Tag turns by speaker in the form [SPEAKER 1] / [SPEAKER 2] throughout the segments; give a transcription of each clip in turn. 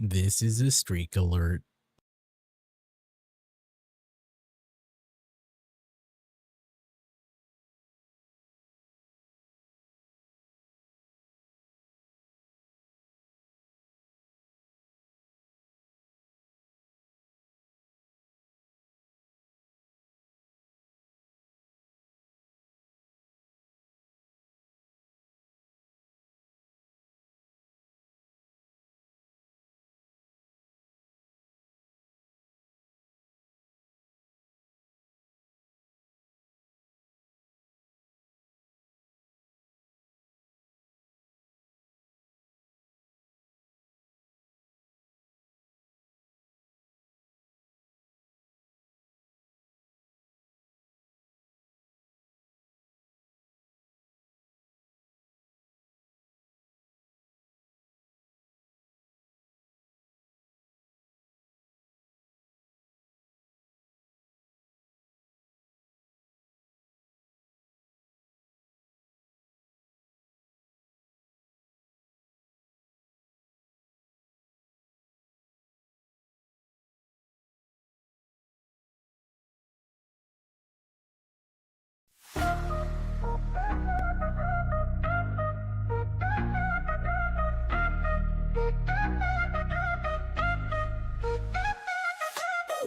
[SPEAKER 1] This is a streak alert.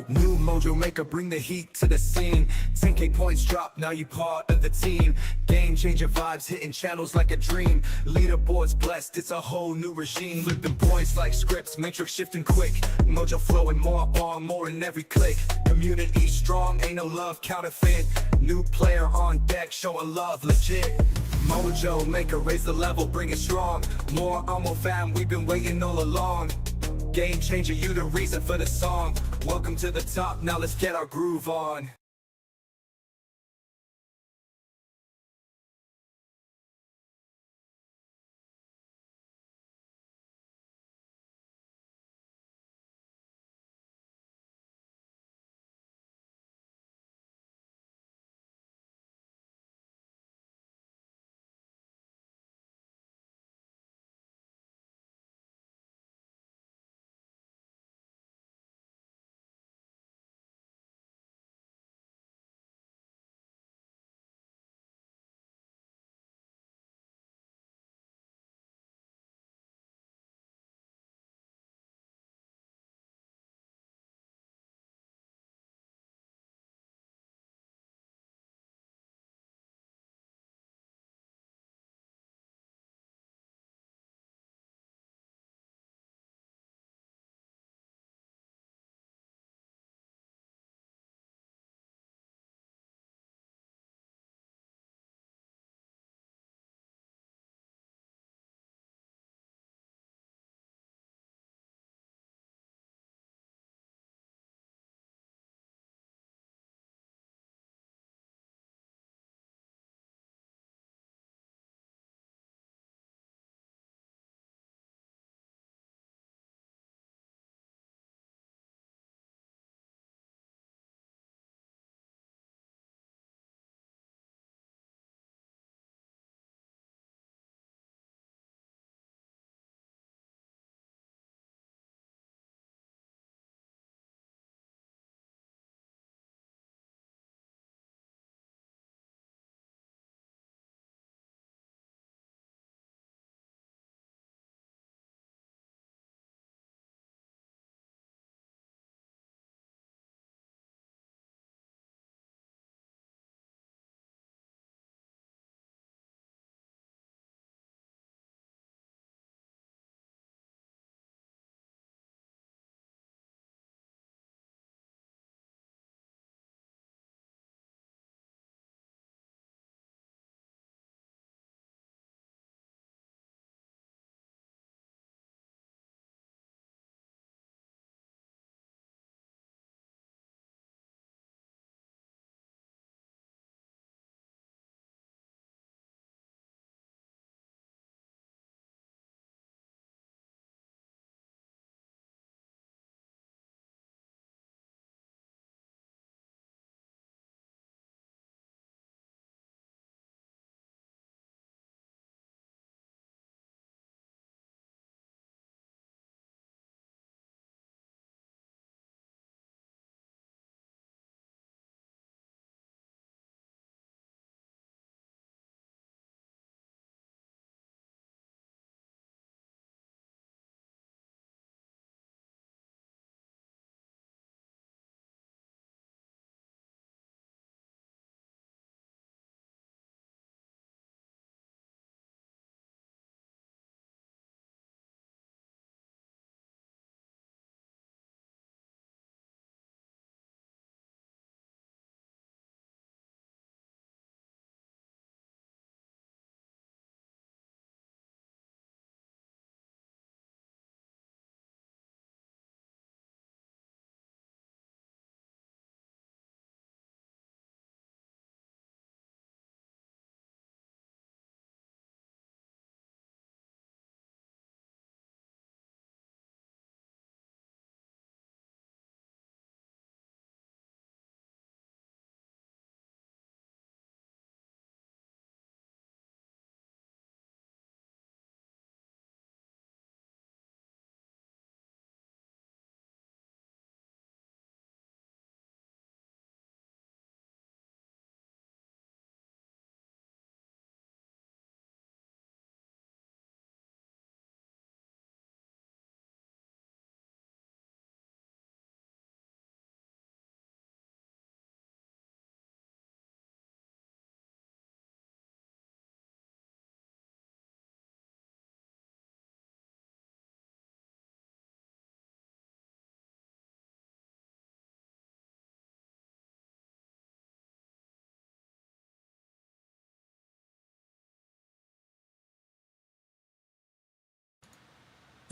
[SPEAKER 2] New mojo maker, bring the heat to the scene. 10K points drop, now you part of the team. Game changer vibes, hitting channels like a dream. Leaderboards blessed, it's a whole new regime. Flipping points like scripts, matrix shifting quick. Mojo flowing more on, more in every click. Community strong, ain't no love counterfeit. New player on deck, showing love legit. Mojo maker, raise the level, bring it strong. More Amo fam, we've been waiting all along. Game changer, you the reason for the song. Welcome to the top, now let's get our groove on.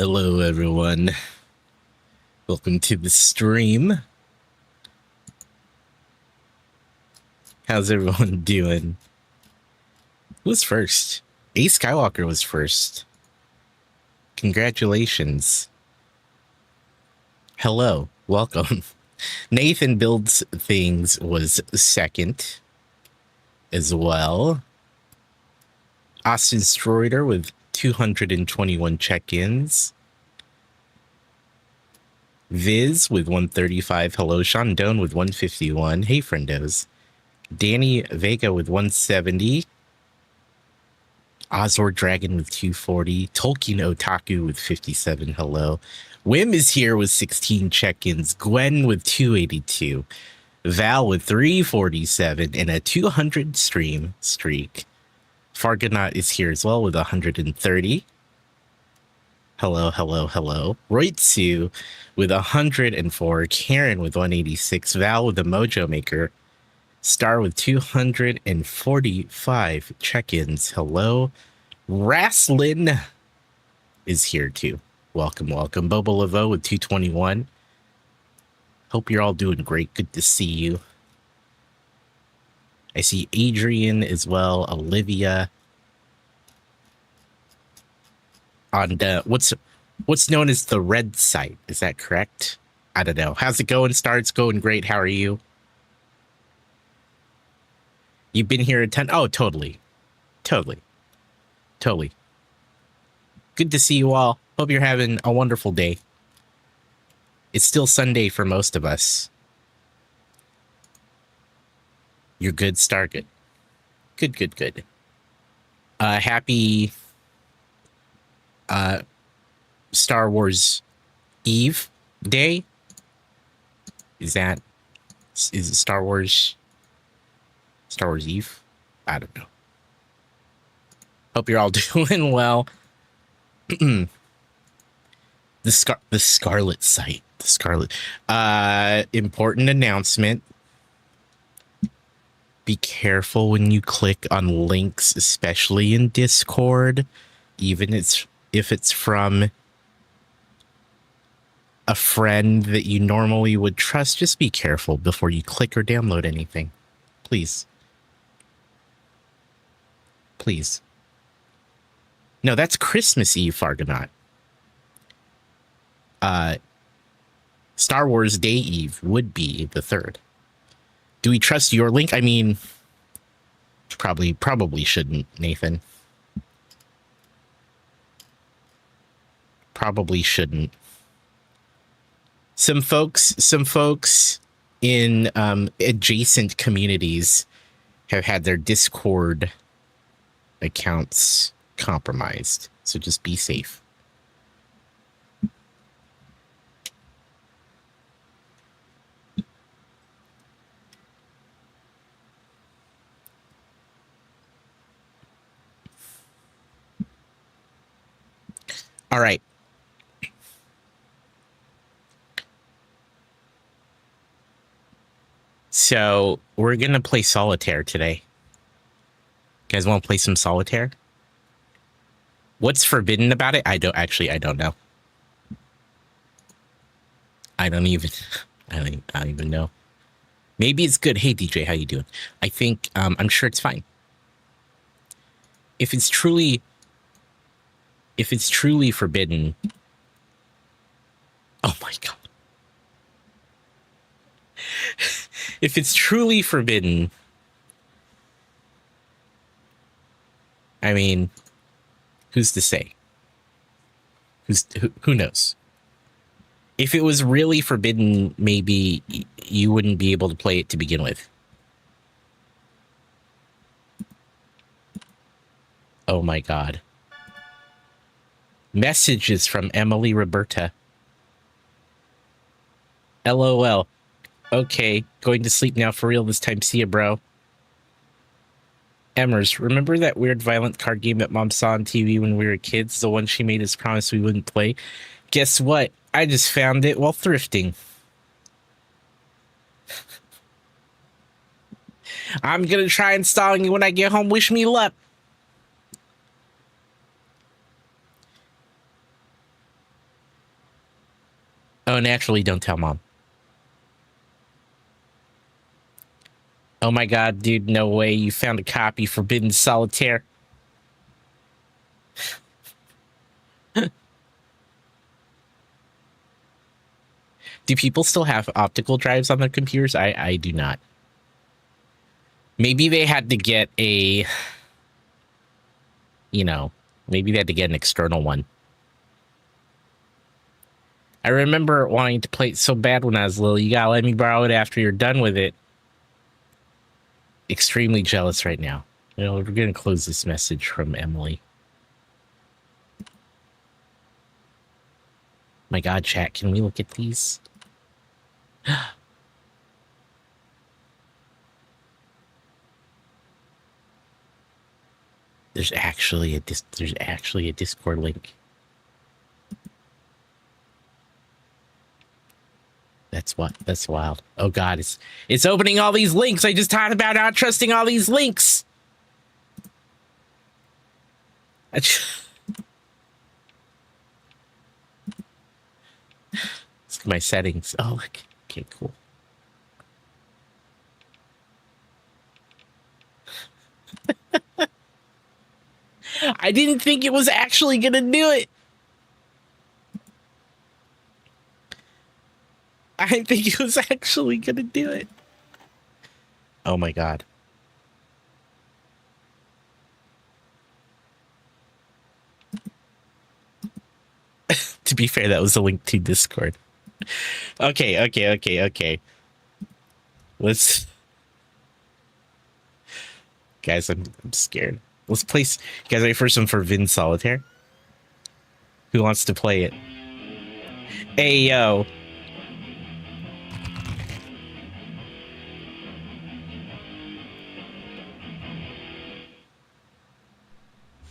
[SPEAKER 1] Hello, everyone. Welcome to the stream. How's everyone doing? Who was first? A Skywalker was first. Congratulations. Hello. Welcome. Nathan Builds Things was second as well. Austin Stroider with 221 check-ins. Viz with 135. Hello. Sean Doan with 151. Hey, friendos. Danny Vega with 170. Azor Dragon with 240. Tolkien Otaku with 57. Hello. Wim is here with 16 check-ins. Gwen with 282. Val with 347 and a 200 stream streak. Fargonaut is here as well with 130. Hello, hello, hello. Roitsu with 104. Karen with 186. Val with the Mojo Maker. Star with 245 check-ins. Hello. Raslin is here too. Welcome, welcome. Bobo Laveau with 221. Hope you're all doing great. Good to see you. I see Adrian as well. Olivia. On what's known as the red site. Is that correct? I don't know. How's it going, Star? It's going great. How are you? You've been here a ton. Oh, totally. Totally. Totally. Good to see you all. Hope you're having a wonderful day. It's still Sunday for most of us. You're good, Star. Good. Good, good, good. Happy Star Wars Eve Day. Is it Star Wars Eve? I don't know. Hope you're all doing well. The Scarlet site. The Scarlet. Important announcement. Be careful when you click on links, especially in Discord, even if it's from a friend that you normally would trust. Just be careful before you click or download anything. Please. Please. No, that's Christmas Eve, Fargonaut. Star Wars Day Eve would be the 3rd. Do we trust your link? I mean, probably shouldn't, Nathan. Probably shouldn't. Some folks in adjacent communities have had their Discord accounts compromised, so just be safe. All right. So we're gonna play solitaire today. You guys want to play some solitaire? What's forbidden about it? I don't know. I don't even know. Maybe it's good. Hey DJ, how you doing? I think I'm sure it's fine. If it's truly forbidden. Oh my god. If it's truly forbidden, I mean, who's to say? Who knows? If it was really forbidden, maybe you wouldn't be able to play it to begin with. Oh my god. Messages from Emily Roberta. LOL. Okay, going to sleep now for real this time. See ya, bro. Emmers, remember that weird violent card game that Mom saw on TV when we were kids? The one she made us promise we wouldn't play? Guess what? I just found it while thrifting. I'm gonna try installing it when I get home. Wish me luck. Oh, naturally, don't tell mom. Oh my god, dude, no way. You found a copy Forbidden Solitaire. Do people still have optical drives on their computers? I do not. Maybe they had to get a, you know, maybe they had to get an external one. I remember wanting to play it so bad when I was little. You gotta let me borrow it after you're done with it. Extremely jealous right now. You know, we're gonna close this message from Emily. My god, chat, can we look at these? There's actually a Discord link. That's wild. Oh god, it's opening all these links. I just talked about not trusting all these links. Let's look at my settings. Oh, look. Okay, cool. I didn't think it was actually gonna do it. I didn't think it was actually gonna do it. Oh my god. To be fair, that was a link to Discord. Okay. Let's... Guys, I'm scared. Let's play... You guys ready for some Forbidden Solitaire? Who wants to play it? Hey, yo.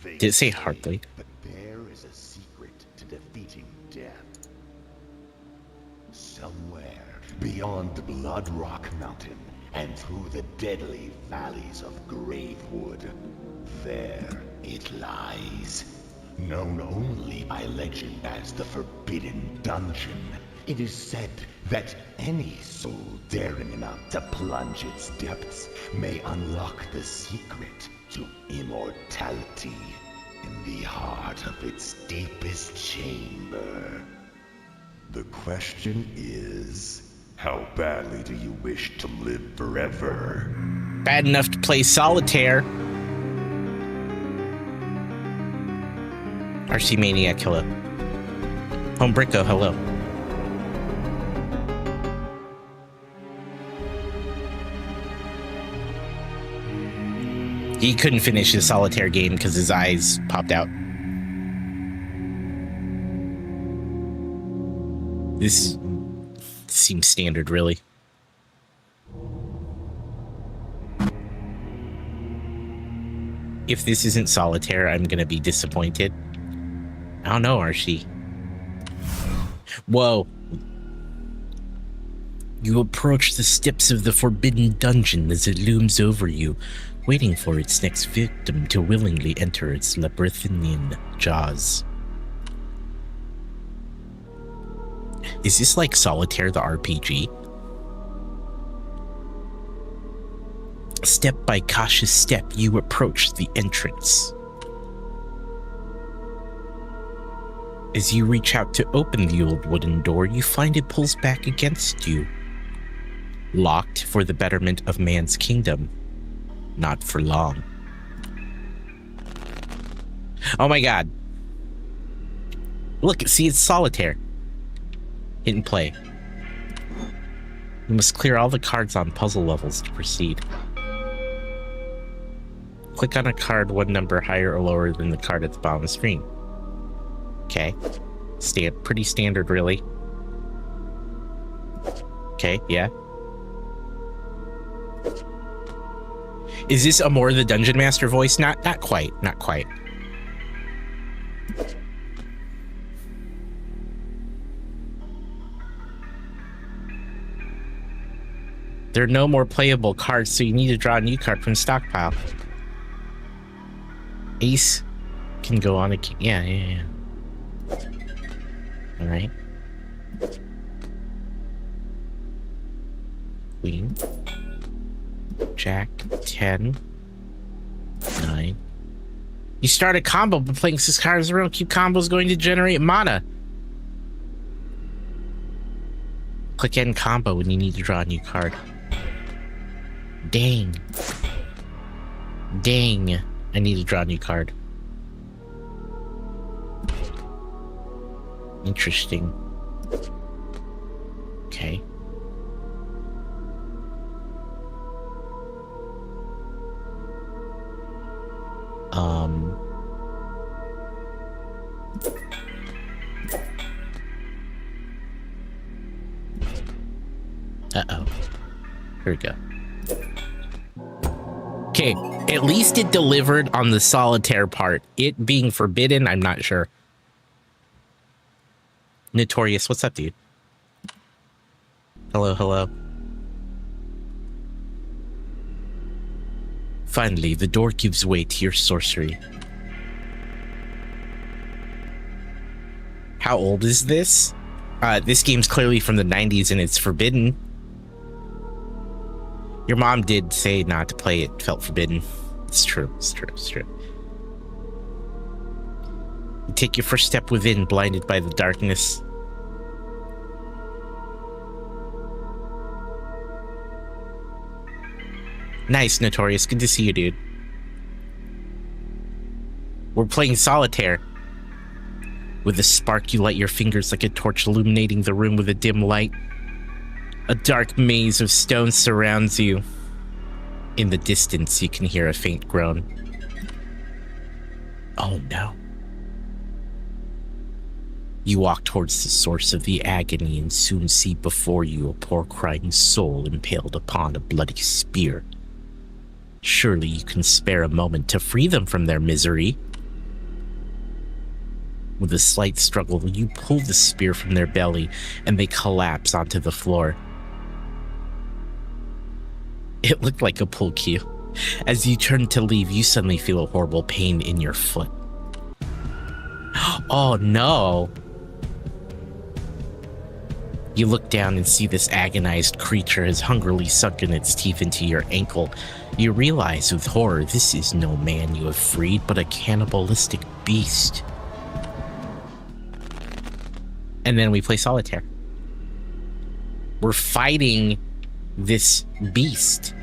[SPEAKER 1] Did it say Heartbleed?
[SPEAKER 3] But there is a secret to defeating death. Somewhere beyond Blood Rock Mountain and through the deadly valleys of Gravewood, there it lies. Known only by legend as the Forbidden Dungeon, it is said that any soul daring enough to plunge its depths may unlock the secret to immortality in the heart of its deepest chamber. The question is, how badly do you wish to live forever?
[SPEAKER 1] Bad enough to play Solitaire. RC Maniac, hello. Home Bricko, hello. He couldn't finish his Solitaire game because his eyes popped out. This seems standard, really. If this isn't Solitaire, I'm gonna be disappointed. I don't know, Archie. Whoa. You approach the steps of the Forbidden Dungeon as it looms over you, waiting for its next victim to willingly enter its labyrinthine jaws. Is this like Solitaire the RPG? Step by cautious step, you approach the entrance. As you reach out to open the old wooden door, you find it pulls back against you. Locked for the betterment of man's kingdom. Not for long. Oh my god. Look, see, it's Solitaire. Hit and play. You must clear all the cards on puzzle levels to proceed. Click on a card one number higher or lower than the card at the bottom of the screen. Okay. Pretty standard, really. Okay, yeah. Is this a more the Dungeon Master voice? Not quite. Not quite. There are no more playable cards, so you need to draw a new card from stockpile. Ace can go on a... Yeah. All right. Queen. Jack, 10, 9. You start a combo by playing 6 cards in a row. Keep combos going to generate mana. Click end combo when you need to draw a new card. Dang. Dang. I need to draw a new card. Interesting. Okay. Uh-oh. Here we go. Okay, at least it delivered on the solitaire part. It being forbidden, I'm not sure. Notorious, what's up, dude? Hello, hello. Finally, the door gives way to your sorcery. How old is this? This game's clearly from the 90s and it's forbidden. Your mom did say not to play it, felt forbidden. It's true, it's true, it's true. You take your first step within, blinded by the darkness. Nice, Notorious. Good to see you, dude. We're playing solitaire. With a spark, you light your fingers like a torch, illuminating the room with a dim light. A dark maze of stones surrounds you. In the distance, you can hear a faint groan. Oh no. You walk towards the source of the agony and soon see before you a poor crying soul impaled upon a bloody spear. Surely you can spare a moment to free them from their misery. With a slight struggle, you pull the spear from their belly and they collapse onto the floor. It looked like a pull cue. As you turn to leave, you suddenly feel a horrible pain in your foot. Oh no! You look down and see this agonized creature has hungrily sunken its teeth into your ankle. You realize with horror this is no man you have freed, but a cannibalistic beast. And then we play solitaire. We're fighting this beast.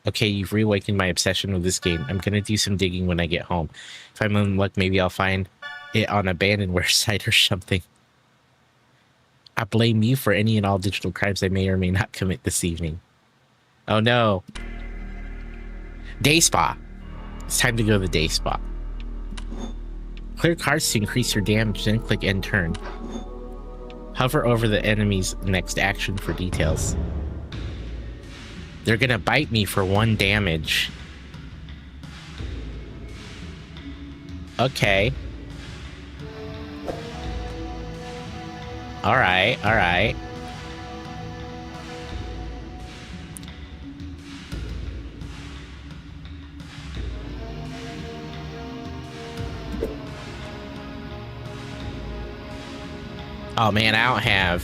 [SPEAKER 1] Okay, you've reawakened my obsession with this game. I'm gonna do some digging when I get home. If I'm in luck, maybe I'll find it on abandonware site or something. I blame you for any and all digital crimes I may or may not commit this evening. Oh no. Day spa. It's time to go to the day spa. Clear cards to increase your damage, then click end turn. Hover over the enemy's next action for details. They're gonna bite me for 1 damage. Okay. Alright, alright. Oh man, I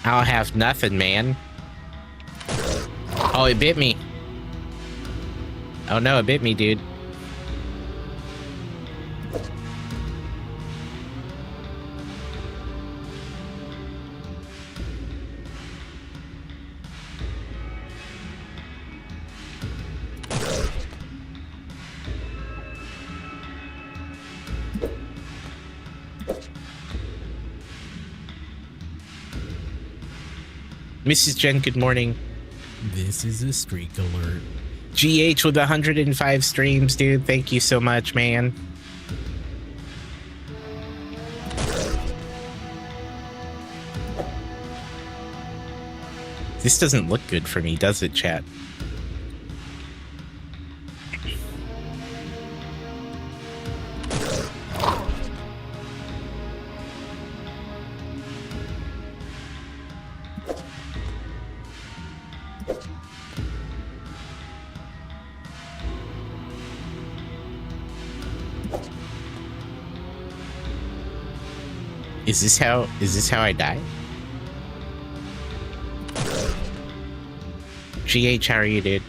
[SPEAKER 1] don't have nothing, man. Oh, it bit me. Oh no, it bit me, dude. Mrs. Jen, good morning.
[SPEAKER 4] This is a streak alert.
[SPEAKER 1] GH with 105 streams, dude. Thank you so much, man. This doesn't look good for me, does it, chat? Is this how I die? GH, how are you, dude?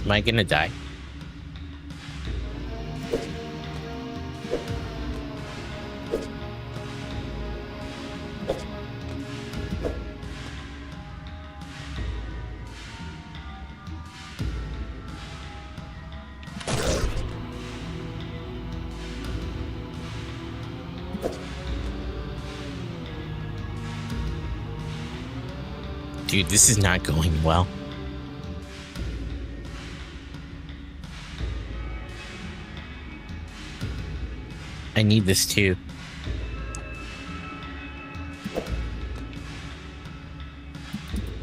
[SPEAKER 1] Am I gonna die? Dude, this is not going well. I need this too.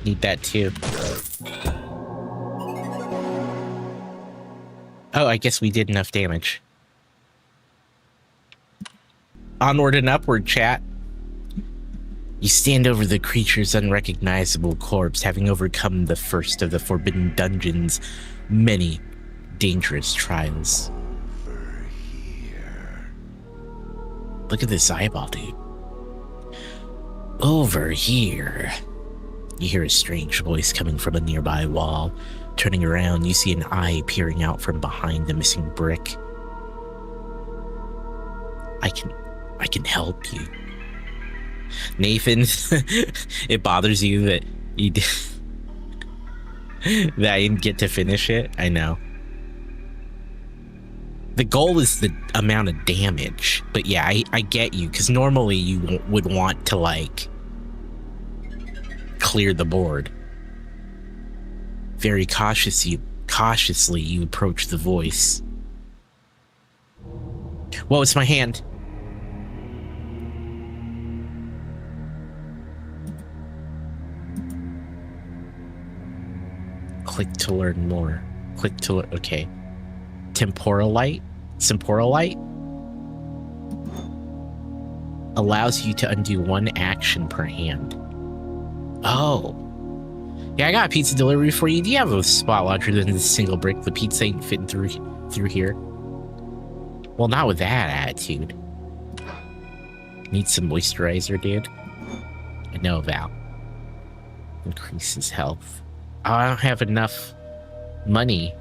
[SPEAKER 1] Need that too. Oh, I guess we did enough damage. Onward and upward, chat. You stand over the creature's unrecognizable corpse, having overcome the first of the Forbidden Dungeon's many dangerous trials.
[SPEAKER 3] Over here.
[SPEAKER 1] Look at this eyeball, dude. Over here. You hear a strange voice coming from a nearby wall. Turning around, you see an eye peering out from behind the missing brick. I can help you. Nathan, it bothers you that you did, that I didn't get to finish it. I know. The goal is the amount of damage, but yeah, I get you, because normally you would want to like clear the board. Very cautiously you approach the voice. Whoa, it's my hand. Click to learn more. Click to learn. Okay. Temporal light allows you to undo one action per hand. Oh. Yeah, I got a pizza delivery for you. Do you have a spot larger than this single brick? The pizza ain't fitting through here. Well, not with that attitude. Need some moisturizer, dude? I know, Val. Increases health. Oh, I don't have enough money.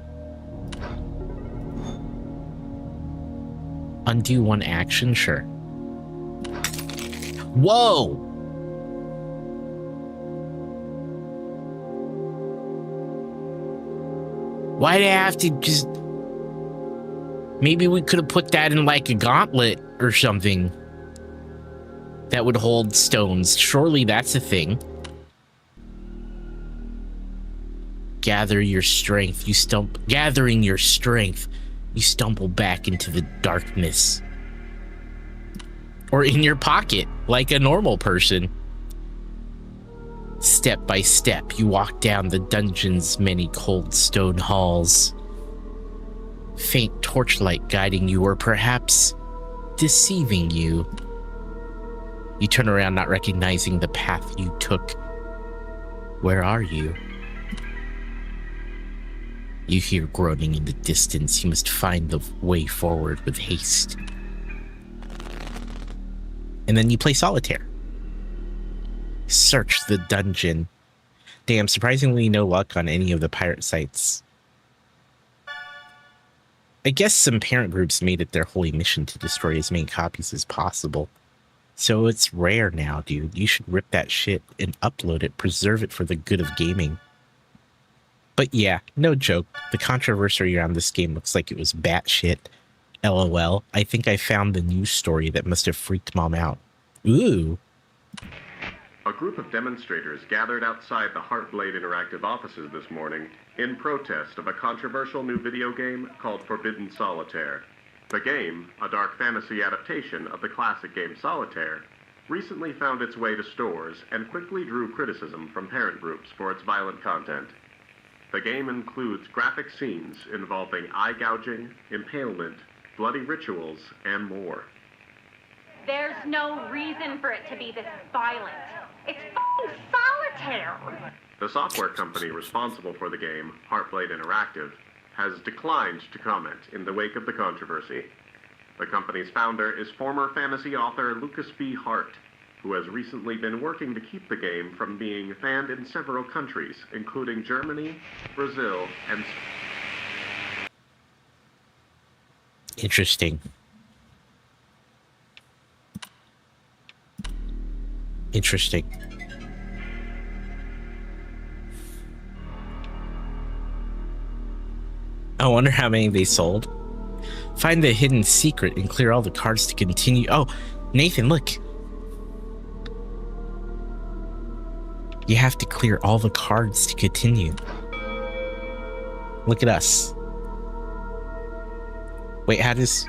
[SPEAKER 1] Undo one action? Sure. Whoa! Why'd I have to just... Maybe we could have put that in like a gauntlet or something that would hold stones. Surely that's a thing. Gather your strength. Gathering your strength, you stumble back into the darkness. Or in your pocket, like a normal person. Step by step, you walk down the dungeon's many cold stone halls. Faint torchlight guiding you, or perhaps deceiving you. You turn around, not recognizing the path you took. Where are you? You hear groaning in the distance. You must find the way forward with haste. And then you play solitaire. Search the dungeon. Damn, surprisingly no luck on any of the pirate sites. I guess some parent groups made it their holy mission to destroy as many copies as possible. So it's rare now, dude. You should rip that shit and upload it, preserve it for the good of gaming. But yeah, no joke. The controversy around this game looks like it was batshit. LOL. I think I found the news story that must have freaked Mom out. Ooh.
[SPEAKER 5] A group of demonstrators gathered outside the Heartblade Interactive offices this morning in protest of a controversial new video game called Forbidden Solitaire. The game, a dark fantasy adaptation of the classic game Solitaire, recently found its way to stores and quickly drew criticism from parent groups for its violent content. The game includes graphic scenes involving eye gouging, impalement, bloody rituals, and more.
[SPEAKER 6] There's no reason for it to be this violent. It's fucking Solitaire!
[SPEAKER 5] The software company responsible for the game, Heartblade Interactive, has declined to comment in the wake of the controversy. The company's founder is former fantasy author Lucas B. Hart, who has recently been working to keep the game from being banned in several countries, including Germany, Brazil, and...
[SPEAKER 1] Interesting. Interesting. I wonder how many they sold. Find the hidden secret and clear all the cards to continue. Oh, Nathan, look. You have to clear all the cards to continue. Look at us. Wait, how does...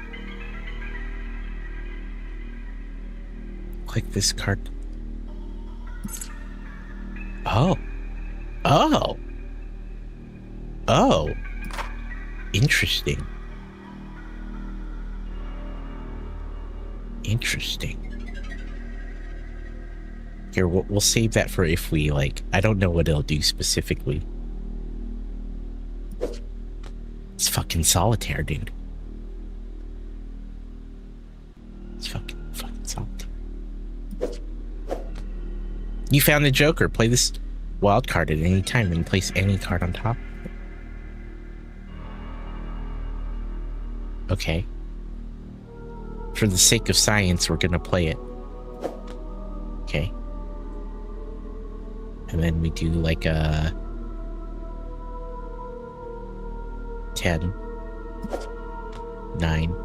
[SPEAKER 1] Click this card. Oh. Oh. Oh. Interesting. Interesting. Here, we'll save that for if we, like... I don't know what it'll do specifically. It's fucking Solitaire, dude. It's fucking Solitaire. You found the Joker. Play this wild card at any time and place any card on top. Okay. For the sake of science, we're gonna play it. Okay. And then we do like a 10, 9,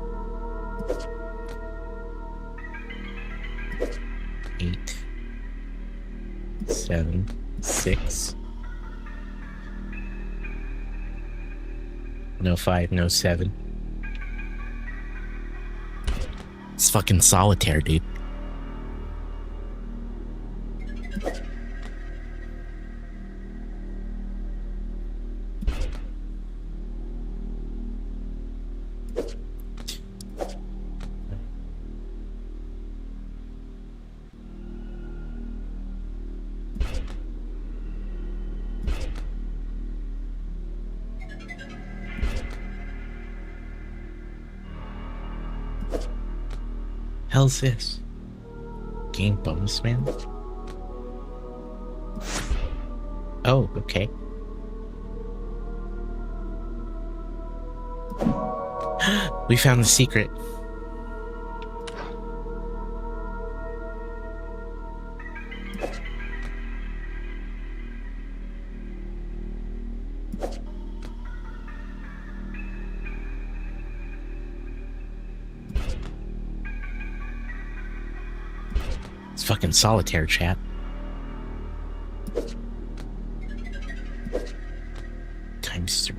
[SPEAKER 1] 8, 7, 6. No 5, no 7. It's fucking Solitaire, dude. Hell's this? Game bonus, man? Oh, okay. We found the secret. Fucking Solitaire, chat. Times 3.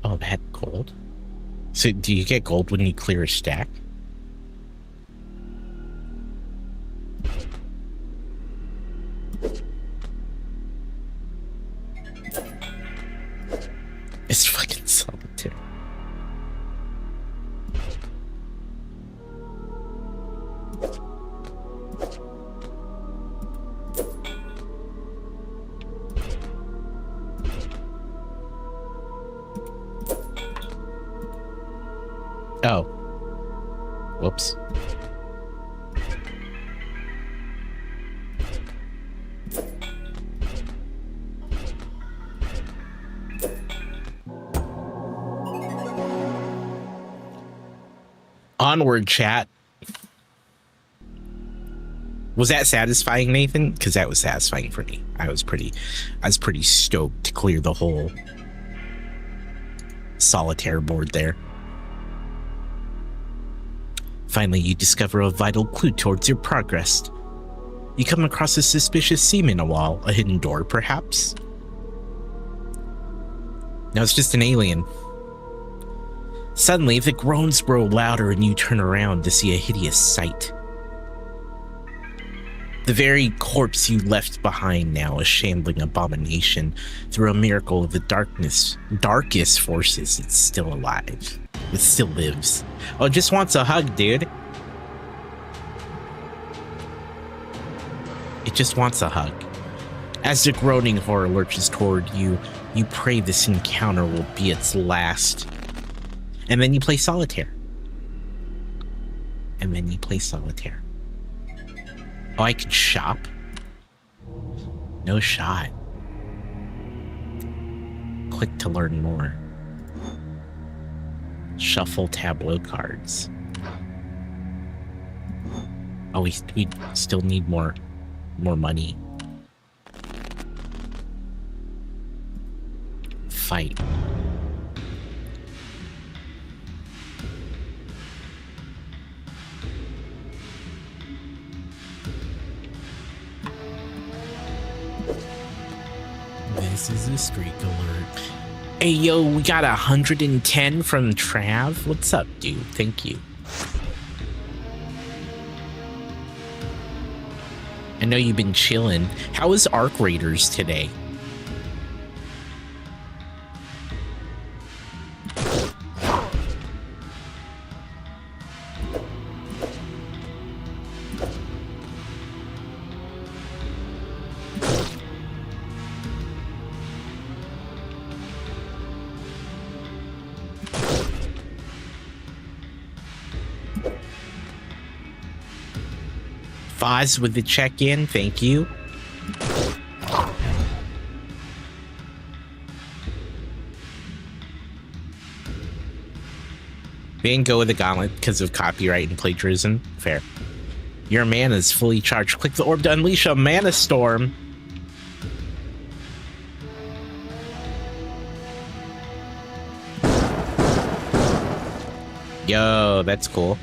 [SPEAKER 1] Oh, that gold. So do you get gold when you clear a stack? It's fucking Solitaire. Oh. Whoops. Onward, chat. Was that satisfying, Nathan? Because that was satisfying for me. I was pretty stoked to clear the whole Solitaire board there. Finally, you discover a vital clue towards your progress. You come across a suspicious seam in a wall, a hidden door, perhaps? Now it's just an alien. Suddenly, the groans grow louder and you turn around to see a hideous sight. The very corpse you left behind now, a shambling abomination. Through a miracle of the darkest forces, it's still alive. It still lives. Oh, it just wants a hug, dude. It just wants a hug. As the groaning horror lurches toward you, you pray this encounter will be its last. And then you play solitaire. And then you play solitaire. Oh, I can shop? No shot. Click to learn more. Shuffle tableau cards. Oh, we still need more money. Fight.
[SPEAKER 4] This is a streak alert.
[SPEAKER 1] Hey, yo, we got 110 from Trav. What's up, dude? Thank you. I know you've been chilling. How is Arc Raiders today? Foz with the check-in, thank you. They didn't go with the gauntlet because of copyright and plagiarism. Fair. Your mana is fully charged. Click the orb to unleash a mana storm. Yo, that's cool.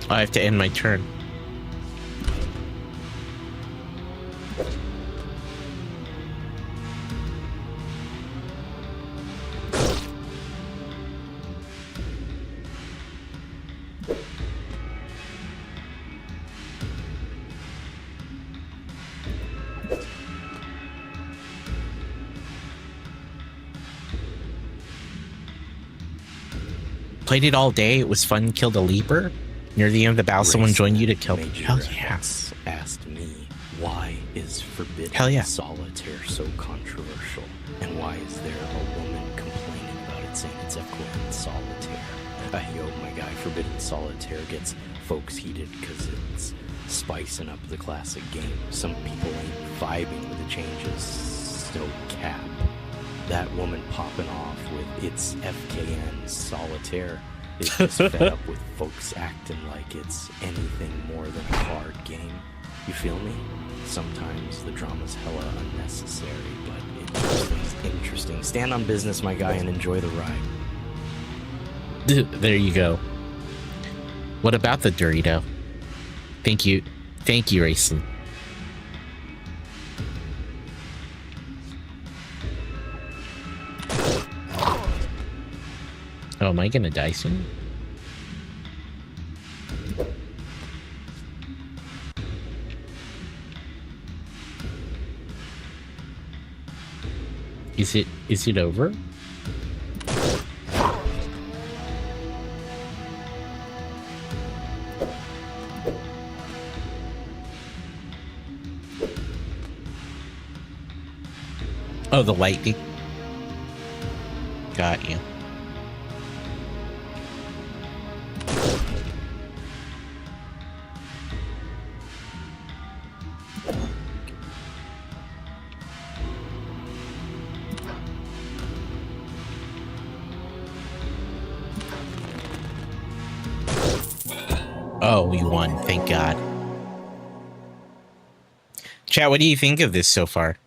[SPEAKER 1] I have to end my turn. Played it all day. It was fun. Killed a leaper. Near the end of the battle, someone joined you to kill. Hell yeah.
[SPEAKER 7] Asked me, why is Forbidden
[SPEAKER 1] Hell yeah.
[SPEAKER 7] Solitaire so controversial? And why is there a woman complaining about it, saying it's a quit solitaire? Yo, my guy, Forbidden Solitaire gets folks heated because it's spicing up the classic game. Some people ain't vibing with the changes. No cap. That woman popping off with its FKN Solitaire is just fed up with folks acting like it's anything more than a card game. You feel me? Sometimes the drama's hella unnecessary, but it keeps things interesting. Stand on business, my guy, and enjoy the ride.
[SPEAKER 1] There you go. What about the Dorito? Thank you. Thank you, Racing. Oh, am I gonna die soon? Is it over? Oh, the lightning. Got you. Oh, we won. Thank God. Chat, what do you think of this so far?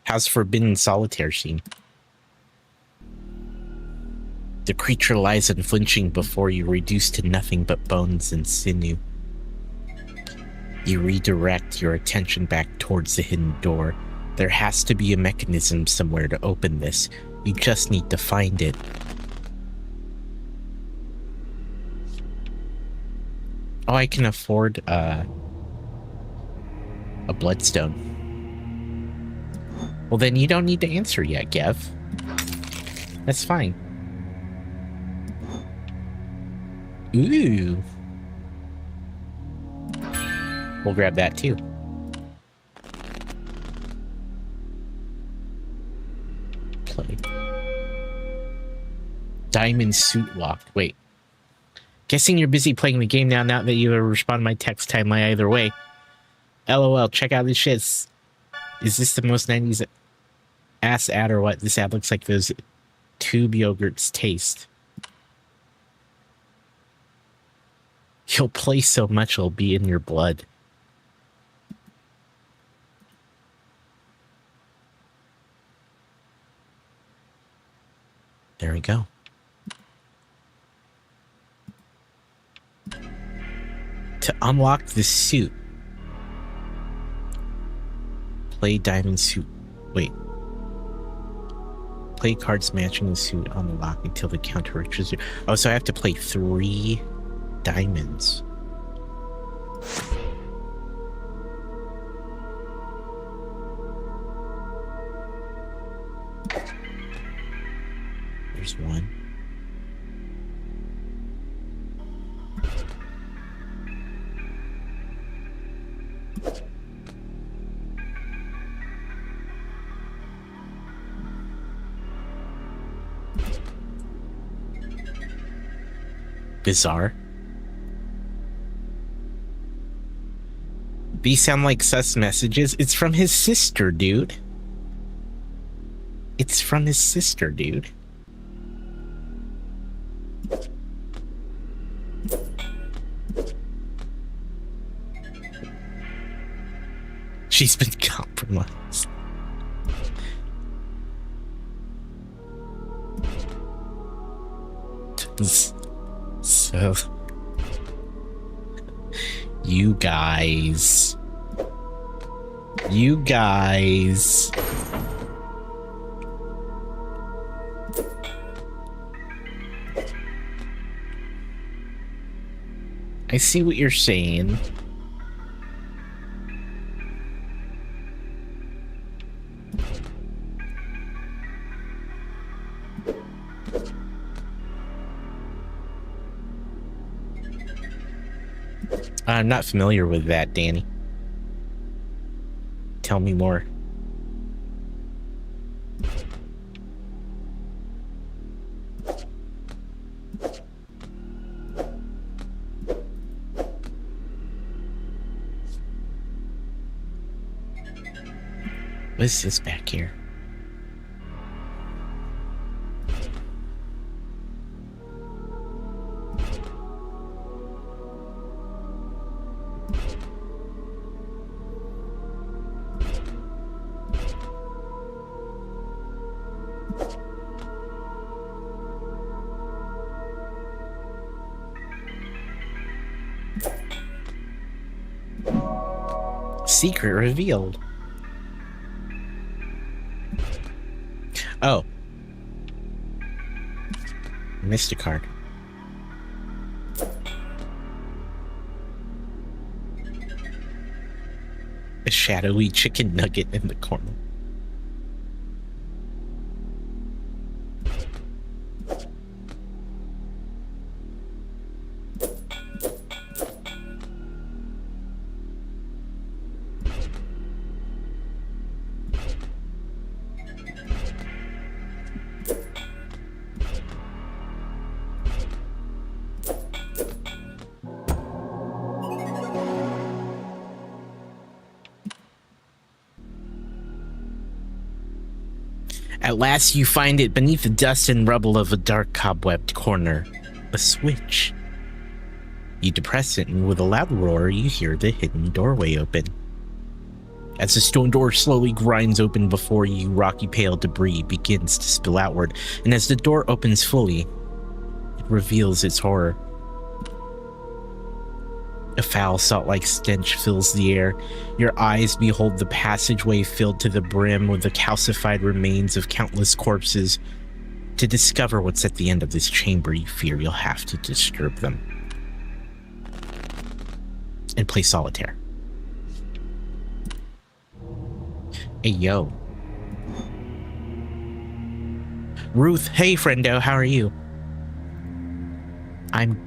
[SPEAKER 1] How's Forbidden Solitaire seem? The creature lies unflinching before you, reduced to nothing but bones and sinew. You redirect your attention back towards the hidden door. There has to be a mechanism somewhere to open this. You just need to find it. Oh, I can afford a bloodstone. Well, then you don't need to answer yet, Gev. That's fine. Ooh. We'll grab that too. Play. Diamond suit locked. Wait. Guessing you're busy playing the game now that you respond to my text timeline either way. LOL, check out this shit. Is this the most 90s ass ad or what? This ad looks like those tube yogurts taste. You'll play so much it'll be in your blood. There we go. To unlock the suit, play diamond suit. Wait. Play cards matching the suit on the lock until the counter reaches you. Oh, so I have to play 3 diamonds. There's one. Bizarre. These sound like sus messages. It's from his sister, dude. It's from his sister, dude. She's been compromised. So, you guys. I see what you're saying. I'm not familiar with that, Danny. Tell me more. What is this back here? Secret revealed. Oh. Missed a card. A shadowy chicken nugget in the corner. At last you find it beneath the dust and rubble of a dark cobwebbed corner. A switch. You depress it, and with a loud roar, you hear the hidden doorway open. As the stone door slowly grinds open before you, rocky pale debris begins to spill outward, and as the door opens fully, it reveals its horror. A foul salt-like stench fills the air. Your eyes behold the passageway filled to the brim with the calcified remains of countless corpses. To discover what's at the end of this chamber, you fear you'll have to disturb them. And play solitaire. Hey, yo. Ruth, hey, friendo, how are you? I'm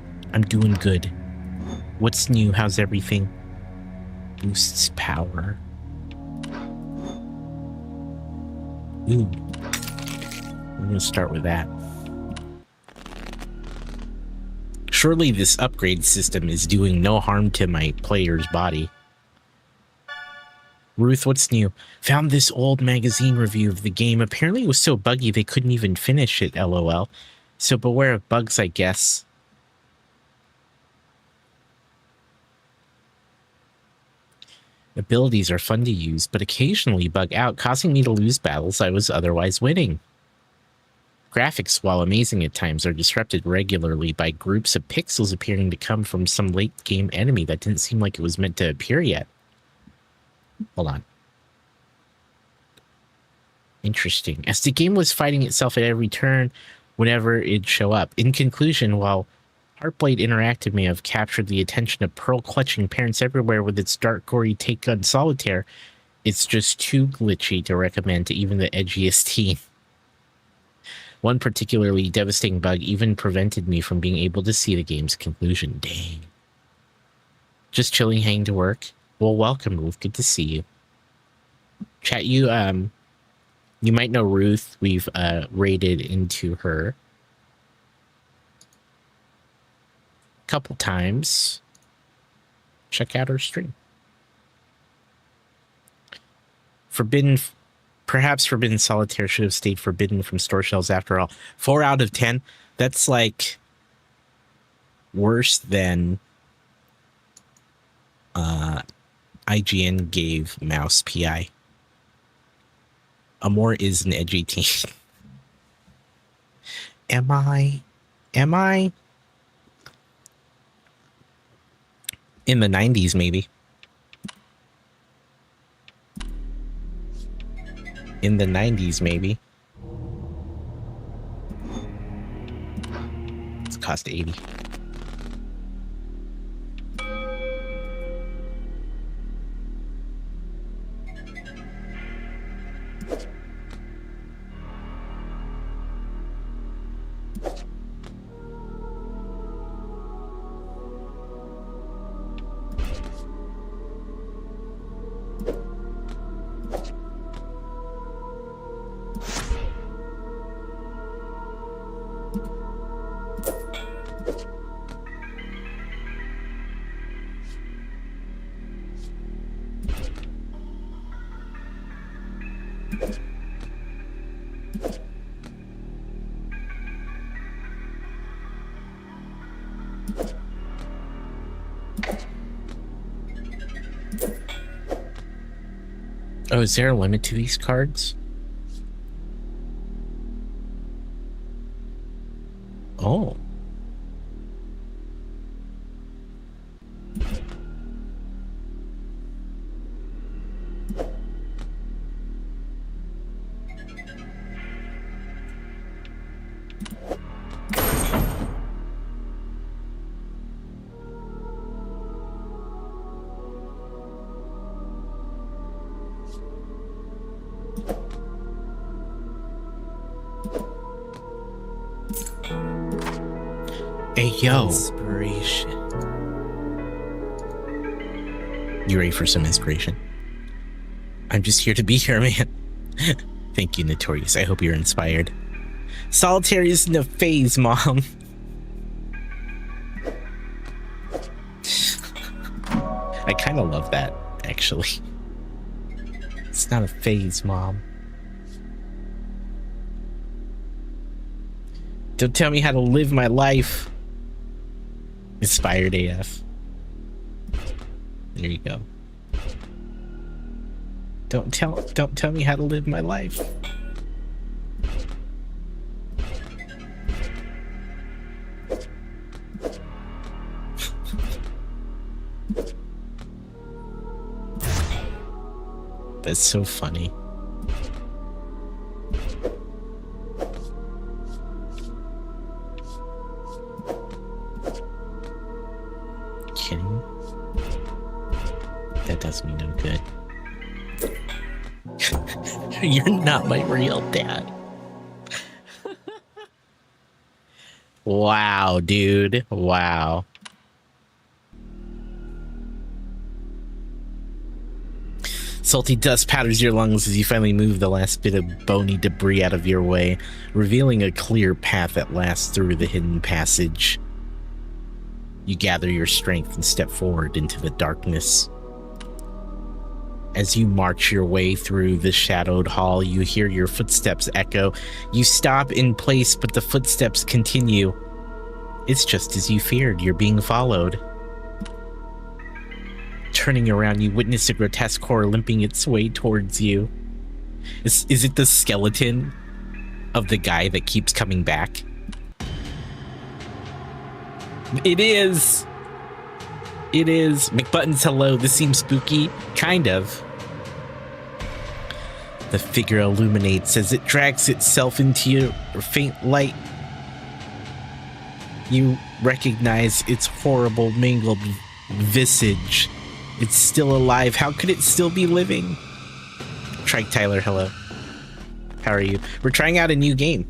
[SPEAKER 1] doing good. What's new? How's everything? Boosts power. Ooh. I'm gonna start with that. Surely this upgrade system is doing no harm to my player's body. Ruth, what's new? Found this old magazine review of the game. Apparently it was so buggy they couldn't even finish it, lol. So beware of bugs, I guess. Abilities are fun to use, but occasionally bug out, causing me to lose battles I was otherwise winning. Graphics, while amazing at times, are disrupted regularly by groups of pixels appearing to come from some late-game enemy that didn't seem like it was meant to appear yet. Hold on. Interesting. As the game was fighting itself at every turn whenever it'd show up. In conclusion, while Heartblade Interactive may have captured the attention of pearl-clutching parents everywhere with its dark, gory take on solitaire, it's just too glitchy to recommend to even the edgiest teen. One particularly devastating bug even prevented me from being able to see the game's conclusion. Dang. Just chilling, hanging to work? Well, welcome, Ruth. Good to see you. Chat, you might know Ruth. We've raided into her a couple times. Check out her stream. Perhaps Forbidden Solitaire should have stayed forbidden from store shelves after all. 4 out of 10. That's like worse than IGN gave Mouse PI. Amor is an edgy teen. Am I? In the 90s, maybe. In the 90s, maybe. It's cost 80. Oh, is there a limit to these cards? Oh. Hey, yo.
[SPEAKER 4] Inspiration.
[SPEAKER 1] You ready for some inspiration? I'm just here to be here, man. Thank you, Notorious. I hope you're inspired. Solitaire isn't a phase, Mom. I kind of love that, actually. It's not a phase, Mom. Don't tell me how to live my life. Inspired AF. There you go. Don't tell me how to live my life. That's so funny. Kidding? That does me no good. You're not my real dad. Wow, dude. Wow. Salty dust powders your lungs as you finally move the last bit of bony debris out of your way, revealing a clear path at last through the hidden passage. You gather your strength and step forward into the darkness. As you march your way through the shadowed hall, you hear your footsteps echo. You stop in place, but the footsteps continue. It's just as you feared. You're being followed. Turning around, you witness a grotesque horror limping its way towards you. Is it the skeleton of the guy that keeps coming back? It is. It is. McButton's hello. This seems spooky. Kind of. The figure illuminates as it drags itself into your faint light. You recognize its horrible, mangled visage. It's still alive. How could it still be living? Trike Tyler, hello. How are you? We're trying out a new game.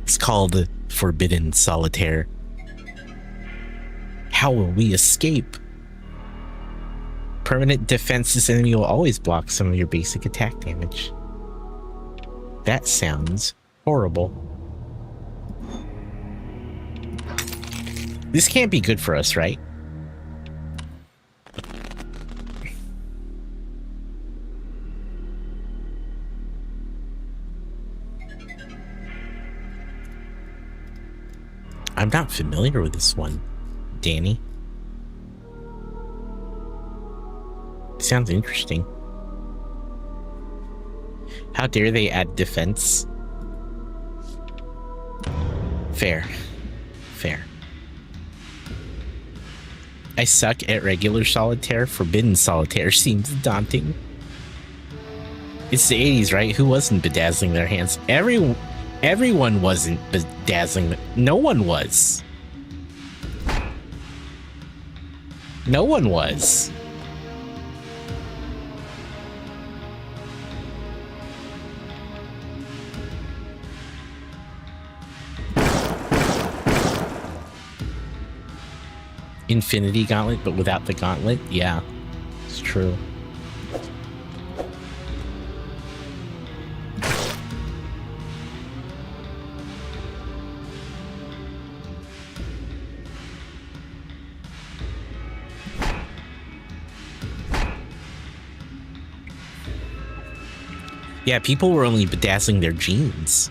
[SPEAKER 1] It's called Forbidden Solitaire. How will we escape? Permanent defense. This enemy will always block some of your basic attack damage. That sounds horrible. This can't be good for us, right? I'm not familiar with this one, Danny. Sounds interesting. How dare they add defense? Fair. Fair. I suck at regular solitaire. Forbidden Solitaire seems daunting. It's the 80s, right? Who wasn't bedazzling their hands? Everyone wasn't bedazzling. No one was. No one was. Infinity Gauntlet, but without the gauntlet? Yeah, it's true. Yeah, people were only bedazzling their jeans.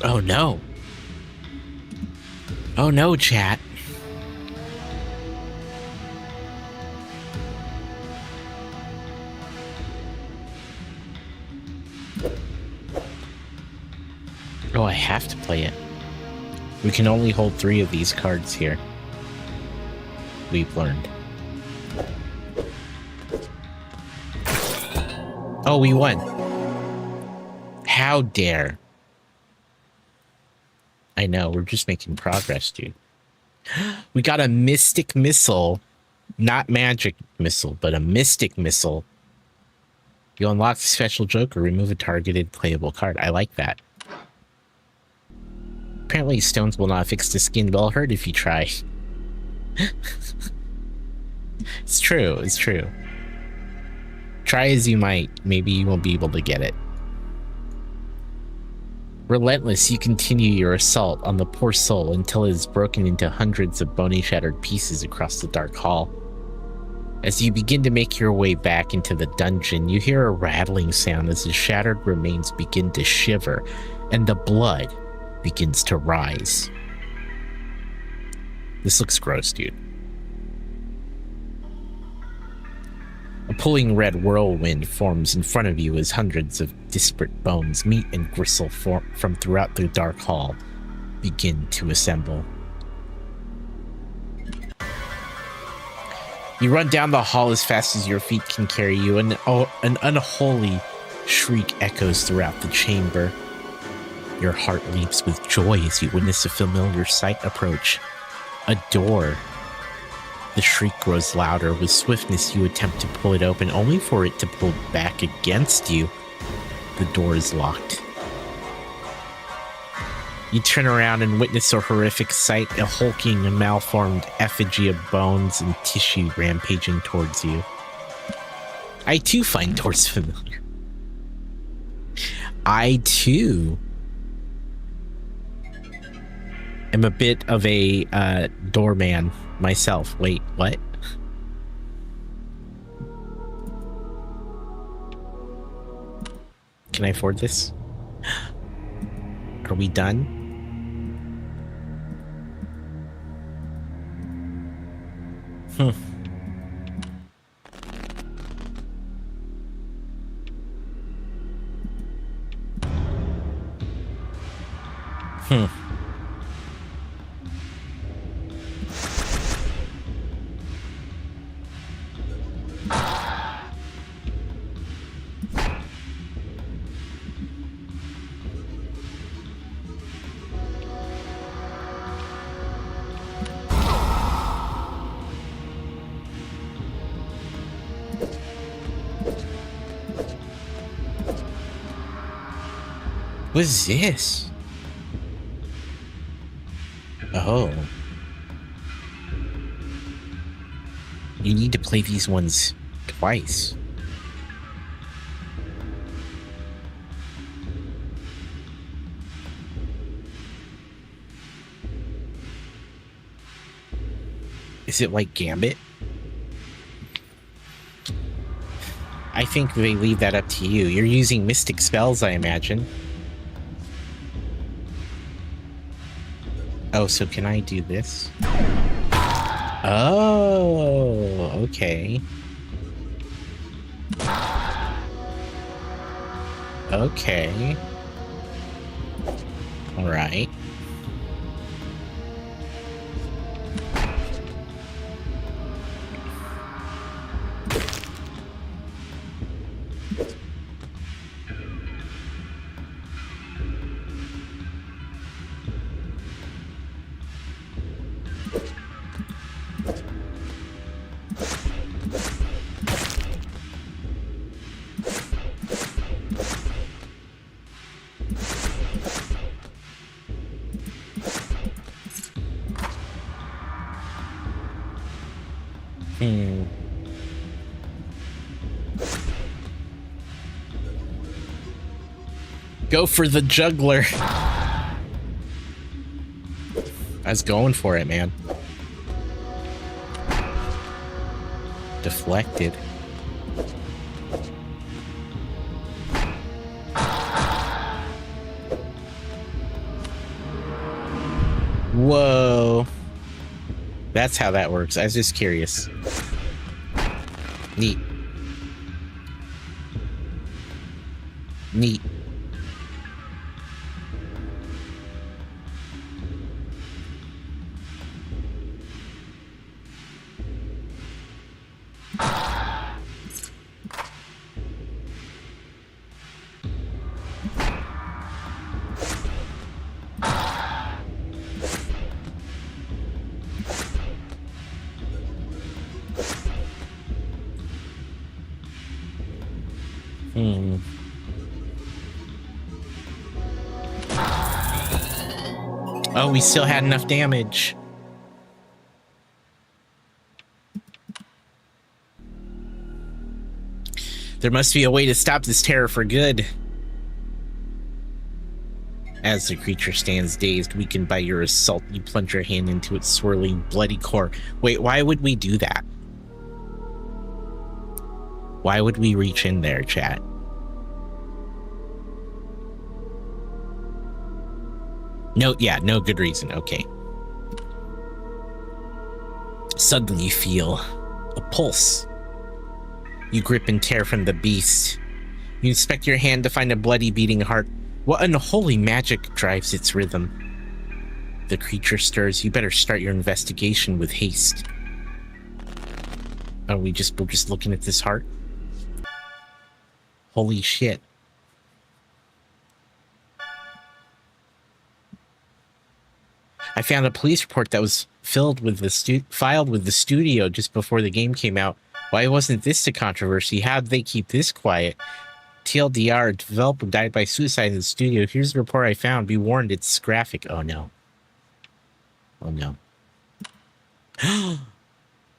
[SPEAKER 1] Oh no. Oh no, chat. Oh, I have to play it. We can only hold 3 of these cards here. We've learned. Oh, we won. How dare. I know, we're just making progress, dude. We got a mystic missile. Not magic missile, but a mystic missile. You unlock the special joker, remove a targeted playable card. I like that. Apparently stones will not fix the skin, but I'll hurt if you try. It's true, it's true. Try as you might, maybe you won't be able to get it. Relentless, you continue your assault on the poor soul until it is broken into hundreds of bony shattered pieces across the dark hall. As you begin to make your way back into the dungeon, you hear a rattling sound as the shattered remains begin to shiver and the blood begins to rise. This looks gross, dude. A pulling red whirlwind forms in front of you as hundreds of disparate bones, meat and gristle from throughout the dark hall begin to assemble. You run down the hall as fast as your feet can carry you, and an unholy shriek echoes throughout the chamber. Your heart leaps with joy as you witness a familiar sight approach. A door. The shriek grows louder. With swiftness, you attempt to pull it open, only for it to pull back against you. The door is locked. You turn around and witness a horrific sight, a hulking and malformed effigy of bones and tissue rampaging towards you. I too find doors familiar. I too am a bit of a doorman myself. Wait, what? Can I afford this? Are we done? Hmm. Hmm. What is this? Oh. You need to play these ones twice. Is it like Gambit? I think they leave that up to you. You're using mystic spells, I imagine. Oh, so can I do this? Oh, okay. Okay. All right. Go for the juggler. I was going for it, man. Deflected. Whoa. That's how that works. I was just curious. Neat. Neat. Oh, we still had enough damage. There must be a way to stop this terror for good. As the creature stands dazed, weakened by your assault, you plunge your hand into its swirling, bloody core. Wait, why would we do that? Why would we reach in there, chat? No, yeah, no good reason. Okay. Suddenly you feel a pulse. You grip and tear from the beast. You inspect your hand to find a bloody beating heart. What unholy magic drives its rhythm? The creature stirs. You better start your investigation with haste. Oh, we're just looking at this heart? Holy shit. I found a police report that was filed with the studio just before the game came out. Why wasn't this a controversy? How did they keep this quiet? TLDR, a developer died by suicide in the studio. Here's the report I found. Be warned, it's graphic. Oh no. Oh no.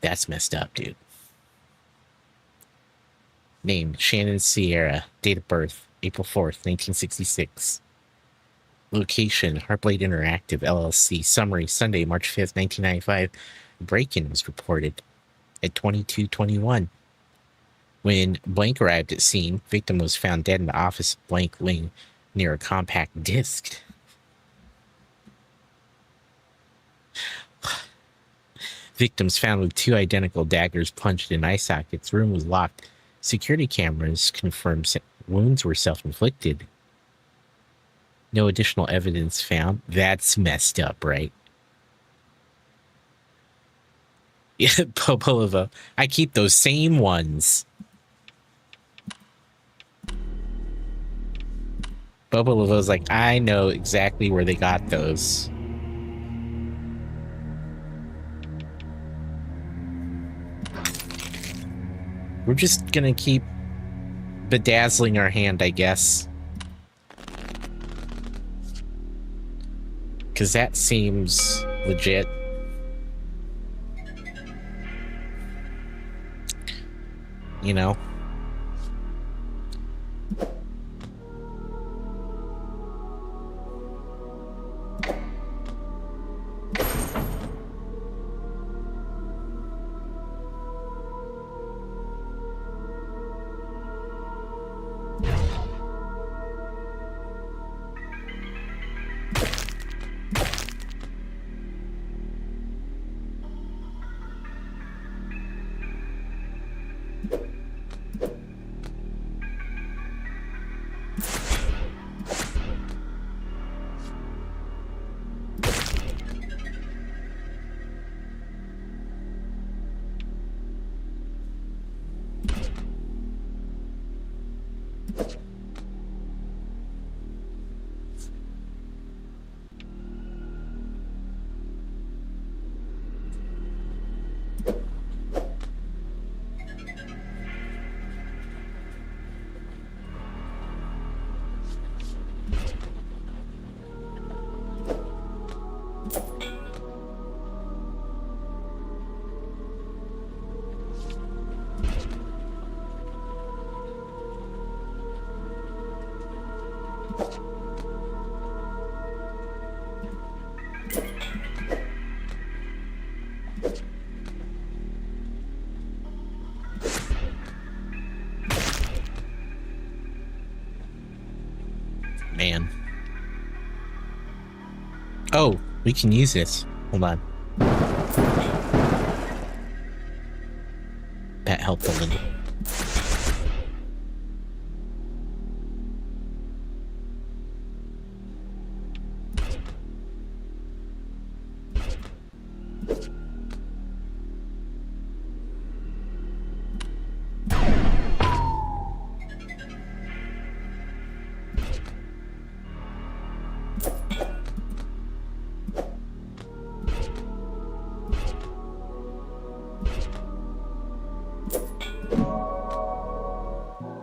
[SPEAKER 1] That's messed up, dude. Name, Shannon Sierra. Date of birth, April 4th, 1966. Location, Heartblade Interactive, LLC. Summary, Sunday, March 5th, 1995. Break-in was reported at 22:21. When Blank arrived at scene, victim was found dead in the office of Blank wing near a compact disc. Victims found with 2 identical daggers plunged in eye sockets. Room was locked. Security cameras confirmed wounds were self-inflicted. No additional evidence found. That's messed up, right? Yeah, Popolova. I keep those same ones. Popolova's like, I know exactly where they got those. We're just gonna keep bedazzling our hand, I guess. Because that seems legit. You know? Man. Oh, we can use this. Hold on. That helped a little.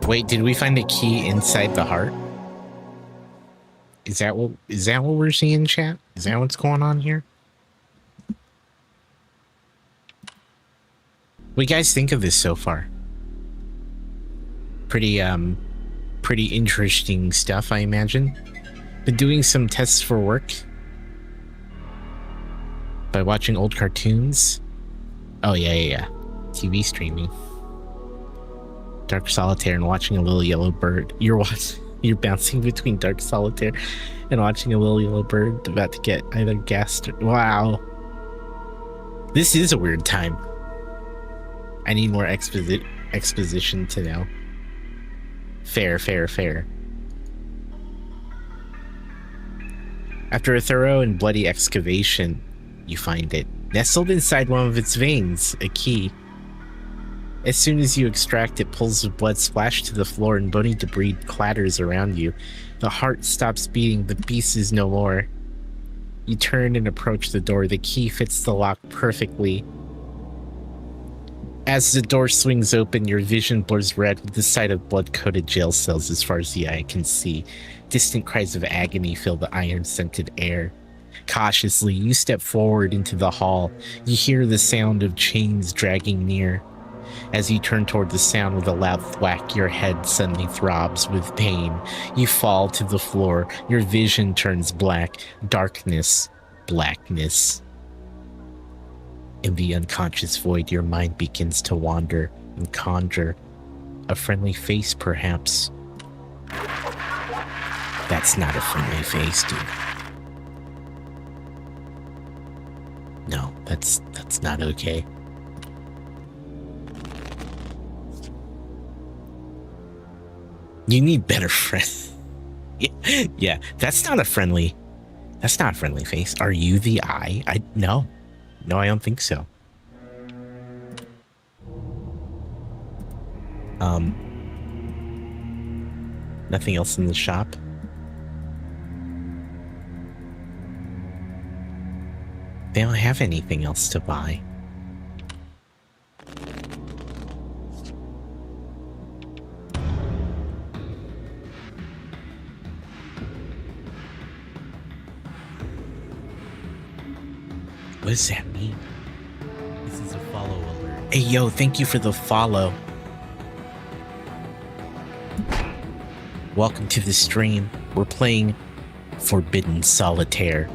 [SPEAKER 1] Wait, did we find a key inside the heart? Is that what we're seeing, chat? Is that what's going on here? What do you guys think of this so far? Pretty interesting stuff, I imagine. Been doing some tests for work by watching old cartoons. Oh yeah. TV streaming. Dark Solitaire and watching a little yellow bird. You're bouncing between Dark Solitaire and watching a little yellow bird about to get either gassed. Wow. This is a weird time. I need more exposition to know. Fair. After a thorough and bloody excavation, you find it. Nestled inside one of its veins, a key. As soon as you extract it, pools of blood splash to the floor and bony debris clatters around you. The heart stops beating, the beast is no more. You turn and approach the door. The key fits the lock perfectly. As the door swings open, your vision blurs red with the sight of blood-coated jail cells as far as the eye can see. Distant cries of agony fill the iron-scented air. Cautiously, you step forward into the hall. You hear the sound of chains dragging near. As you turn toward the sound with a loud thwack, your head suddenly throbs with pain. You fall to the floor. Your vision turns black. Darkness. Blackness. In the unconscious void, your mind begins to wander and conjure. A friendly face, perhaps. That's not a friendly face, dude. No, that's not okay. You need better friends. Yeah, that's not a friendly face. Are you the eye? No, I don't think so. Nothing else in the shop. They don't have anything else to buy. What does that mean?
[SPEAKER 4] This is a follow alert.
[SPEAKER 1] Hey, yo, thank you for the follow. Welcome to the stream. We're playing Forbidden Solitaire.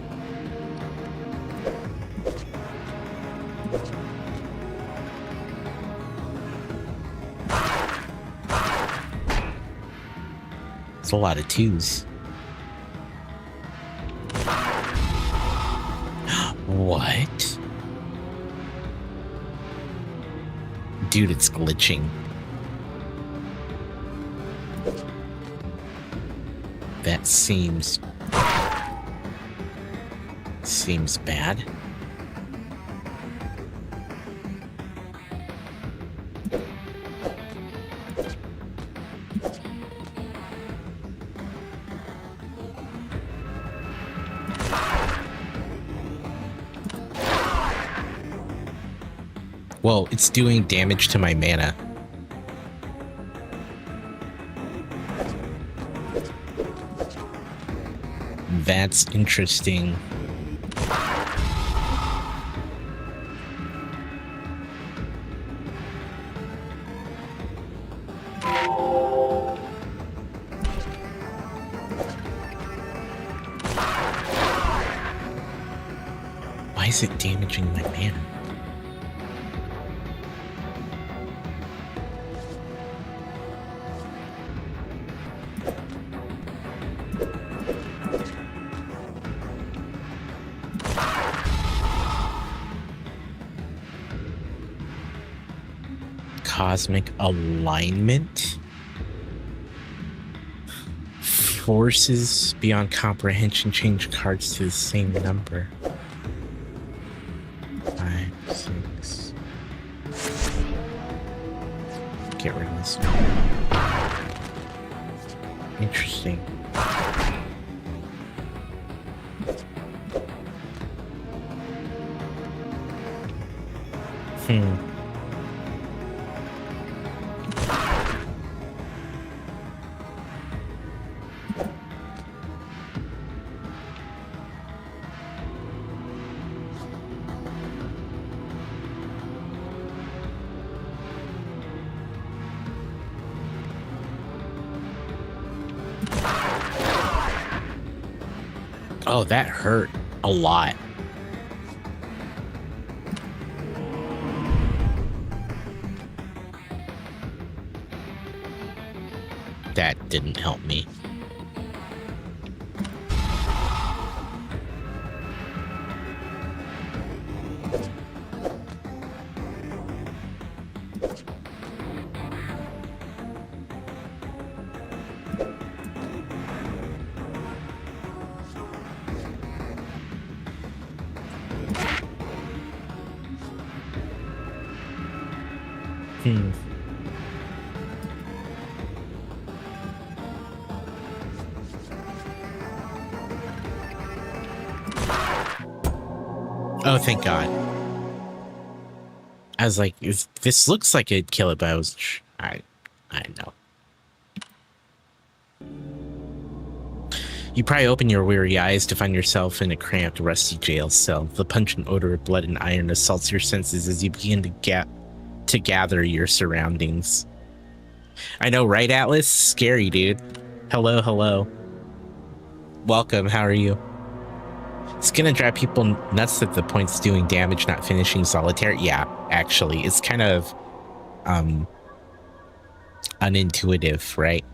[SPEAKER 1] It's a lot of twos. What? Dude, it's glitching. That seems bad. Well, it's doing damage to my mana. That's interesting. Why is it damaging my mana? Cosmic alignment? Forces beyond comprehension change cards to the same number. 5, 6. Get rid of this one. Interesting. Oh, that hurt a lot. That didn't help me. Oh, thank God. I was like, this looks like it'd kill it, but I know. You probably open your weary eyes to find yourself in a cramped, rusty jail cell. The pungent odor of blood and iron assaults your senses as you begin to gather your surroundings. I know, right, Atlas? Scary, dude. Hello, hello. Welcome, how are you? It's gonna drive people nuts that the point's doing damage, not finishing solitaire. Yeah, actually, it's kind of unintuitive, right?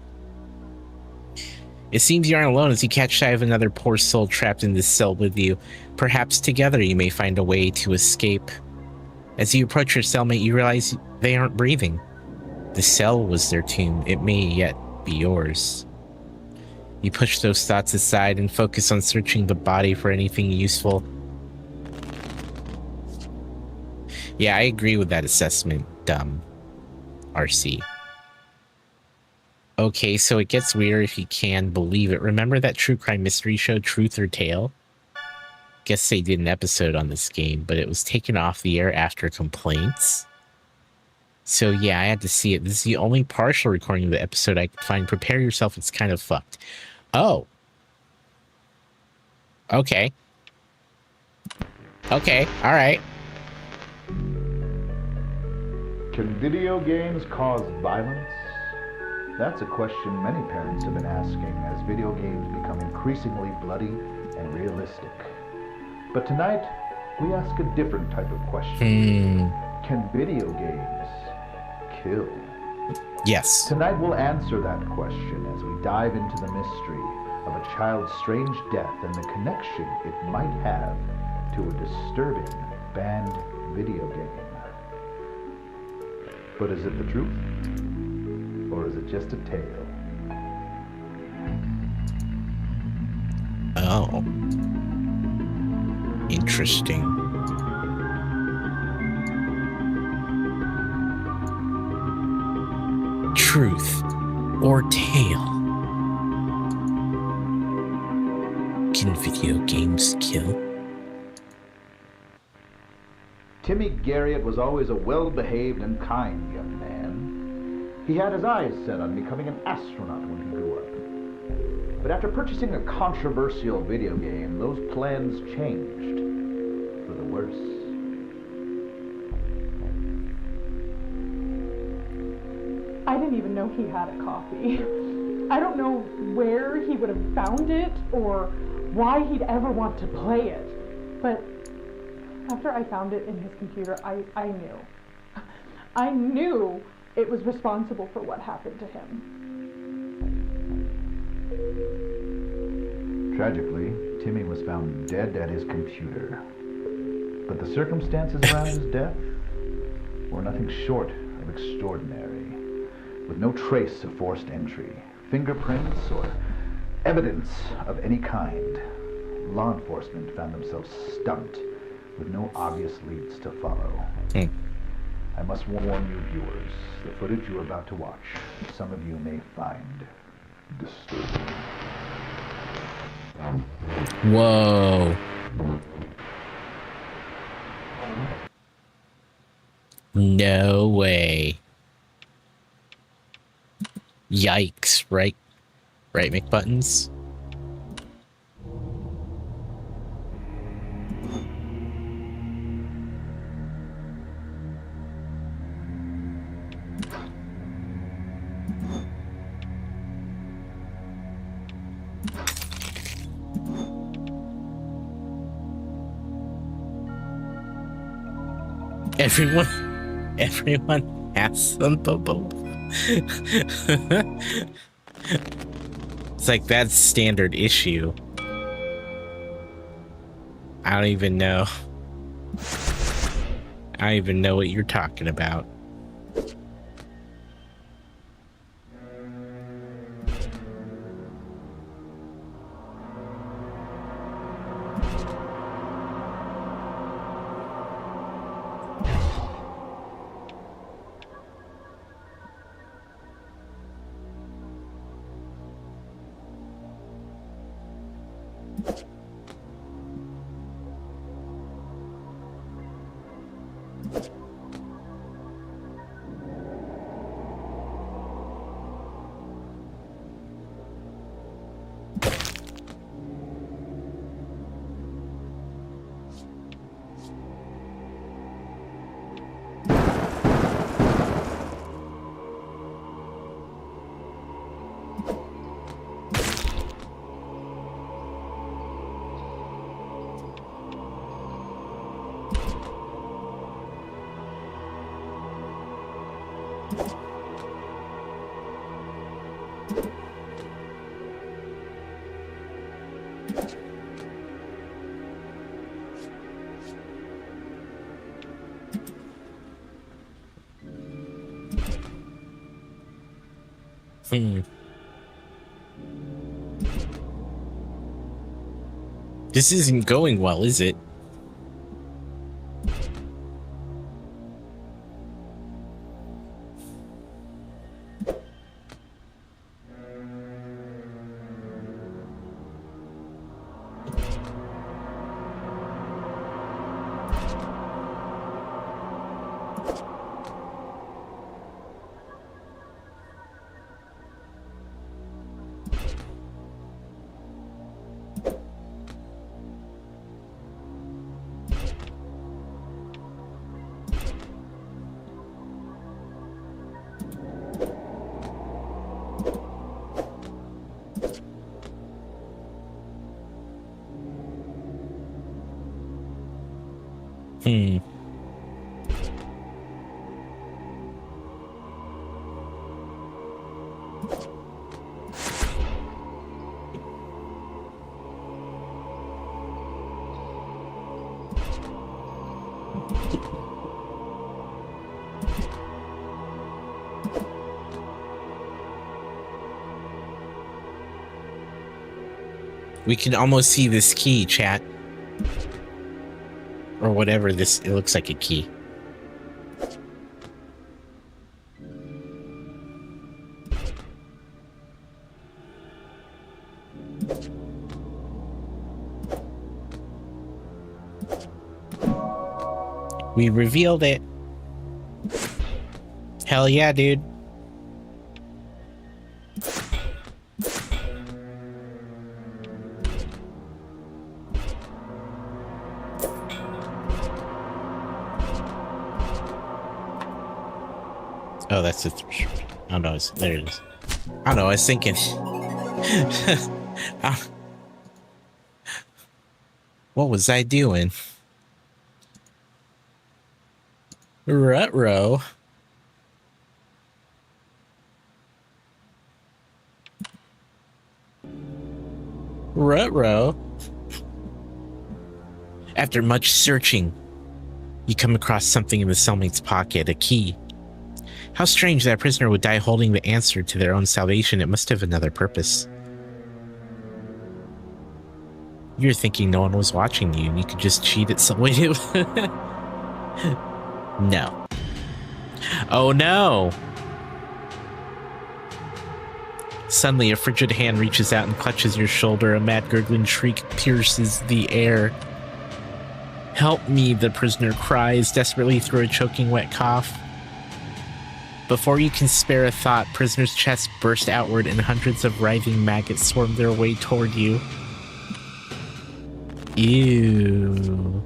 [SPEAKER 1] It seems you aren't alone as you catch sight of another poor soul trapped in this cell with you. Perhaps together you may find a way to escape. As you approach your cellmate, you realize they aren't breathing. The cell was their tomb. It may yet be yours. You push those thoughts aside and focus on searching the body for anything useful. Yeah, I agree with that assessment, RC. Okay, so it gets weird if you can believe it. Remember that true crime mystery show, Truth or Tale? Guess they did an episode on this game, but it was taken off the air after complaints. So yeah, I had to see it. This is the only partial recording of the episode I could find. Prepare yourself, it's kind of fucked. Oh. Okay. Okay, alright.
[SPEAKER 8] Can video games cause violence? That's a question many parents have been asking as video games become increasingly bloody and realistic. But tonight, we ask a different type of question. Can video games kill?
[SPEAKER 1] Yes.
[SPEAKER 8] Tonight we'll answer that question as we dive into the mystery of a child's strange death and the connection it might have to a disturbing banned video game. But is it the truth? Or is it just a tale?
[SPEAKER 1] Oh. Interesting. Truth or tale? Can video games kill?
[SPEAKER 8] Timmy Garriott was always a well-behaved and kind young man. He had his eyes set on becoming an astronaut when he grew up. But after purchasing a controversial video game, those plans changed for the worse.
[SPEAKER 9] I didn't even know he had a copy. I don't know where he would have found it or why he'd ever want to play it. But after I found it in his computer, I knew. I knew it was responsible for what happened to him.
[SPEAKER 8] Tragically, Timmy was found dead at his computer. But the circumstances around his death were nothing short of extraordinary. With no trace of forced entry, fingerprints, or evidence of any kind, law enforcement found themselves stumped with no obvious leads to follow. I must warn you viewers, the footage you're about to watch, some of you may find disturbing.
[SPEAKER 1] Whoa. No way. Yikes, right? Right, McButtons? Everyone has some bubble. It's like that's standard issue. I don't even know. I don't even know what you're talking about. This isn't going well, is it? We can almost see this key, chat. Or whatever this, it looks like a key. We revealed it. Hell yeah, dude. Oh, that's it. Oh no, there it is. I don't know, I was thinking. What was I doing? Ruh-roh. Ruh-roh. After much searching, you come across something in the cellmate's pocket, a key. How strange that a prisoner would die holding the answer to their own salvation. It must have another purpose. You're thinking no one was watching you and you could just cheat at some way to... No. Oh no! Suddenly, a frigid hand reaches out and clutches your shoulder. A mad gurgling shriek pierces the air. Help me, the prisoner cries, desperately through a choking wet cough. Before you can spare a thought, prisoner's chest burst outward and hundreds of writhing maggots swarm their way toward you. Ew.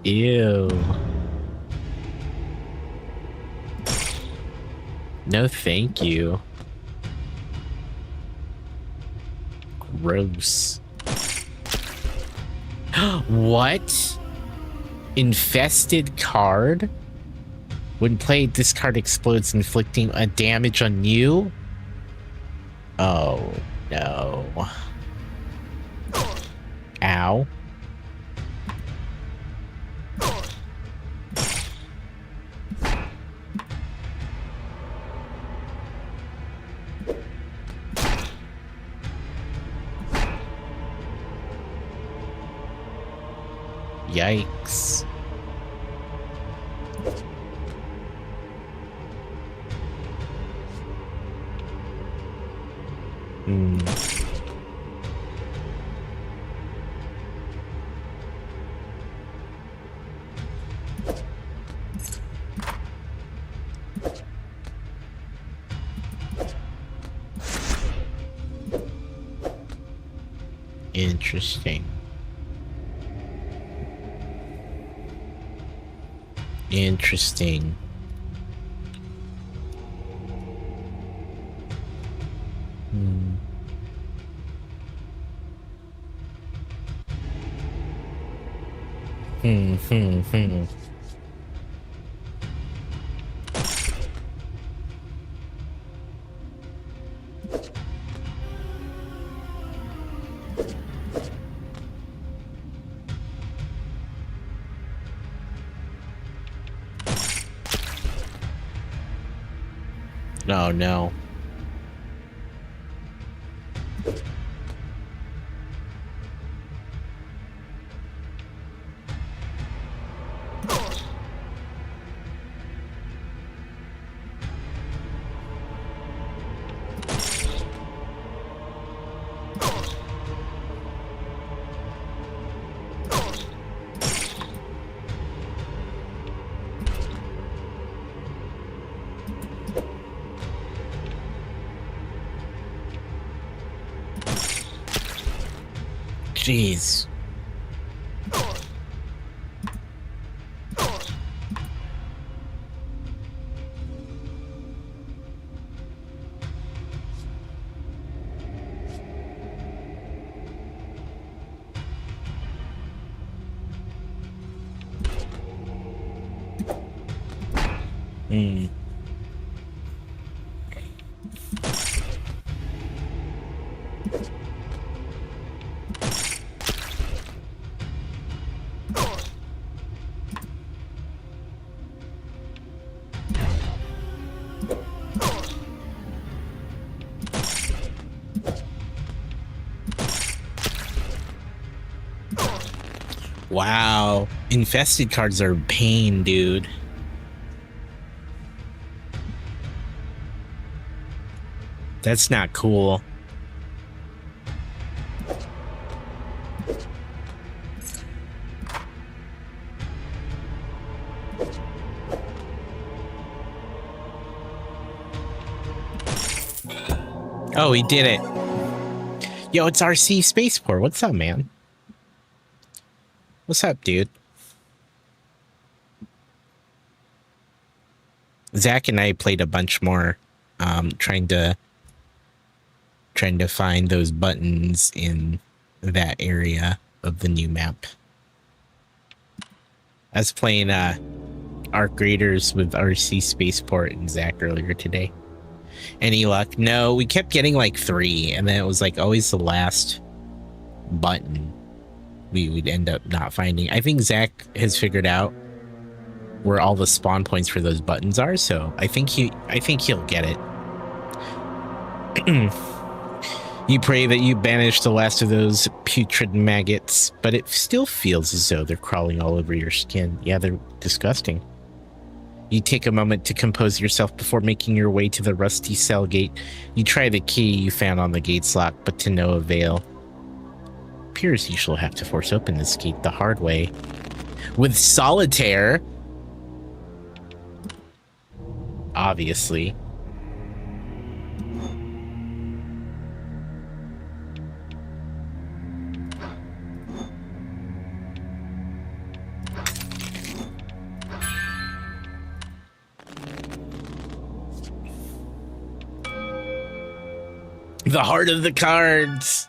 [SPEAKER 1] Ew. No, thank you. Gross. What? Infested card. When played, this card explodes, inflicting a damage on you. Oh, no. Ow. Yikes. Interesting. Interesting. Oh no. Jeez. Wow. Infested cards are pain, dude. That's not cool. Oh, he did it. Yo, it's RC Spaceport. What's up, man? What's up, dude? Zach and I played a bunch more, trying to find those buttons in that area of the new map. I was playing Arc Raiders with RC Spaceport and Zach earlier today. Any luck? No, we kept getting like 3, and then it was like always the last button we would end up not finding. I think Zach has figured out where all the spawn points for those buttons are, so I think he'll get it. You pray that you banish the last of those putrid maggots, but it still feels as though they're crawling all over your skin. Yeah, they're disgusting. You take a moment to compose yourself before making your way to the rusty cell gate. You try the key you found on the gate's lock, but to no avail. Appears you shall have to force open this gate the hard way. With Solitaire. Obviously. The heart of the cards.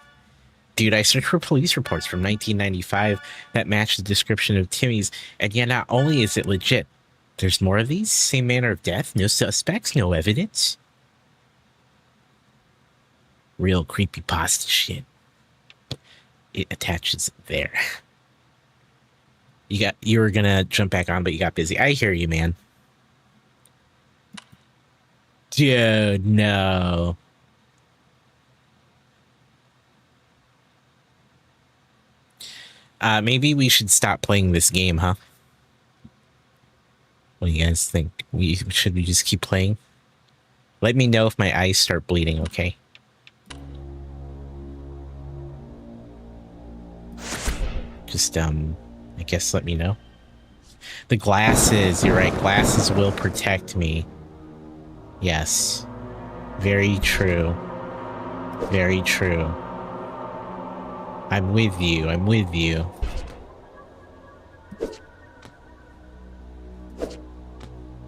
[SPEAKER 1] Dude, I searched for police reports from 1995 that match the description of Timmy's, and yet not only is it legit, there's more of these, same manner of death, no suspects, no evidence. Real creepypasta shit. It attaches there. You were gonna jump back on, but you got busy. I hear you, man. Dude, no. Maybe we should stop playing this game, huh? What do you guys think? Should we just keep playing? Let me know if my eyes start bleeding, okay? Just, I guess let me know. The glasses, you're right, glasses will protect me. Yes. Very true. Very true. I'm with you, I'm with you.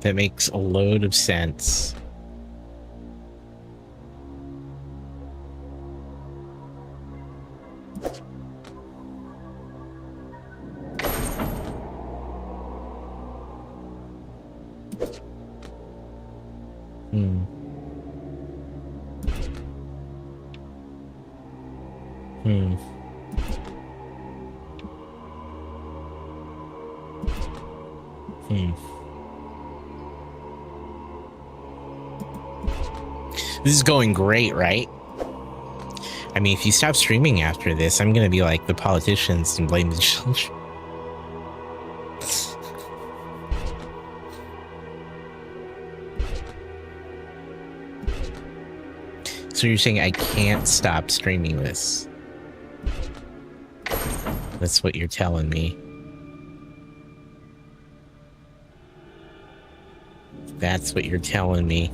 [SPEAKER 1] That makes a load of sense. Hmm. Hmm. Hmm. This is going great, right? I mean, if you stop streaming after this, I'm gonna be like the politicians and blame the children. So you're saying I can't stop streaming this? That's what you're telling me. That's what you're telling me.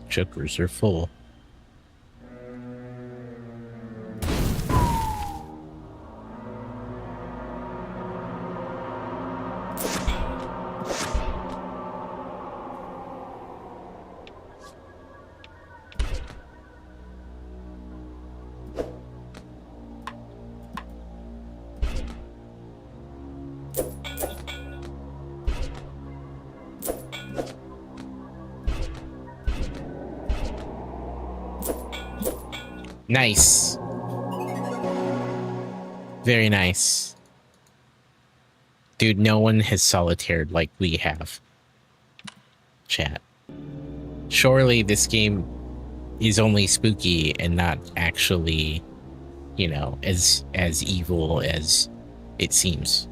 [SPEAKER 1] Jokers are full. Nice. Very nice. Dude, no one has solitaired like we have. Chat. Surely this game is only spooky and not actually, you know, as evil as it seems.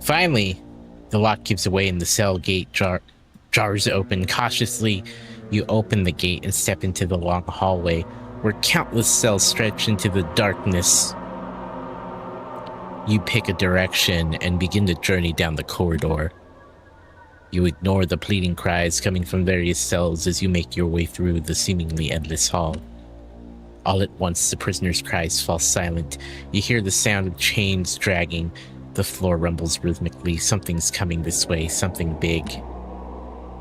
[SPEAKER 1] Finally, the lock gives away and the cell gate jars open. Cautiously, you open the gate and step into the long hallway where countless cells stretch into the darkness. You pick a direction and begin to journey down the corridor. You ignore the pleading cries coming from various cells as you make your way through the seemingly endless hall. All at once, the prisoner's cries fall silent. You hear the sound of chains dragging. The floor rumbles rhythmically. Something's coming this way, something big.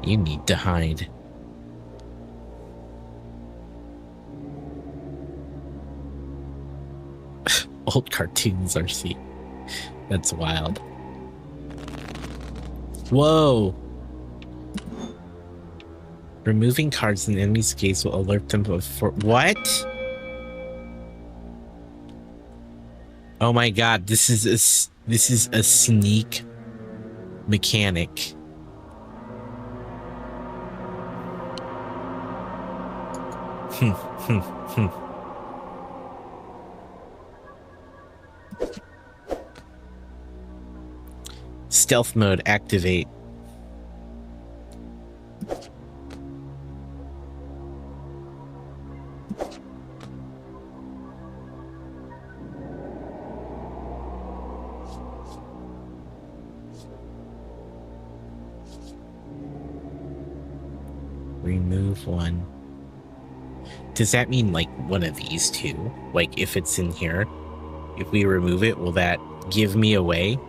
[SPEAKER 1] You need to hide. Old cartoons are seen. That's wild. Whoa! Removing cards in the enemy's gaze will alert them before— what? Oh my god, this is a sneak mechanic. Stealth mode activate. Remove one. Does that mean like one of these two? Like if it's in here, if we remove it, will that give me away?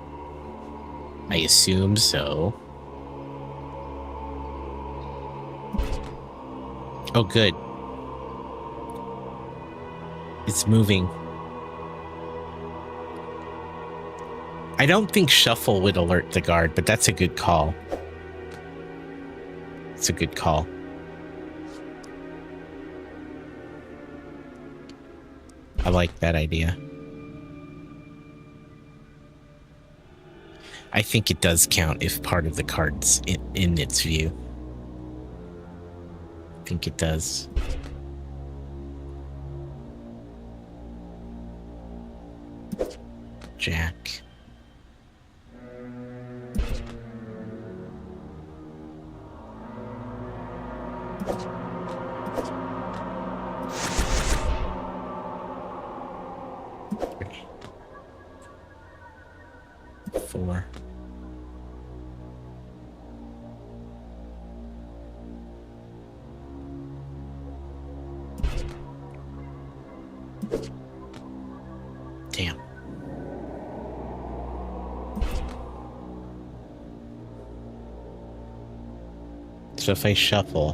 [SPEAKER 1] I assume so. Oh, good. It's moving. I don't think shuffle would alert the guard, but that's a good call. It's a good call. I like that idea. I think it does count if part of the card's in its view. I think it does. Jack. Four. Damn. So if I shuffle,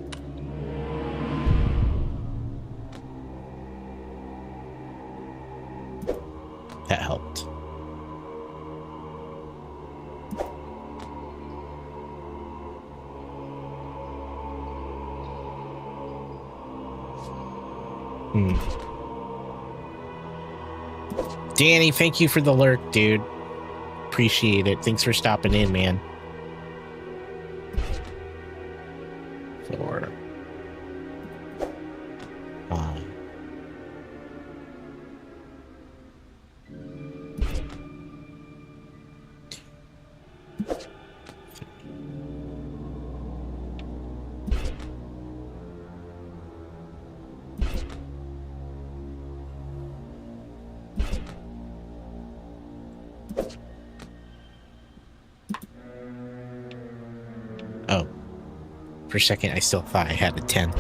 [SPEAKER 1] that helped. Danny, thank you for the lurk, dude. Appreciate it. Thanks for stopping in, man. 4. 5. Oh. For a second, I still thought I had a 10.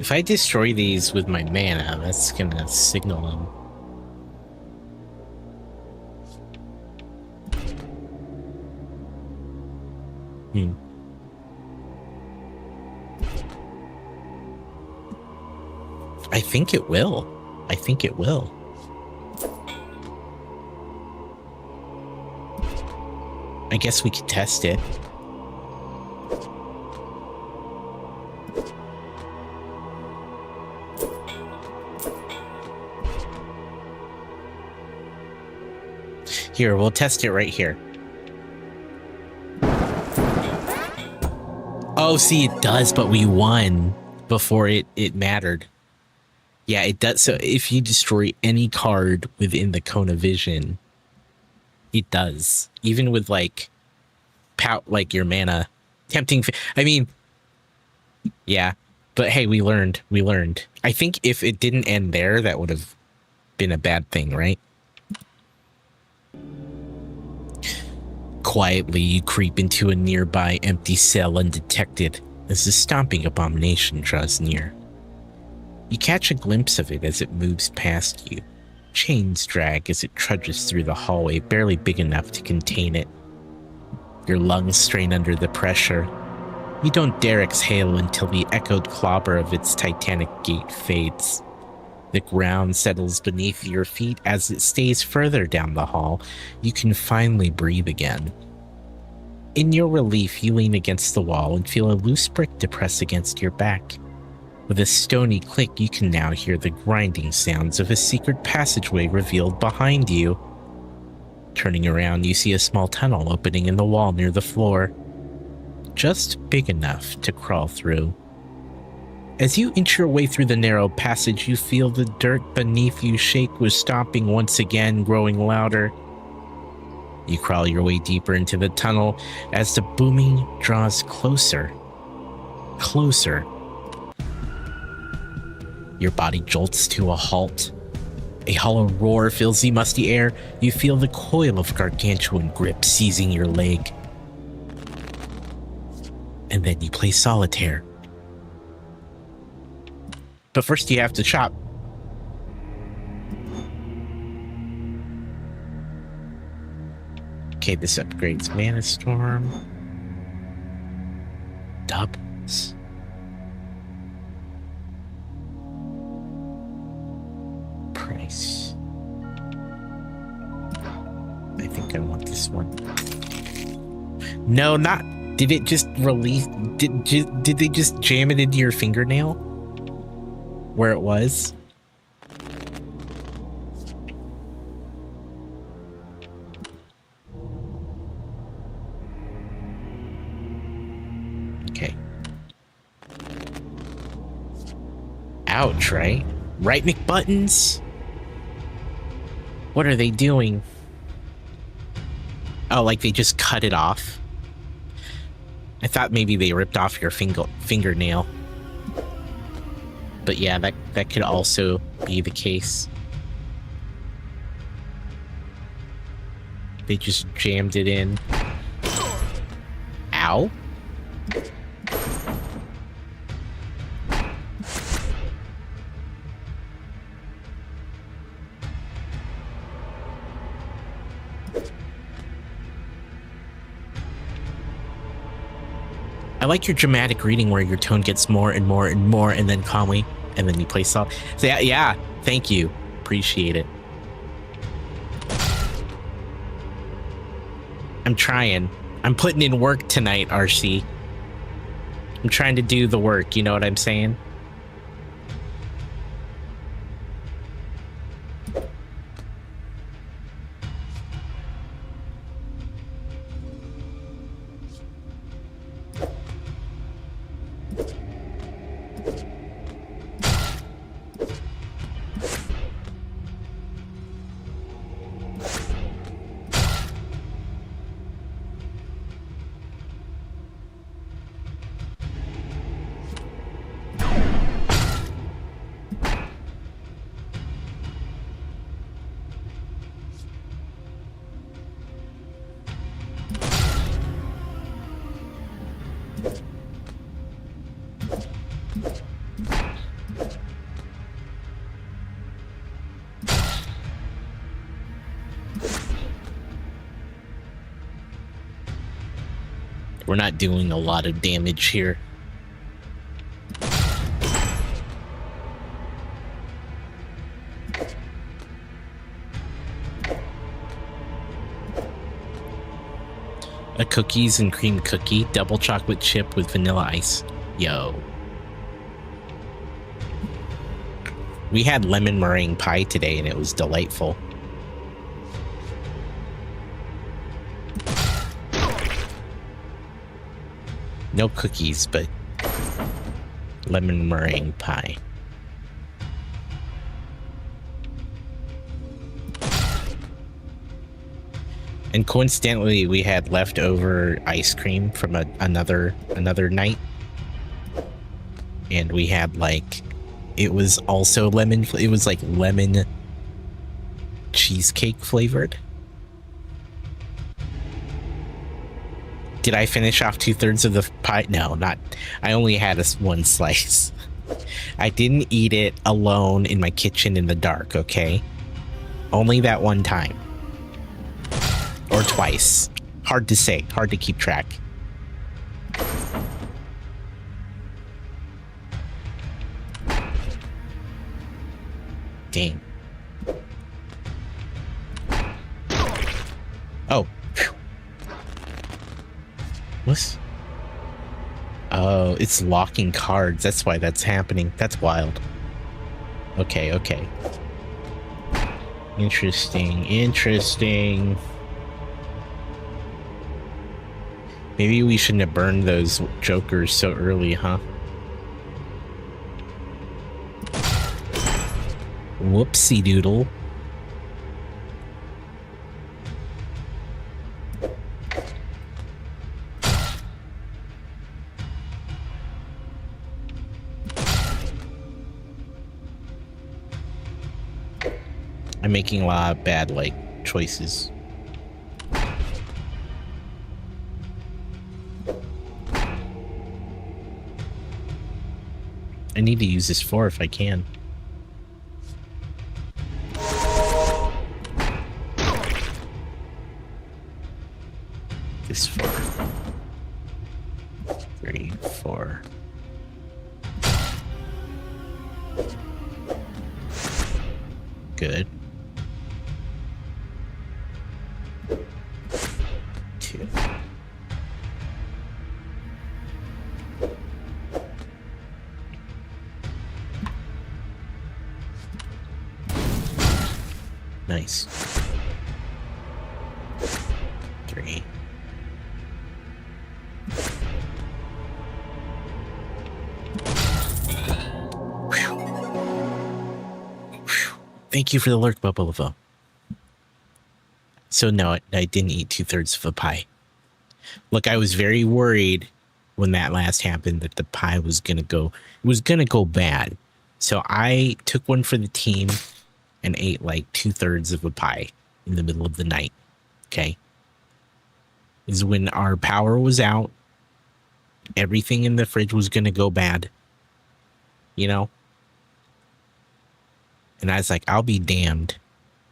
[SPEAKER 1] If I destroy these with my mana, that's gonna signal them. I think it will. I think it will. I guess we could test it. Here, we'll test it right here. Oh, see, it does, but we won before it mattered. Yeah, it does. So if you destroy any card within the cone of vision, it does. Even with like your mana tempting. I mean, yeah, but hey, we learned. We learned. I think if it didn't end there, that would have been a bad thing, right? Quietly, you creep into a nearby empty cell undetected as the stomping abomination draws near. You catch a glimpse of it as it moves past you. Chains drag as it trudges through the hallway, barely big enough to contain it. Your lungs strain under the pressure. You don't dare exhale until the echoed clobber of its titanic gate fades. The ground settles beneath your feet as it stays further down the hall. You can finally breathe again. In your relief, you lean against the wall and feel a loose brick depress against your back. With a stony click, you can now hear the grinding sounds of a secret passageway revealed behind you. Turning around, you see a small tunnel opening in the wall near the floor, just big enough to crawl through. As you inch your way through the narrow passage, you feel the dirt beneath you shake with stomping once again, growing louder. You crawl your way deeper into the tunnel as the booming draws closer. Closer. Your body jolts to a halt. A hollow roar fills the musty air. You feel the coil of gargantuan grip seizing your leg. And then you play solitaire. But first you have to shop. Okay, this upgrades Mana Storm. Doubles. Price. I think I want this one. No, not. Did it just release? Did they just jam it into your fingernail? Where it was? Okay. Ouch, right? Right, McButtons? What are they doing? Oh, like they just cut it off? I thought maybe they ripped off your fingernail. But yeah, that could also be the case. They just jammed it in. Ow. I like your dramatic reading where your tone gets more and more and more and then calmly, and then you play soft. So yeah, thank you. Appreciate it. I'm trying. I'm putting in work tonight, RC. I'm trying to do the work, you know what I'm saying? We're not doing a lot of damage here. A cookies and cream cookie, double chocolate chip with vanilla ice. Yo. We had lemon meringue pie today and it was delightful. No cookies, but lemon meringue pie. And coincidentally, we had leftover ice cream from another night, and we had like, it was also lemon. It was like lemon cheesecake flavored. Did I finish off 2/3 of the pie? No, not. I only had one slice. I didn't eat it alone in my kitchen in the dark, okay? Only that one time. Or twice. Hard to say. Hard to keep track. Dang. Oh. What? Oh, it's locking cards. That's why that's happening. That's wild. Okay, okay. Interesting, interesting. Maybe we shouldn't have burned those jokers so early, huh? Whoopsie doodle. I'm making a lot of bad, like, choices. I need to use this 4 if I can. This 4. 3, 4. Good. 2. Nice. 3. Thank you for the alert, Bubble. So no, I didn't eat 2/3 of a pie. Look, I was very worried when that last happened that the pie was gonna go bad. So I took one for the team and ate like 2/3 of a pie in the middle of the night. Okay. Is when our power was out. Everything in the fridge was gonna go bad. You know? And I was like, I'll be damned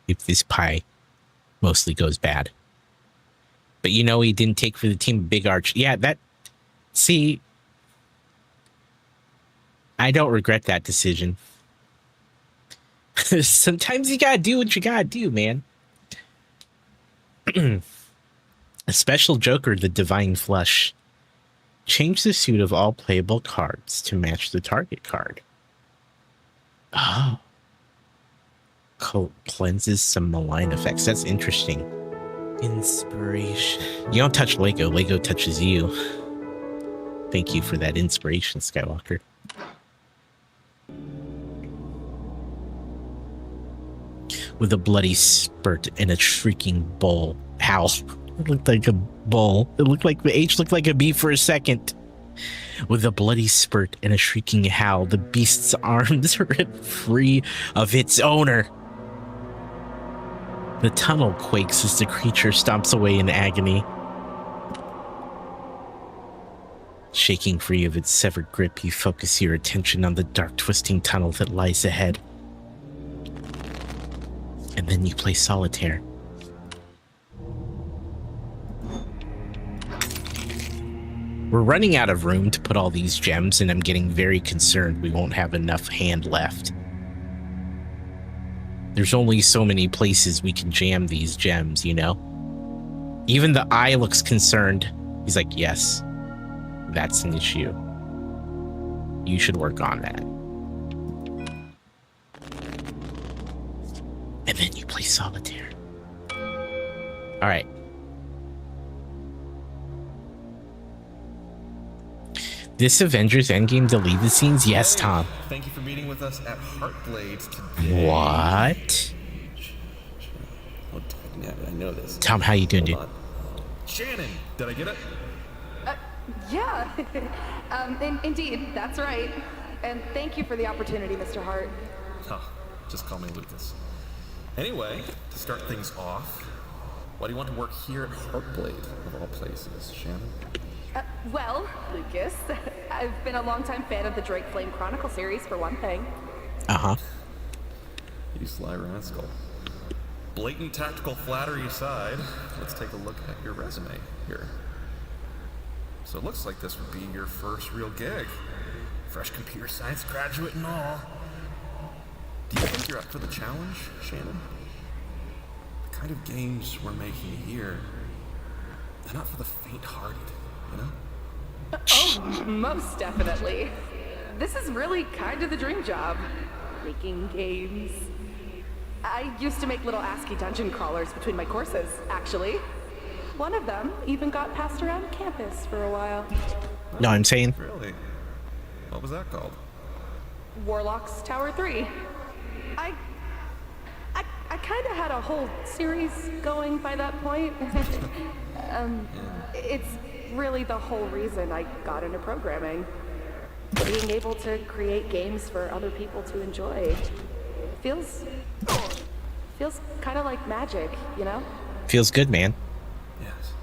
[SPEAKER 1] if this pie mostly goes bad. But you know, he didn't take for the team big arch. Yeah, see, I don't regret that decision. Sometimes you gotta do what you gotta do, man. A special Joker, the Divine Flush. Change the suit of all playable cards to match the target card. Oh. Cleanses some malign effects. That's interesting. Inspiration. You don't touch Lego. Lego touches you. Thank you for that inspiration, Skywalker. With a bloody spurt and a shrieking bull. Howl. It looked like a bull. It looked like the H looked like a B for a second. With a bloody spurt and a shrieking howl, the beast's arms rip free of its owner. The tunnel quakes as the creature stomps away in agony. Shaking free of its severed grip, you focus your attention on the dark, twisting tunnel that lies ahead. And then you play solitaire. We're running out of room to put all these gems, and I'm getting very concerned we won't have enough hand left. There's only so many places we can jam these gems, you know? Even the eye looks concerned. He's like, yes, that's an issue. You should work on that. And then you play solitaire. All right. This Avengers Endgame deleted scenes? Yes, Tom.
[SPEAKER 10] Thank you for meeting with us at Heartblade today.
[SPEAKER 1] What?
[SPEAKER 10] Oh, yeah, I know this.
[SPEAKER 1] Tom, how you doing, dude?
[SPEAKER 10] Shannon, did I get it?
[SPEAKER 11] Yeah. Indeed, that's right. And thank you for the opportunity, Mr. Hart.
[SPEAKER 10] Huh, just call me Lucas. Anyway, to start things off, why do you want to work here at Heartblade, of all places, Shannon?
[SPEAKER 11] Well, Lucas, I've been a longtime fan of the Drake Flame Chronicle series, for one thing.
[SPEAKER 1] Uh-huh.
[SPEAKER 10] You sly rascal. Blatant tactical flattery aside, let's take a look at your resume here. So it looks like this would be your first real gig. Fresh computer science graduate and all. Do you think you're up for the challenge, Shannon? The kind of games we're making here, they're not for the faint-hearted, you know?
[SPEAKER 11] Oh, most definitely. This is really kind of the dream job. Making games. I used to make little ASCII dungeon crawlers between my courses, actually. One of them even got passed around campus for a while.
[SPEAKER 1] No, I'm saying.
[SPEAKER 10] Really? What was that called?
[SPEAKER 11] Warlock's Tower 3. I kind of had a whole series going by that point. It's really the whole reason I got into programming. Being able to create games for other people to enjoy feels Feels kind of like magic, you know?
[SPEAKER 1] Feels good, man.
[SPEAKER 10] Yes.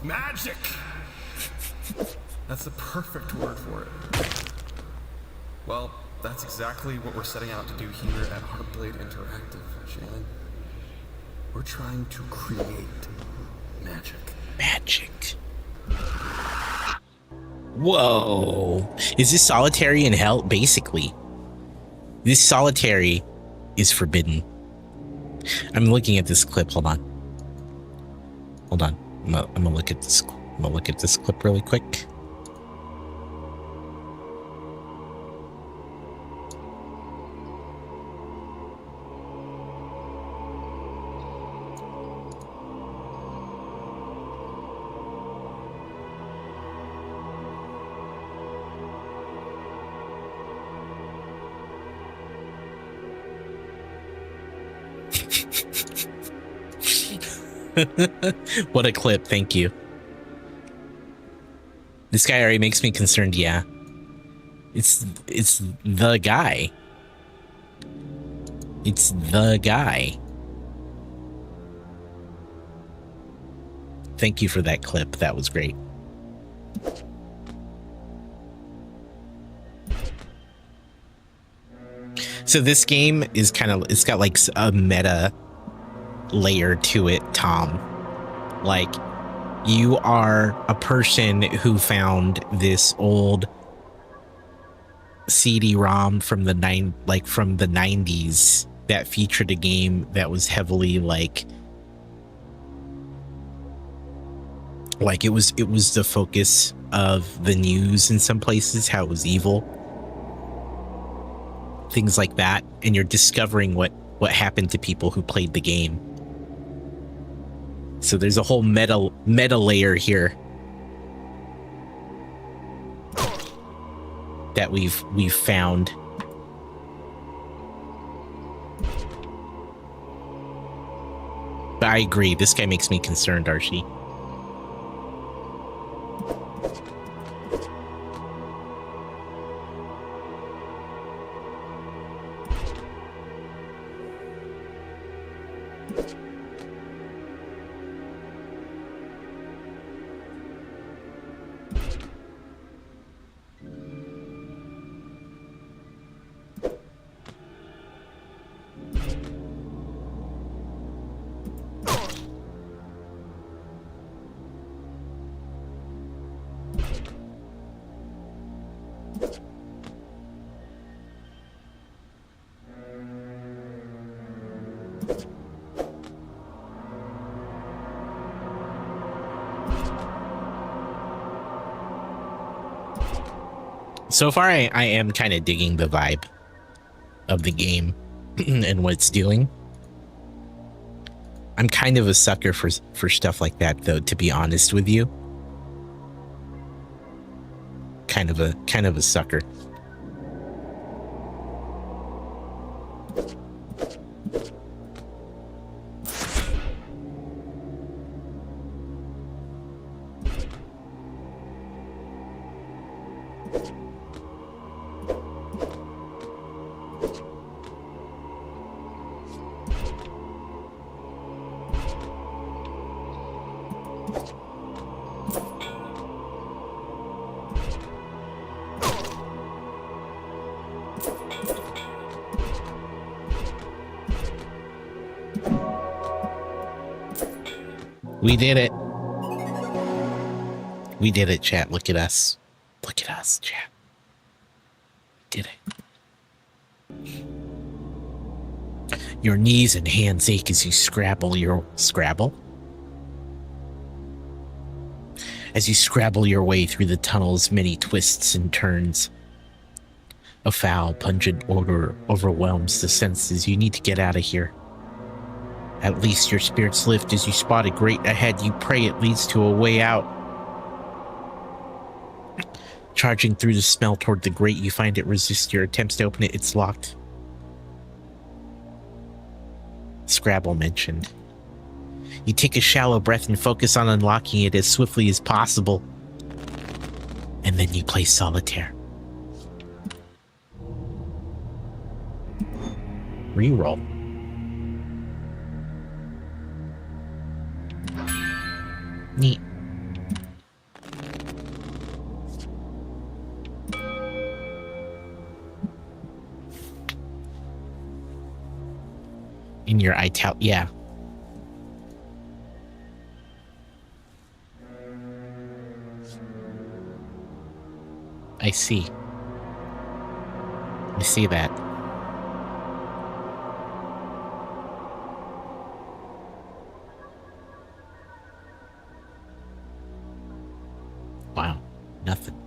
[SPEAKER 10] Magic! That's the perfect word for it. Well, that's exactly what we're setting out to do here at Heartblade Interactive, Shannon. We're trying to create magic.
[SPEAKER 1] Magic. Whoa. Is this solitary in hell? Basically. This solitary is forbidden. I'm looking at this clip. Hold on. Hold on. I'm gonna look at this. I'm gonna look at this clip really quick. What a clip, thank you. This guy already makes me concerned, yeah. It's the guy. It's the guy. Thank you for that clip, that was great. So this game is kind of, it's got like a meta layer to it, Tom. Like, you are a person who found this old CD-ROM from the 90s that featured a game that was heavily like it was the focus of the news in some places, how it was evil, things like that, and you're discovering what happened to people who played the game. So there's a whole meta layer here that we've found. But I agree, this guy makes me concerned, Archie. So far, I am kind of digging the vibe of the game and what it's doing. I'm kind of a sucker for stuff like that, though, to be honest with you. Kind of a sucker. We did it. We did it, chat. Look at us. Look at us, chat. We did it. Your knees and hands ache as you scrabble your way through the tunnel's many twists and turns. A foul, pungent odor overwhelms the senses. You need to get out of here. At least your spirits lift as you spot a grate ahead. You pray it leads to a way out. Charging through the smell toward the grate, you find it resists your attempts to open it. It's locked. Scrabble mentioned. You take a shallow breath and focus on unlocking it as swiftly as possible. And then you play solitaire. Reroll. Neat. In your ital, yeah. I see. I see that. Wow, nothing.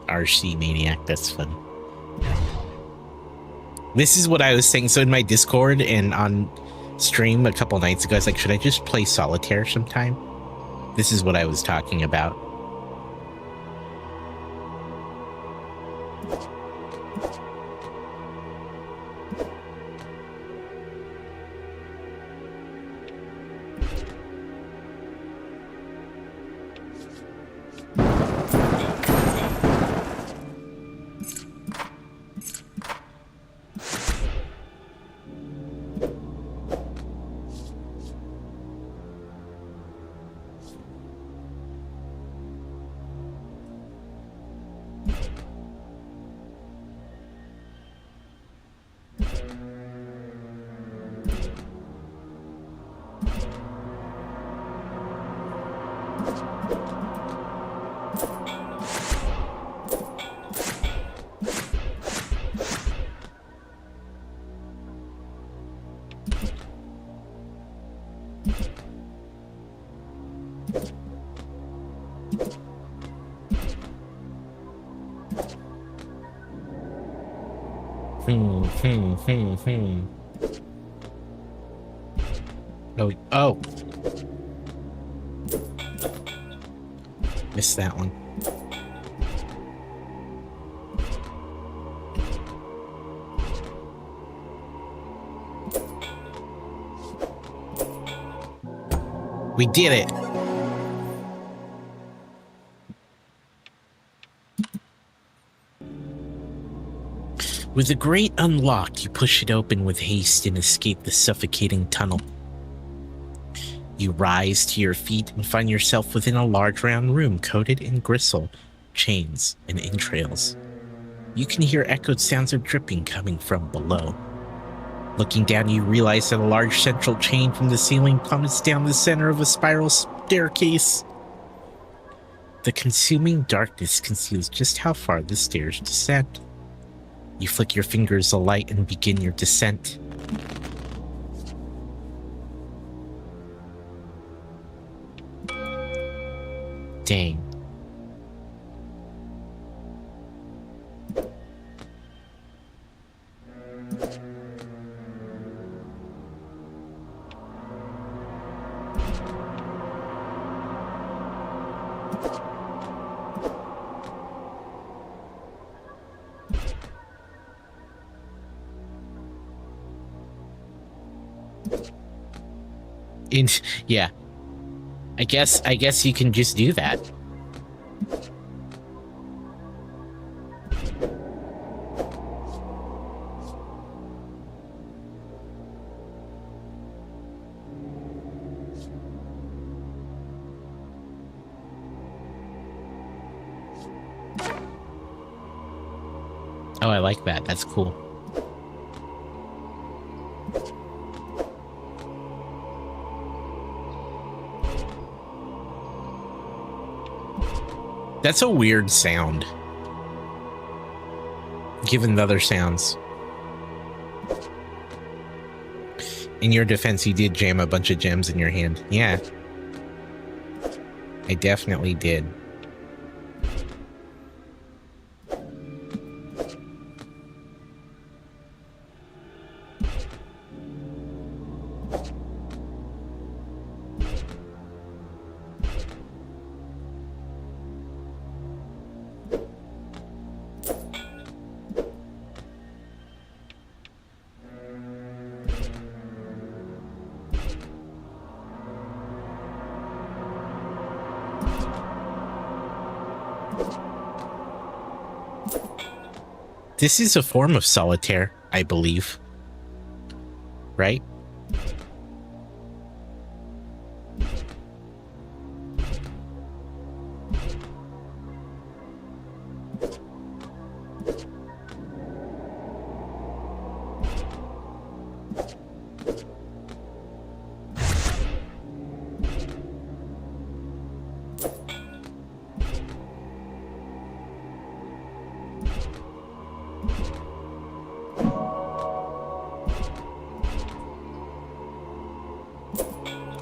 [SPEAKER 1] RC Maniac, that's fun. This is what I was saying. So in my Discord and on stream a couple nights ago, I was like, should I just play solitaire sometime? This is what I was talking about. Oh. Missed that one. We did it. With the grate unlocked, you push it open with haste and escape the suffocating tunnel. You rise to your feet and find yourself within a large round room coated in gristle, chains, and entrails. You can hear echoed sounds of dripping coming from below. Looking down, you realize that a large central chain from the ceiling plummets down the center of a spiral staircase. The consuming darkness conceals just how far the stairs descend. You flick your fingers alight and begin your descent. Dang. Yeah. I guess you can just do that. Oh, I like that. That's cool. That's a weird sound, given the other sounds. In your defense, you did jam a bunch of gems in your hand. Yeah. I definitely did. This is a form of solitaire, I believe. Right?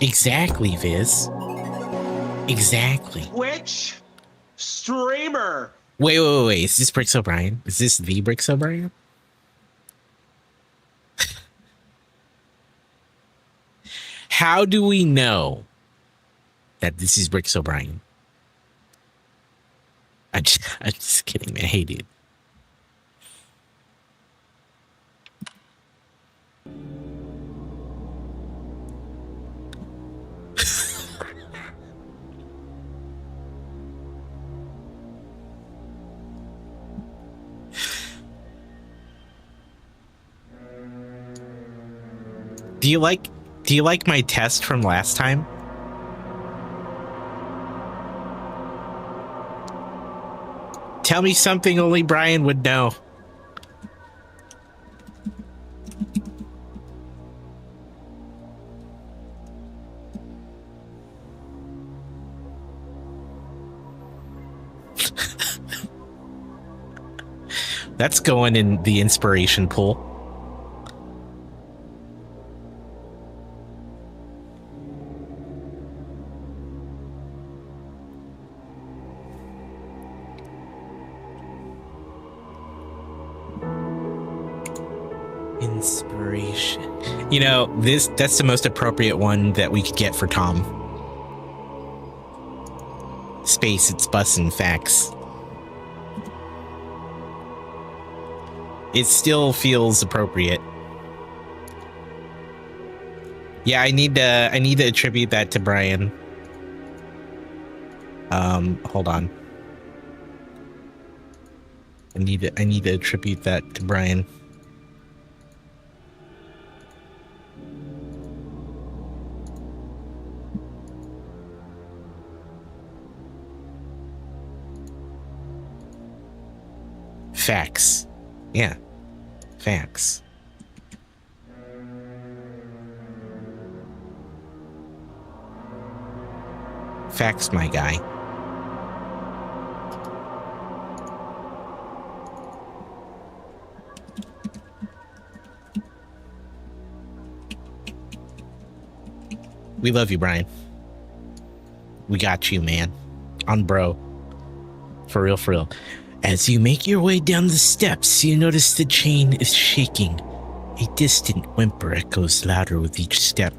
[SPEAKER 1] Exactly, Viz. Exactly.
[SPEAKER 12] Which streamer?
[SPEAKER 1] Wait. Is this Bricks O'Brien? Is this the Bricks O'Brien? How do we know that this is Bricks O'Brien? I'm just kidding, man. Hey, dude. Do you like my test from last time? Tell me something only Brian would know. That's going in the inspiration pool. Inspiration. You know, that's the most appropriate one that we could get for Tom. Space, it's bussin' facts. It still feels appropriate. Yeah, I need to attribute that to Brian. Hold on. I need to attribute that to Brian. Facts. Yeah. Facts. Facts, my guy. We love you, Brian. We got you, man. On bro. For real, for real. As you make your way down the steps, you notice the chain is shaking. A distant whimper echoes louder with each step.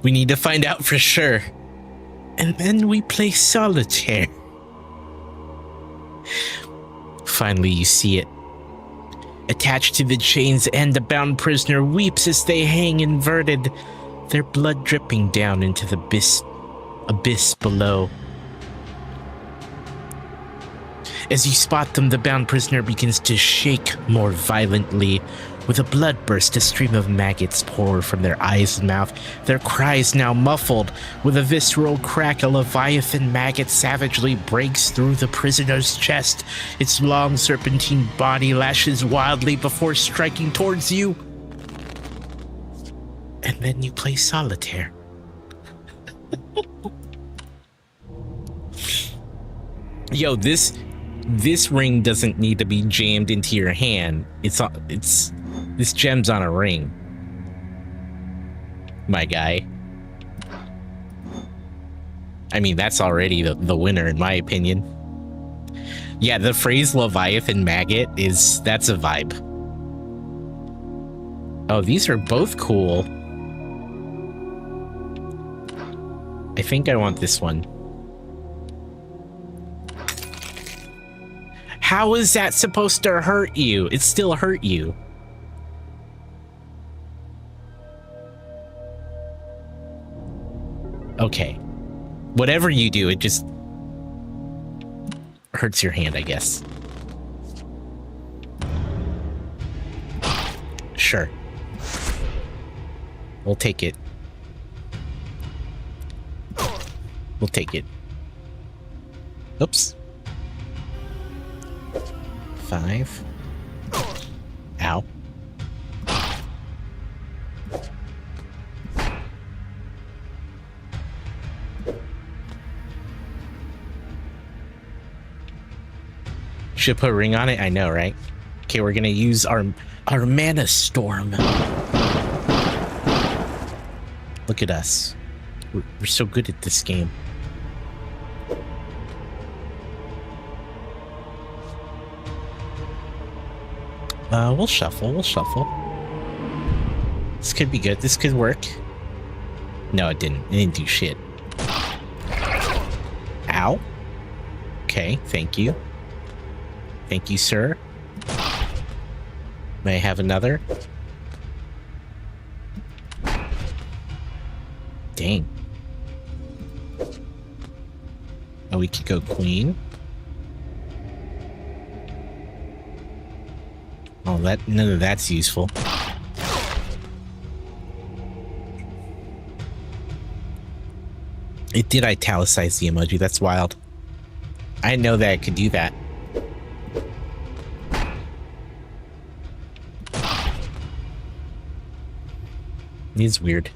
[SPEAKER 1] We need to find out for sure. And then we play solitaire. Finally, you see it. Attached to the chain's end, the bound prisoner weeps as they hang inverted, their blood dripping down into the abyss below. As you spot them, the bound prisoner begins to shake more violently. With a blood burst, a stream of maggots pour from their eyes and mouth, their cries now muffled. With a visceral crack, a leviathan maggot savagely breaks through the prisoner's chest. Its long serpentine body lashes wildly before striking towards you. And then you play solitaire. Yo, this ring doesn't need to be jammed into your hand. This gem's on a ring, my guy. I mean, that's already the winner in my opinion. Yeah, the phrase Leviathan Maggot that's a vibe. Oh, these are both cool. I think I want this one. How is that supposed to hurt you? It still hurt you. Okay. Whatever you do, it just hurts your hand, I guess. Sure. We'll take it. We'll take it. Oops. 5. Ow. Should put a ring on it? I know, right? Okay, we're gonna use our mana storm. Look at us. We're so good at this game. We'll shuffle. This could be good. This could work. No, it didn't. It didn't do shit. Ow. Okay, thank you. Thank you, sir. May I have another? Dang. Oh, we could go queen. Oh, none of that's useful. It did italicize the emoji. That's wild. I didn't know that I could do that. It's weird.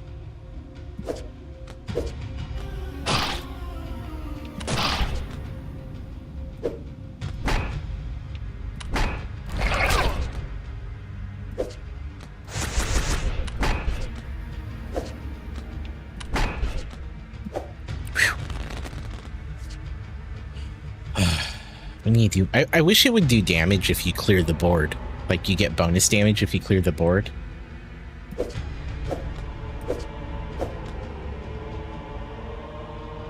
[SPEAKER 1] We need to. I wish it would do damage if you clear the board. Like you get bonus damage if you clear the board.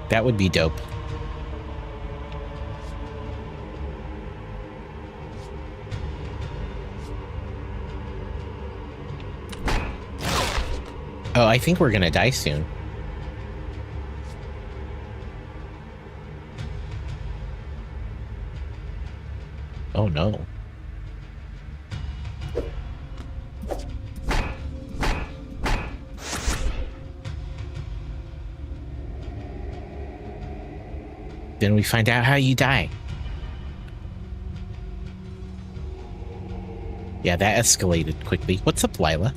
[SPEAKER 1] That would be dope. Oh, I think we're gonna die soon. Oh no. Then we find out how you die. Yeah, that escalated quickly. What's up, Lila?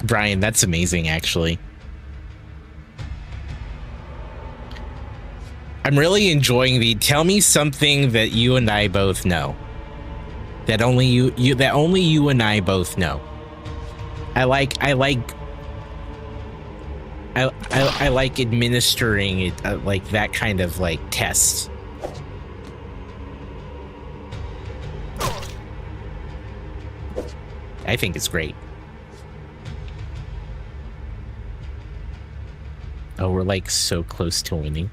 [SPEAKER 1] Brian, that's amazing, actually. I'm really enjoying the tell me something that you and I both know. That only you and I both know. I like administering it like that kind of like test. I think it's great. Oh, we're like so close to winning.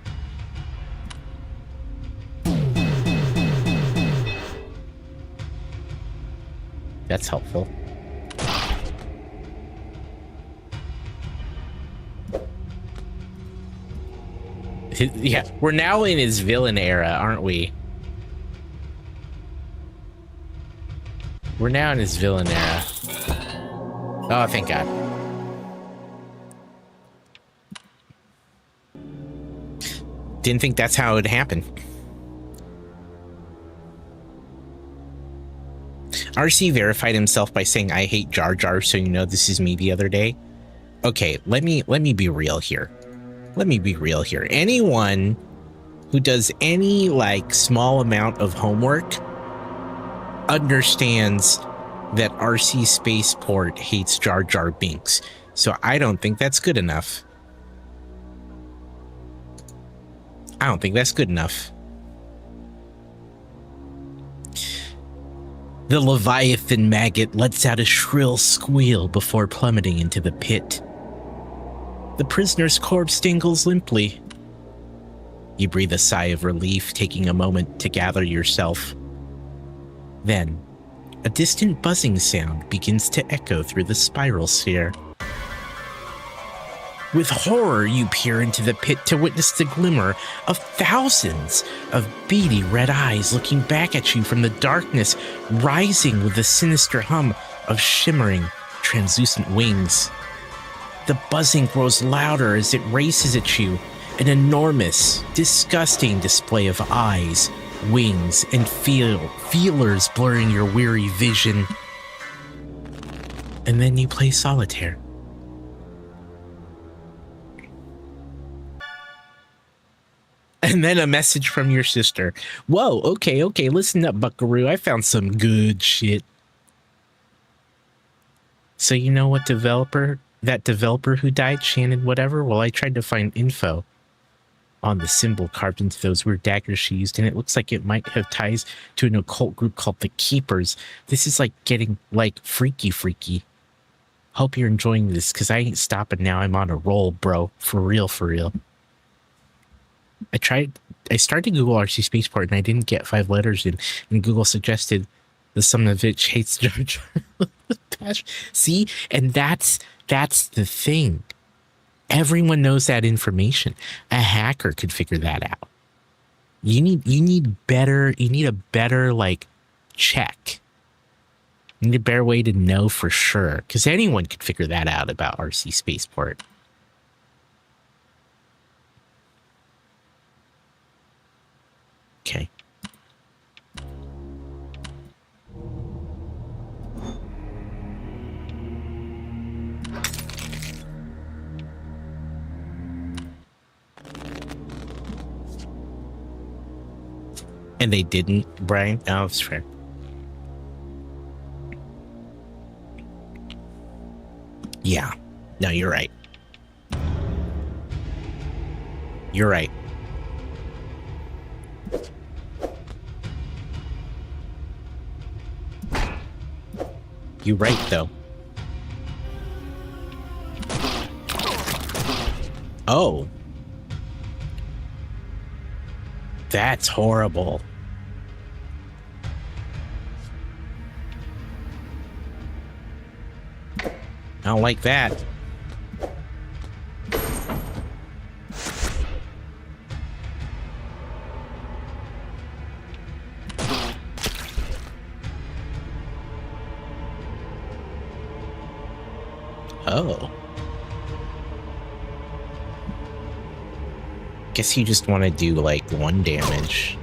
[SPEAKER 1] That's helpful. Yeah, we're now in his villain era, aren't we? We're now in his villain era. Oh, thank God. Didn't think that's how it would happen. RC verified himself by saying, I hate Jar Jar, so you know this is me the other day. Okay, let me be real here. Let me be real here. Anyone who does any like small amount of homework understands that RC Spaceport hates Jar Jar Binks. So I don't think that's good enough. I don't think that's good enough. The Leviathan maggot lets out a shrill squeal before plummeting into the pit. The prisoner's corpse dangles limply. You breathe a sigh of relief, taking a moment to gather yourself. Then, a distant buzzing sound begins to echo through the spiral sphere. With horror, you peer into the pit to witness the glimmer of thousands of beady red eyes looking back at you from the darkness, rising with the sinister hum of shimmering, translucent wings. The buzzing grows louder as it races at you, an enormous, disgusting display of eyes, wings, and feelers blurring your weary vision. And then you play solitaire. And then a message from your sister. Whoa, okay, listen up, buckaroo. I found some good shit. So you know what that developer who died, Shannon whatever? Well, I tried to find info on the symbol carved into those weird daggers she used, and it looks like it might have ties to an occult group called the Keepers. This is like getting like freaky. Hope you're enjoying this, because I ain't stopping now. I'm on a roll, bro. For real. I started to Google RC Spaceport and I didn't get 5 letters in, and Google suggested the son of a bitch hates Jar Jar. See? And that's the thing. Everyone knows that information. A hacker could figure that out. You need a better like check. You need a better way to know for sure, because anyone could figure that out about RC Spaceport. Okay. And they didn't, Brian? Oh, that's fair. Yeah. No, you're right. You're right. You're right, though. Oh. That's horrible. I don't like that. Oh. Guess you just want to do like 1 damage.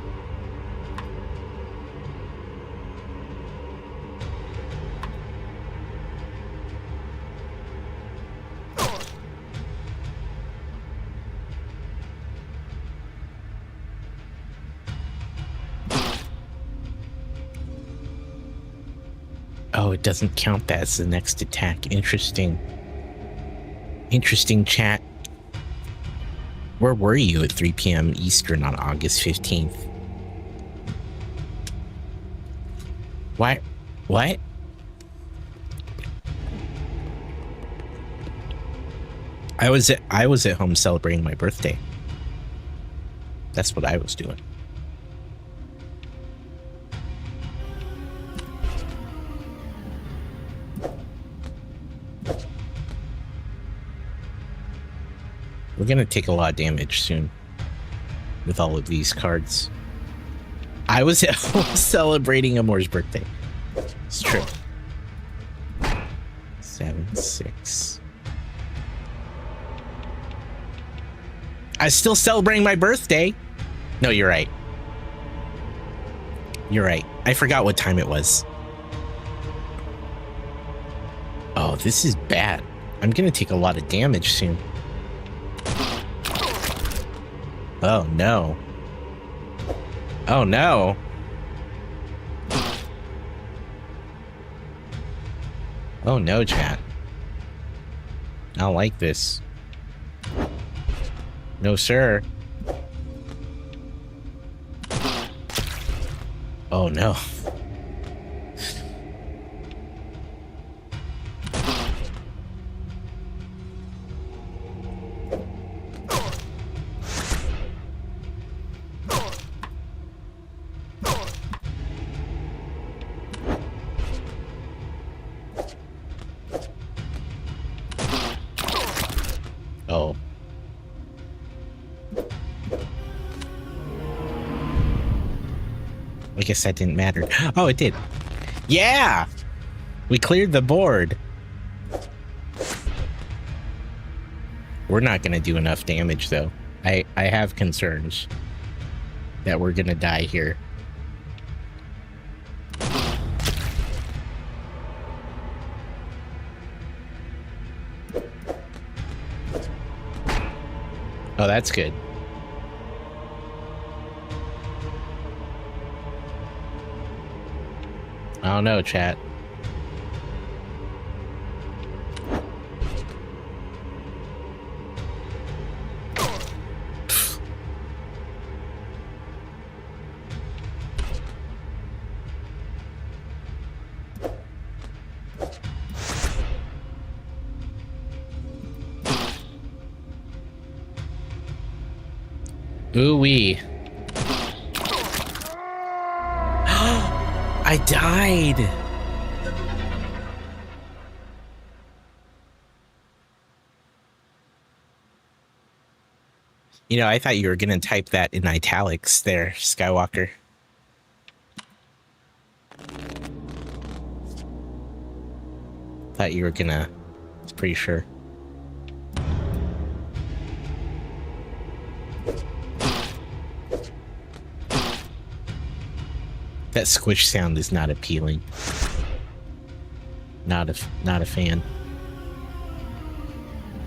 [SPEAKER 1] Oh, it doesn't count that as the next attack. Interesting. Interesting, chat. Where were you at 3 p.m. Eastern on August 15th? What? I was at home celebrating my birthday. That's what I was doing. We're gonna take a lot of damage soon with all of these cards. I was at home celebrating Amor's birthday. It's true. 7, 6. I was still celebrating my birthday. No, you're right. You're right. I forgot what time it was. Oh, this is bad. I'm gonna take a lot of damage soon. Oh no. Oh no. Oh no, chat. don't like this. No, sir. Oh, no. Oh. I guess that didn't matter. Oh, it did. Yeah! We cleared the board. We're not going to do enough damage, though. I have concerns that we're going to die here. Oh, that's good. I don't know, chat. Ooh-wee. I died. You know, I thought you were going to type that in italics there, Skywalker. Thought you were going to... I was pretty sure. That squish sound is not appealing. Not a fan.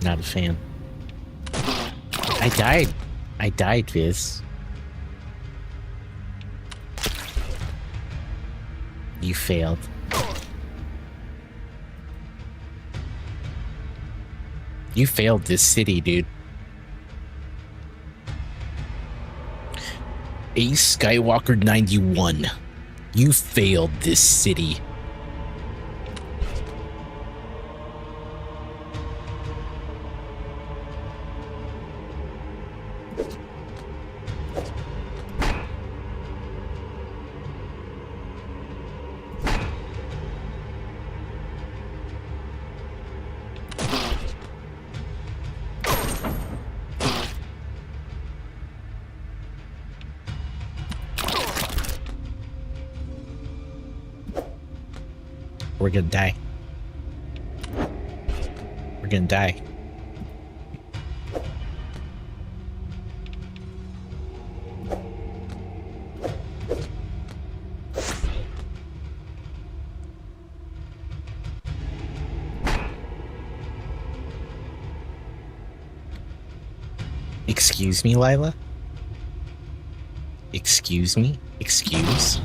[SPEAKER 1] Not a fan. I died. I died, Viz. You failed. You failed this city, dude. Ace Skywalker 91. You failed this city. We're gonna die. We're gonna die. Excuse me, Lila? Excuse me? Excuse?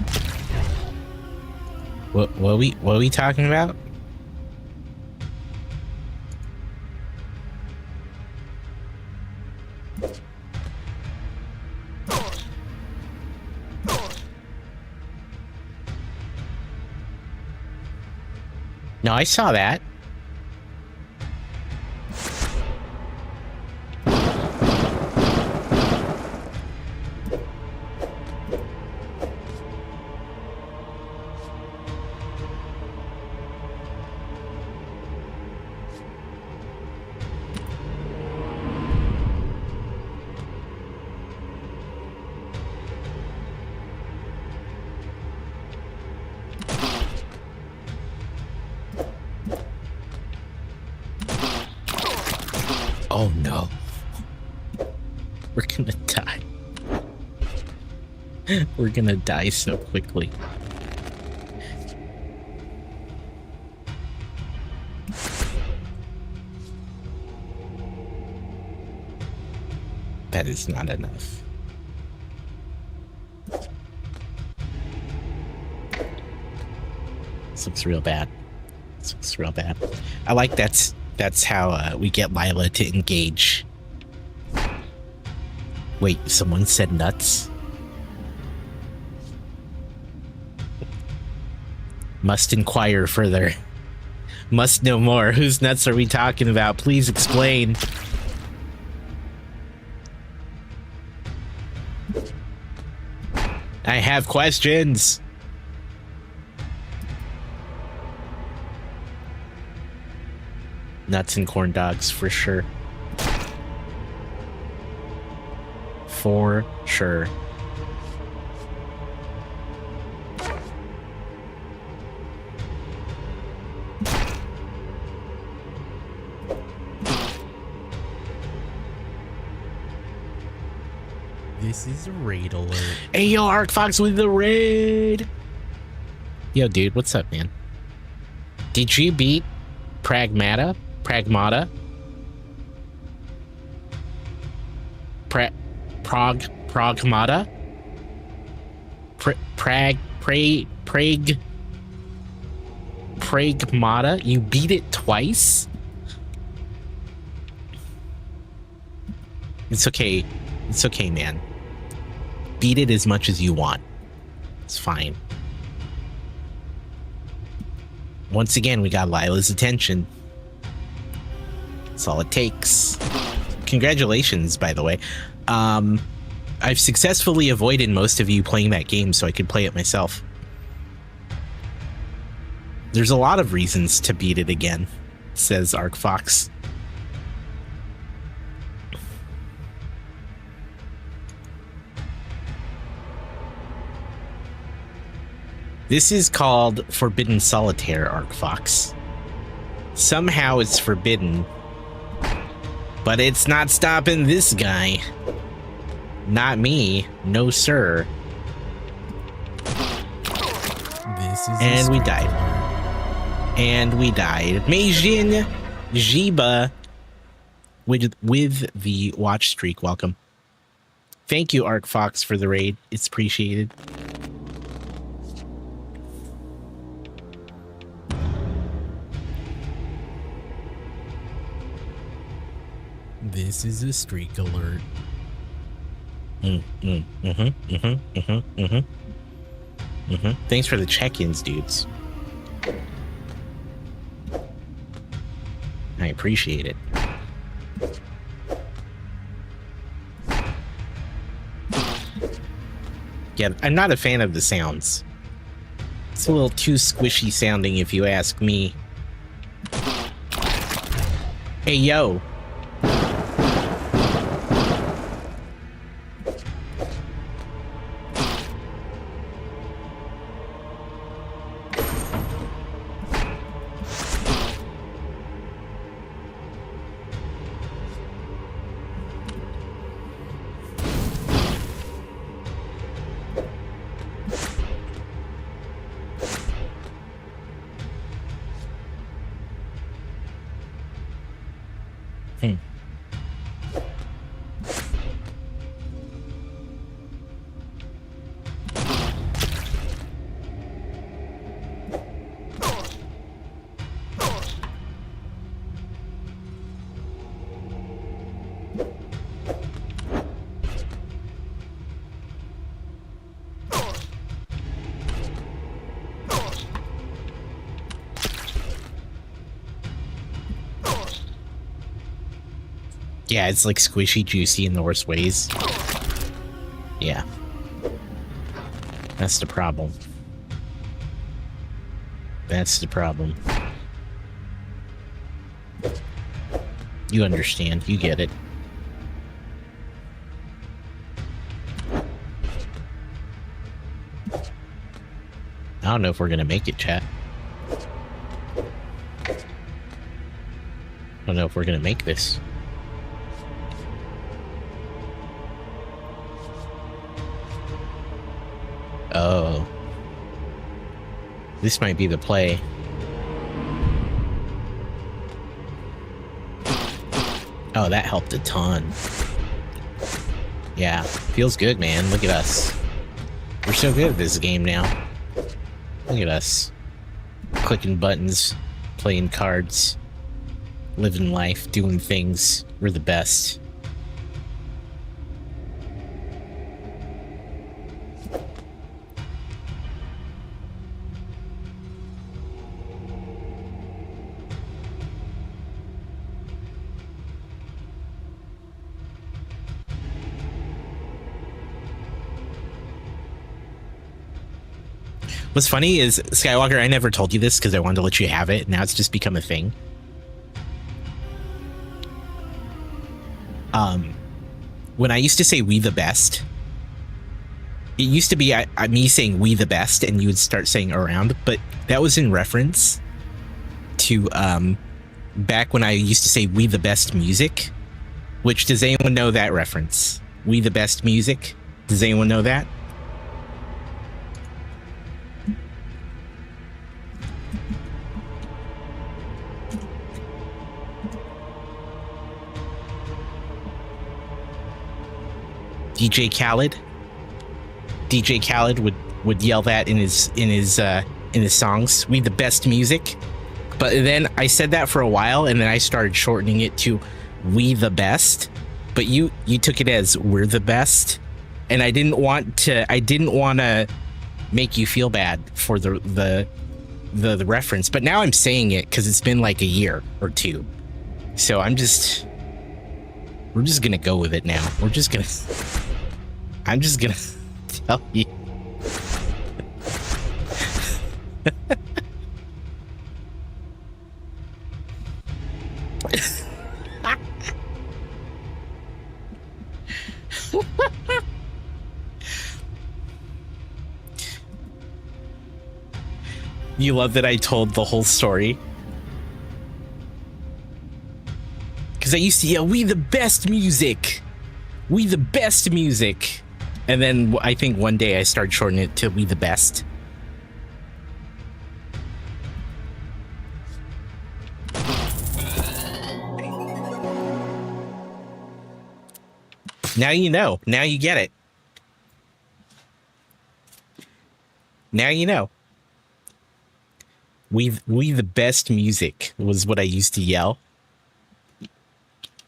[SPEAKER 1] What are we talking about? No, I saw that. Oh no. We're gonna die. We're gonna die so quickly. That is not enough. This looks real bad. This looks real bad. I like that's That's how we get Lila to engage. Wait, someone said nuts? Must inquire further. Must know more. Whose nuts are we talking about? Please explain. I have questions. Nuts and corn dogs, for sure. For sure.
[SPEAKER 4] This is a raid alert.
[SPEAKER 1] Hey, yo, ArcFox with the raid. Yo, dude, what's up, man? Did you beat Pragmata? Pragmata? Pragmata? Pragmata? You beat it twice? It's okay. It's okay, man. Beat it as much as you want. It's fine. Once again, we got Lila's attention. That's all it takes. Congratulations, by the way. I've successfully avoided most of you playing that game so I could play it myself. There's a lot of reasons to beat it again, says ArcFox. This is called Forbidden Solitaire, ArcFox. Somehow it's forbidden, but it's not stopping this guy. Not me. No, sir.
[SPEAKER 4] This is
[SPEAKER 1] and we died. And we died. Meijin Jiba with the watch streak. Welcome. Thank you, ArcFox, for the raid. It's appreciated.
[SPEAKER 4] This is a streak alert.
[SPEAKER 1] Thanks for the check-ins, dudes. I appreciate it. Yeah, I'm not a fan of the sounds. It's a little too squishy sounding, if you ask me. Hey, yo. Yeah, it's like squishy, juicy in the worst ways. Yeah. That's the problem. That's the problem. You understand. You get it. I don't know if we're gonna make it, chat. I don't know if we're gonna make this. Oh. This might be the play. Oh, that helped a ton. Yeah, feels good, man. Look at us. We're so good at this game now. Look at us. Clicking buttons, playing cards. living life, doing things. We're the best. What's funny is, Skywalker, I never told you this because I wanted to let you have it. Now it's just become a thing. When I used to say "we the best," it used to be me saying "we the best" and you would start saying "around," but that was in reference to back when I used to say "we the best music," which, does anyone know that reference? "We the best music"? Does anyone know that? DJ Khaled would yell that in his songs. "We the best music." But then I said that for a while, and then I started shortening it to "we the best." But you took it as "we're the best," and I didn't want to make you feel bad for the reference. But now I'm saying it because it's been like a year or two, so we're just gonna go with it now. I'm just gonna tell you. You love that I told the whole story? Because I used to yell, "We the best music! We the best music!" And then I think one day I started shortening it to "we the best." Now you know. Now you get it. Now you know. We the best music was what I used to yell.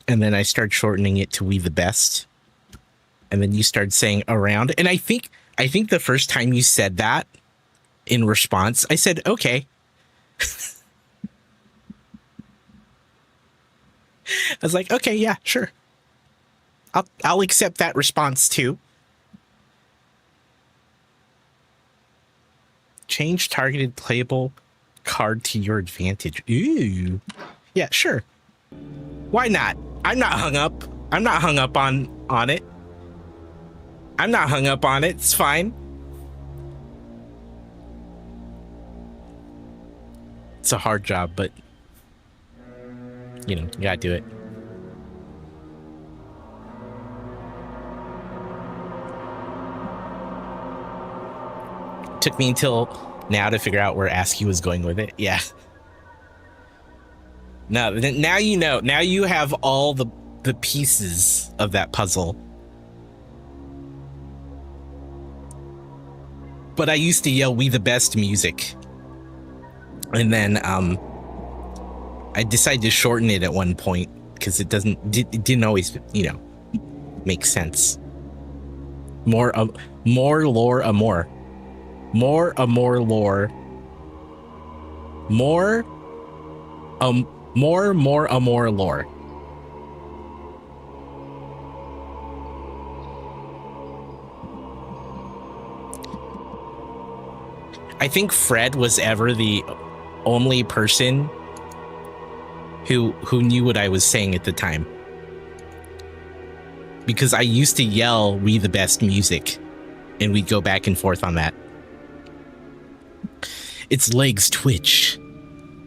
[SPEAKER 1] And then I started shortening it to "we the best." And then you started saying "around." And I think the first time you said that in response, I said, "Okay." I was like, "Okay, yeah, sure. I'll accept that response too." Change targeted playable card to your advantage. Ooh. Yeah, sure. Why not? I'm not hung up. I'm not hung up on it. I'm not hung up on it. It's fine. It's a hard job, but you gotta do it. Took me until now to figure out where ASCII was going with it. Yeah. No, now you know. Now you have all the pieces of that puzzle. But I used to yell "we the best music." And then I decided to shorten it at one point because it didn't always, make sense. More lore, amore. More amore lore. More amore lore. I think Fred was ever the only person who knew what I was saying at the time. Because I used to yell "we the best music," and we'd go back and forth on that. Its legs twitch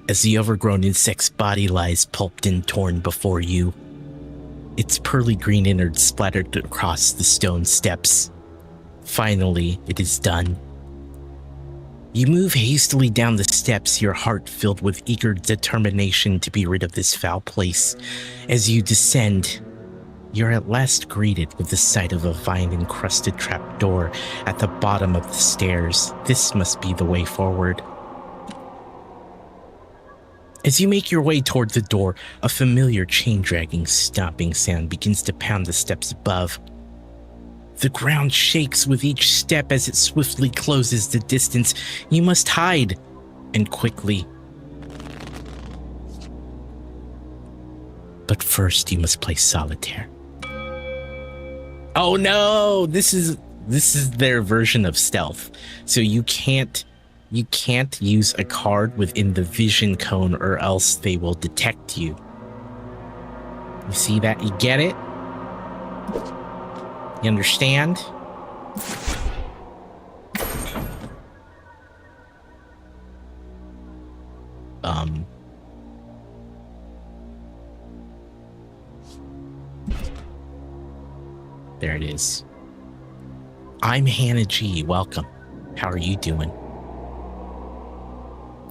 [SPEAKER 1] as the overgrown insect's body lies pulped and torn before you. Its pearly green innards splattered across the stone steps. Finally, it is done. You move hastily down the steps, your heart filled with eager determination to be rid of this foul place. As you descend, you're at last greeted with the sight of a vine-encrusted trapdoor at the bottom of the stairs. This must be the way forward. As you make your way toward the door, a familiar chain-dragging, stomping sound begins to pound the steps above. The ground shakes with each step as it swiftly closes the distance. You must hide, and quickly. But first, you must play solitaire. Oh no! This is their version of stealth. So you can't use a card within the vision cone or else they will detect you. You see that? You get it? You understand? There it is. I'm Hannah G. Welcome. How are you doing?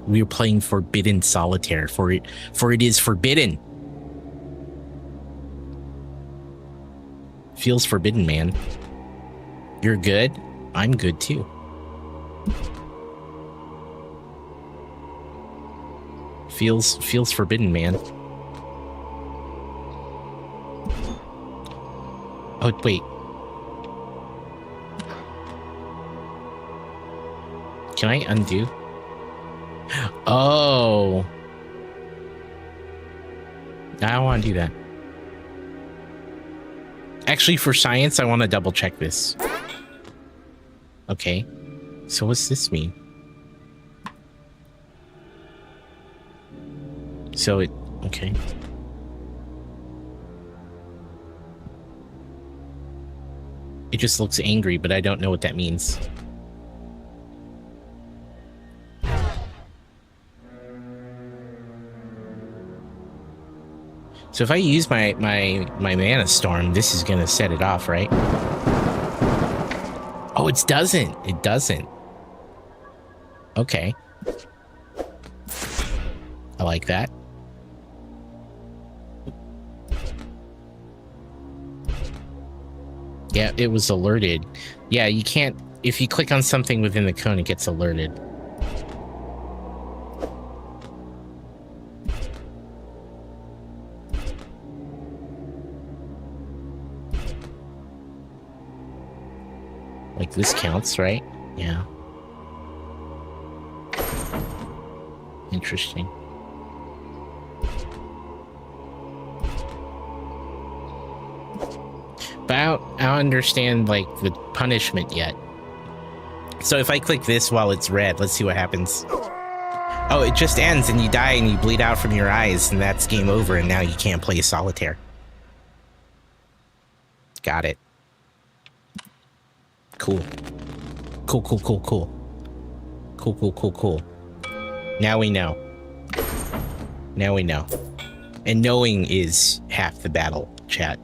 [SPEAKER 1] We are playing Forbidden Solitaire, for it is forbidden. Feels forbidden, man. You're good? I'm good too. Feels forbidden, man. Oh, wait. Can I undo? Oh. I don't want to do that. Actually, for science, I want to double check this. Okay. So what's this mean? So it... Okay. It just looks angry, but I don't know what that means. So if I use my Mana Storm, this is gonna set it off, right? Oh, it doesn't. It doesn't. Okay. I like that. Yeah, it was alerted. Yeah, you can't... If you click on something within the cone, it gets alerted. Like, this counts, right? Yeah. Interesting. But I don't understand, like, the punishment yet. So if I click this while it's red, let's see what happens. Oh, it just ends and you die and you bleed out from your eyes and that's game over and now you can't play solitaire. Got it. Cool. Cool, cool, cool, cool. Cool, cool, cool, cool. Now we know. Now we know. And knowing is half the battle, chat.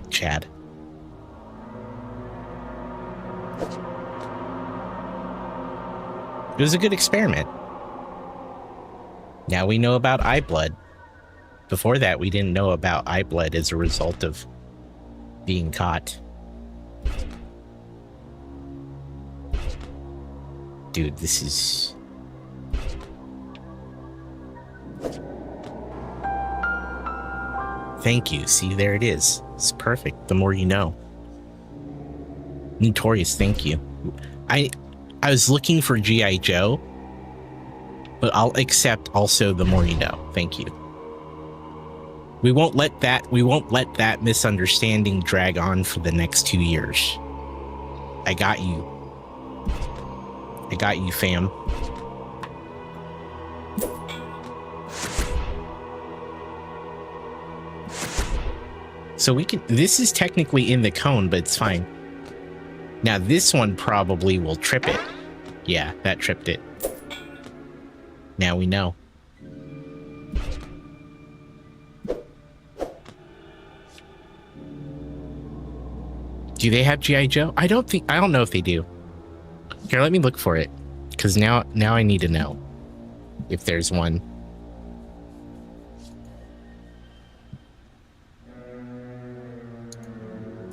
[SPEAKER 1] Chad. It was a good experiment. Now we know about eye blood. Before that, we didn't know about eye blood as a result of being caught. Dude, this is... Thank you. See, there it is. It's perfect. The more you know. Notorious, thank you. I was looking for G.I. Joe, but I'll accept also the more you know. Thank you. We won't let that misunderstanding drag on for the next 2 years. I got you. I got you, fam. So we can, this is technically in the cone, but it's fine. Now this one probably will trip it. Yeah, that tripped it. Now we know. Do they have G.I. Joe? I don't know if they do. Here, let me look for it. Because now I need to know if there's one.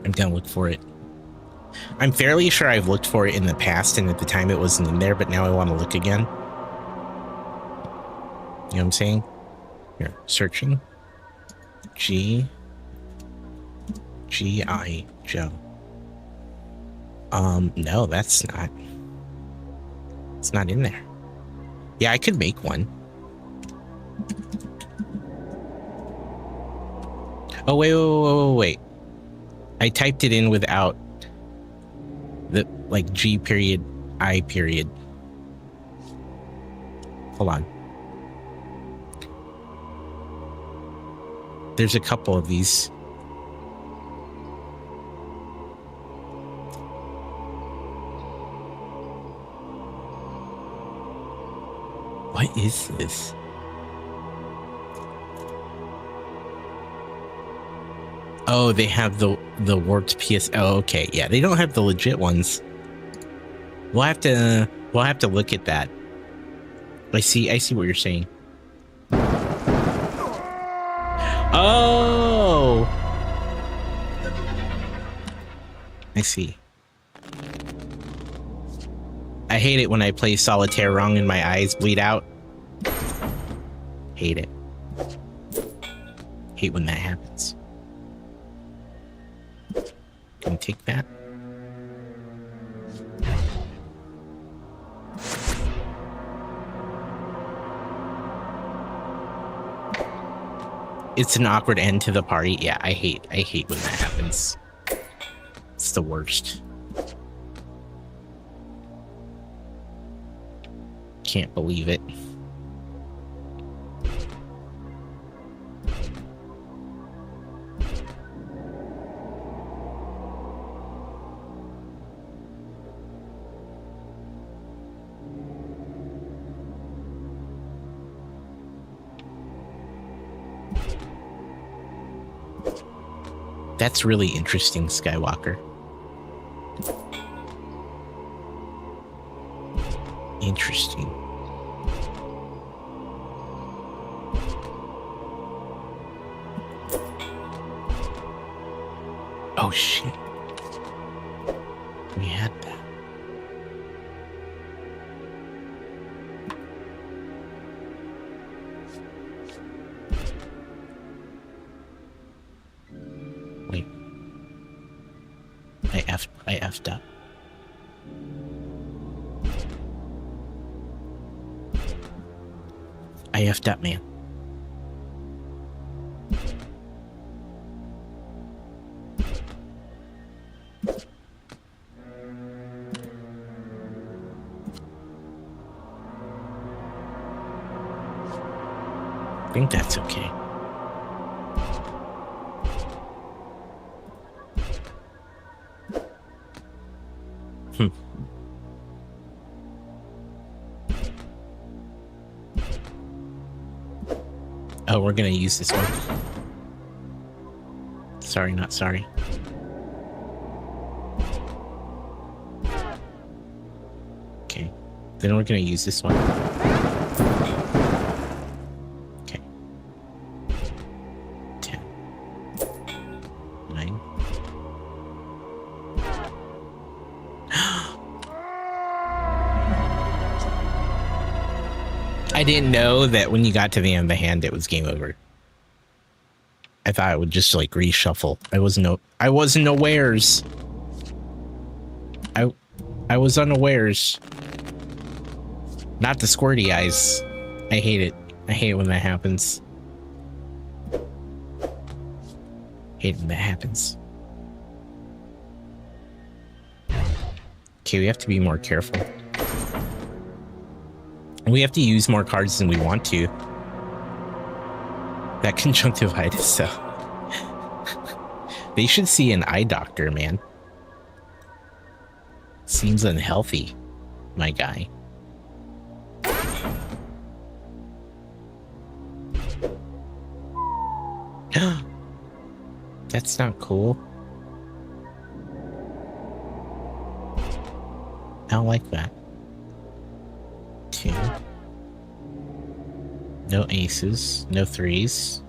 [SPEAKER 1] I'm gonna look for it. I'm fairly sure I've looked for it in the past, and at the time it wasn't in there, but now I want to look again. You know what I'm saying? Here, searching. G.I. Joe. No, that's not. It's not in there. Yeah, I could make one. Oh, wait. I typed it in without the, like, G period, I period. Hold on. There's a couple of these. What is this? Oh, they have the warped PS. Oh, okay. Yeah, they don't have the legit ones. We'll have to look at that. I see what you're saying. Oh, I see. I hate it when I play solitaire wrong and my eyes bleed out. Hate it. Hate when that happens. Can you take that? It's an awkward end to the party. Yeah, I hate when that happens. It's the worst. Can't believe it. That's really interesting, Skywalker. Interesting. Oh shit. We had that. Wait. I effed up. I effed up, man. I think that's okay. Oh, we're gonna use this one. Sorry, not sorry. Okay, then we're gonna use this one. Okay. 10. 9. I didn't know that when you got to the end of the hand, it was game over. I thought it would just like reshuffle. I wasn't awares. I was unawares. Not the squirty eyes. I hate it. I hate when that happens. Hate when that happens. Okay, we have to be more careful. We have to use more cards than we want to. That conjunctivitis, so. They should see an eye doctor, man. Seems unhealthy, my guy. That's not cool. I don't like that. 2. No aces, no 3s.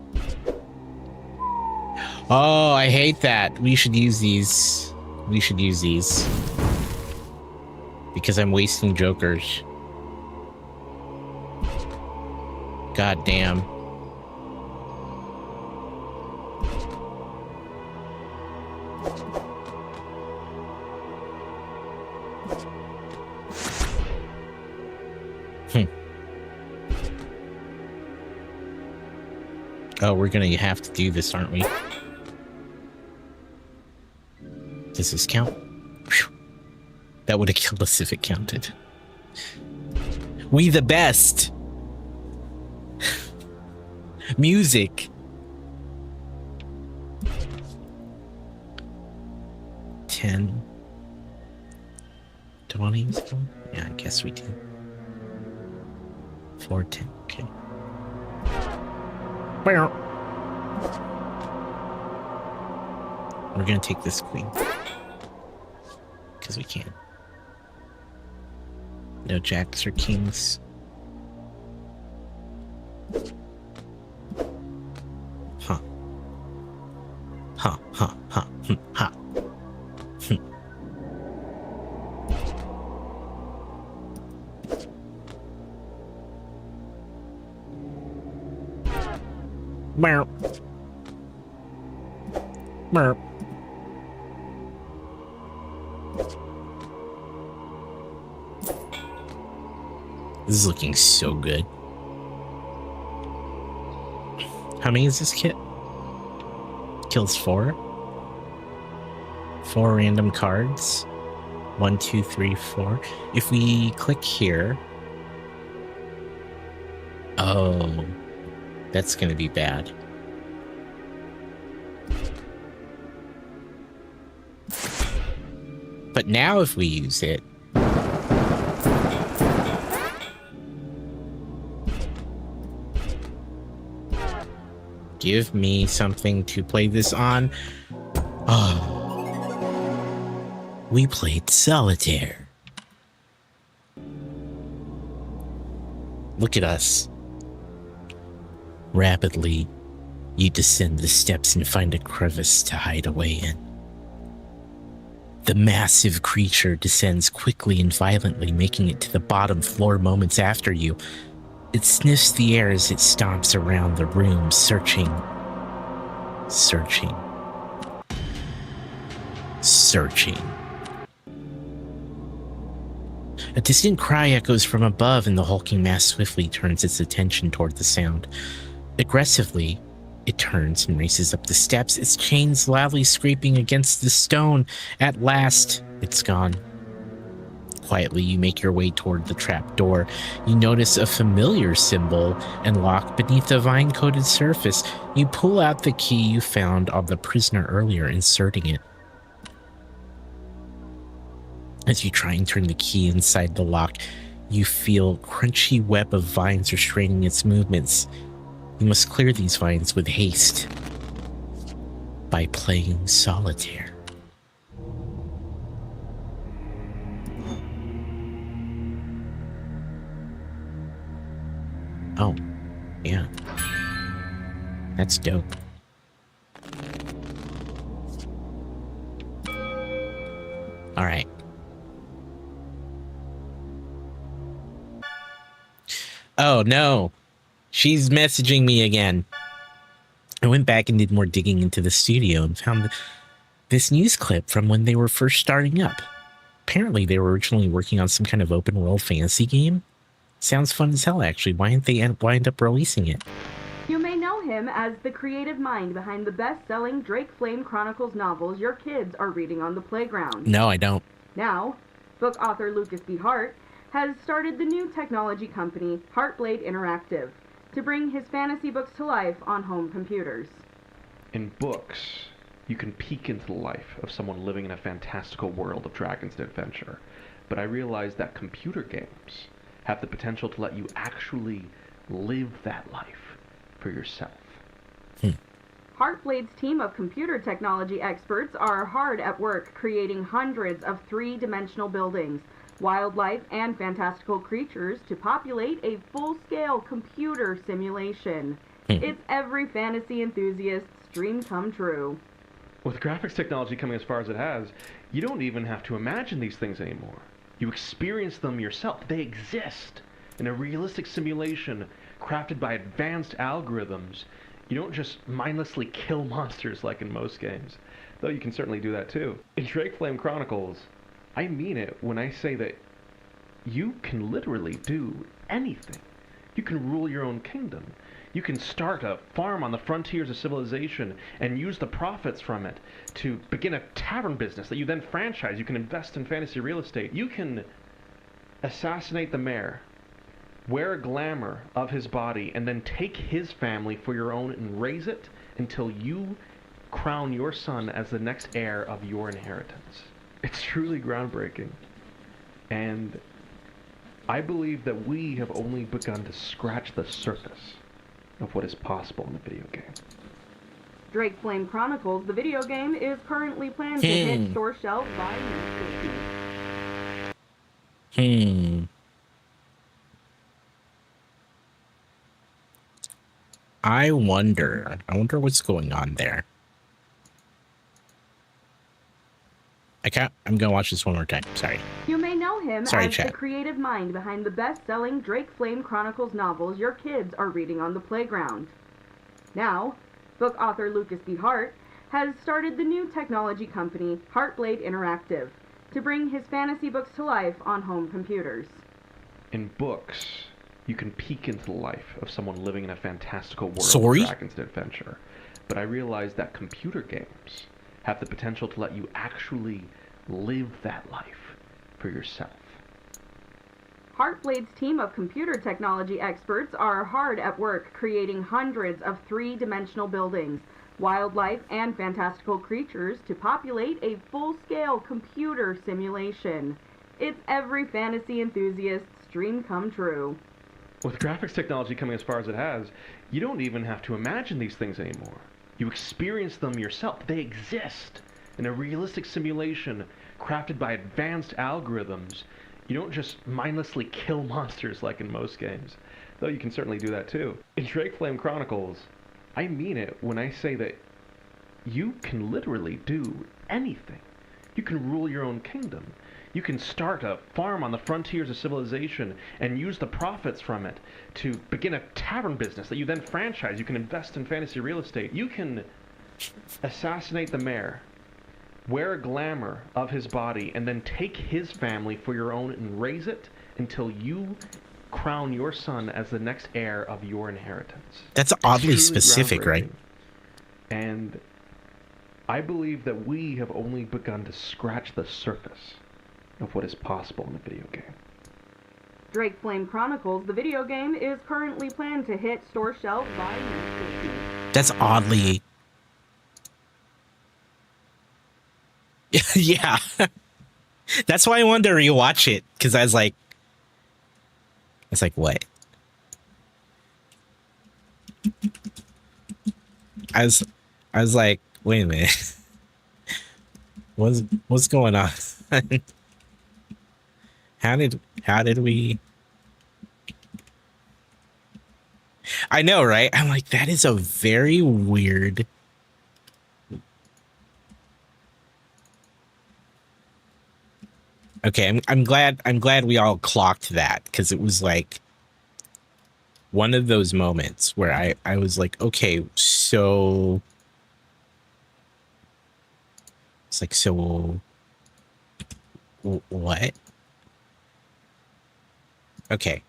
[SPEAKER 1] Oh, I hate that. We should use these. we should use these. Because I'm wasting jokers. God damn. Oh, we're gonna have to do this, aren't we? Does this count? Whew. That would have killed us if it counted. We the best! Music! $10. 20? Yeah, I guess we do. 410, okay. We're gonna take this queen. Because we can. No jacks or kings. Huh. Huh, huh, huh, huh. Merp. Merp. This is looking so good. How many is this kit? Kills 4. 4 random cards. 1, 2, 3, 4. If we click here. Oh. That's gonna be bad. But now if we use it... Give me something to play this on. Oh. We played Solitaire. Look at us. Rapidly, you descend the steps and find a crevice to hide away in. The massive creature descends quickly and violently, making it to the bottom floor moments after you. It sniffs the air as it stomps around the room, searching. Searching. Searching. A distant cry echoes from above, and the hulking mass swiftly turns its attention toward the sound. Aggressively, it turns and races up the steps, its chains loudly scraping against the stone. At last, it's gone. Quietly, you make your way toward the trap door. You notice a familiar symbol and lock beneath the vine-coated surface. You pull out the key you found on the prisoner earlier, inserting it. As you try and turn the key inside the lock, you feel a crunchy web of vines restraining its movements. You must clear these vines with haste by playing Solitaire. Oh, yeah. That's dope. All right. Oh, no. She's messaging me again. I went back and did more digging into the studio and found this news clip from when they were first starting up. Apparently, they were originally working on some kind of open world fantasy game. Sounds fun as hell, actually. Why didn't they wind up releasing it?
[SPEAKER 13] You may know him as the creative mind behind the best-selling Drake Flame Chronicles novels your kids are reading on the playground.
[SPEAKER 1] No, I don't.
[SPEAKER 13] Now, book author Lucas B. Hart has started the new technology company, Heartblade Interactive, to bring his fantasy books to life on home computers.
[SPEAKER 14] In books, you can peek into the life of someone living in a fantastical world of dragons and adventure. But I realized that computer games have the potential to let you actually live that life for yourself.
[SPEAKER 13] Heartblade's team of computer technology experts are hard at work creating hundreds of three-dimensional buildings, wildlife, and fantastical creatures to populate a full-scale computer simulation. It's every fantasy enthusiast's dream come true.
[SPEAKER 14] With graphics technology coming as far as it has, you don't even have to imagine these things anymore. You experience them yourself. They exist in a realistic simulation crafted by advanced algorithms. You don't just mindlessly kill monsters like in most games, though you can certainly do that too. In Drake Flame Chronicles, I mean it when I say that you can literally do anything. You can rule your own kingdom. You can start a farm on the frontiers of civilization and use the profits from it to begin a tavern business that you then franchise. You can invest in fantasy real estate. You can assassinate the mayor, wear a glamour of his body, and then take his family for your own and raise it until you crown your son as the next heir of your inheritance. It's truly groundbreaking. And I believe that we have only begun to scratch the surface of what is possible in a video game.
[SPEAKER 13] Drake Flame Chronicles, the video game, is currently planned to hit store shelves by next year.
[SPEAKER 1] I wonder what's going on there. I'm gonna watch this one more time. Sorry.
[SPEAKER 13] You may know him
[SPEAKER 1] Sorry,
[SPEAKER 13] as
[SPEAKER 1] chat.
[SPEAKER 13] the creative mind behind the best-selling Drake Flame Chronicles novels your kids are reading on the playground. Now, book author Lucas B. Hart has started the new technology company Heartblade Interactive to bring his fantasy books to life on home computers.
[SPEAKER 14] In books, you can peek into the life of someone living in a fantastical world
[SPEAKER 1] Sorry?
[SPEAKER 14] of dragons and adventure. But I realize that computer games have the potential to let you actually live that life for yourself.
[SPEAKER 13] Heartblade's team of computer technology experts are hard at work creating hundreds of three-dimensional buildings, wildlife, and fantastical creatures to populate a full-scale computer simulation. It's every fantasy enthusiast's dream come true.
[SPEAKER 14] With graphics technology coming as far as it has, you don't even have to imagine these things anymore. You experience them yourself. They exist in a realistic simulation crafted by advanced algorithms. You don't just mindlessly kill monsters like in most games, though you can certainly do that too. In Drake Flame Chronicles, I mean it when I say that you can literally do anything. You can rule your own kingdom. You can start a farm on the frontiers of civilization and use the profits from it to begin a tavern business that you then franchise. You can invest in fantasy real estate. You can assassinate the mayor, wear a glamour of his body, and then take his family for your own and raise it until you crown your son as the next heir of your inheritance.
[SPEAKER 1] That's oddly specific, right?
[SPEAKER 14] And I believe that we have only begun to scratch the surface of what is possible in a video game.
[SPEAKER 13] Drake Flame Chronicles, the video game, is currently planned to hit store shelves by next year.
[SPEAKER 1] That's oddly... yeah. That's why I wanted to rewatch it, because I was like, what? I was like, wait a minute. What's going on? How did we? I know, right? I'm like, that is a very weird. Okay, I'm glad we all clocked that, because it was like one of those moments where I was like, okay, so it's like, so what? Okay.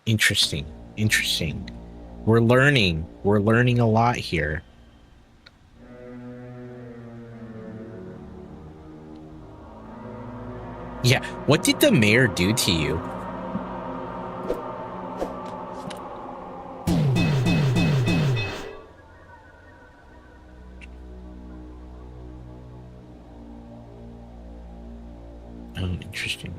[SPEAKER 1] Interesting. We're learning a lot here. Yeah, what did the mayor do to you? Oh, interesting.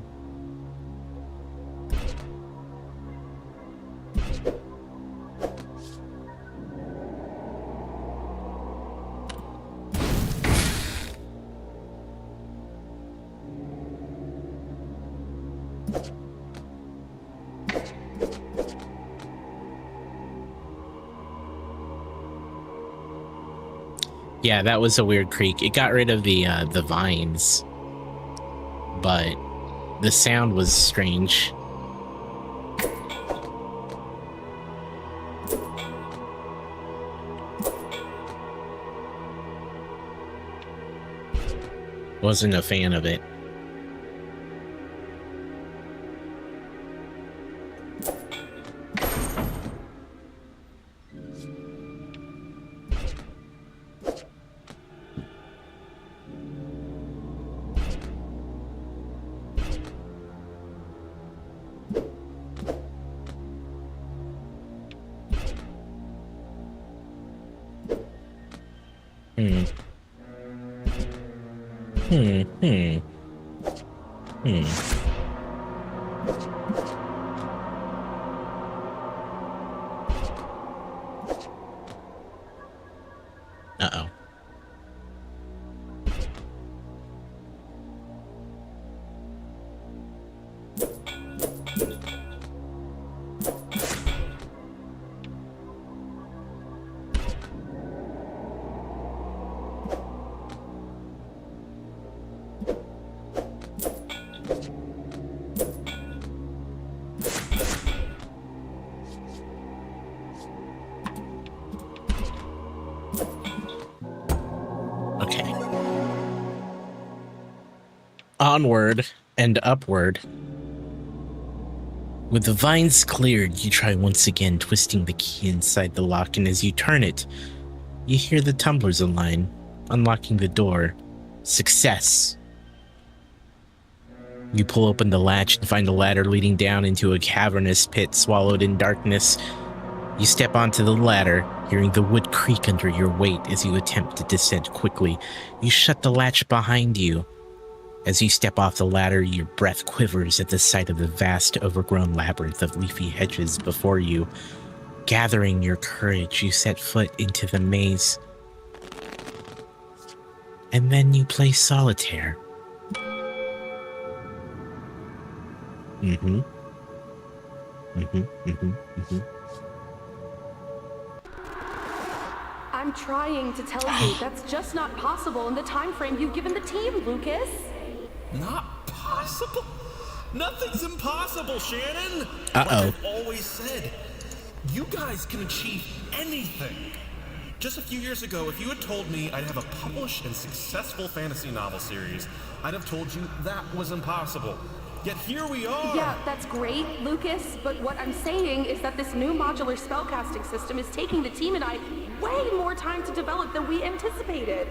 [SPEAKER 1] Yeah, that was a weird creak. It got rid of the vines, but the sound was strange. Wasn't a fan of it. Uh-oh. Okay. Onward and upward. With the vines cleared, you try once again twisting the key inside the lock, and as you turn it, you hear the tumblers align, unlocking the door. Success! You pull open the latch and find a ladder leading down into a cavernous pit swallowed in darkness. You step onto the ladder, hearing the wood creak under your weight as you attempt to descend quickly. You shut the latch behind you. As you step off the ladder, your breath quivers at the sight of the vast, overgrown labyrinth of leafy hedges before you. Gathering your courage, you set foot into the maze. And then you play solitaire.
[SPEAKER 11] I'm trying to tell you that's just not possible in the time frame you've given the team, Lucas.
[SPEAKER 10] Not possible? Nothing's impossible, Shannon!
[SPEAKER 1] Uh-oh.
[SPEAKER 10] Like I've always said, you guys can achieve anything. Just a few years ago, if you had told me I'd have a published and successful fantasy novel series, I'd have told you that was impossible. Yet here we are!
[SPEAKER 11] Yeah, that's great, Lucas, but what I'm saying is that this new modular spellcasting system is taking the team and I way more time to develop than we anticipated.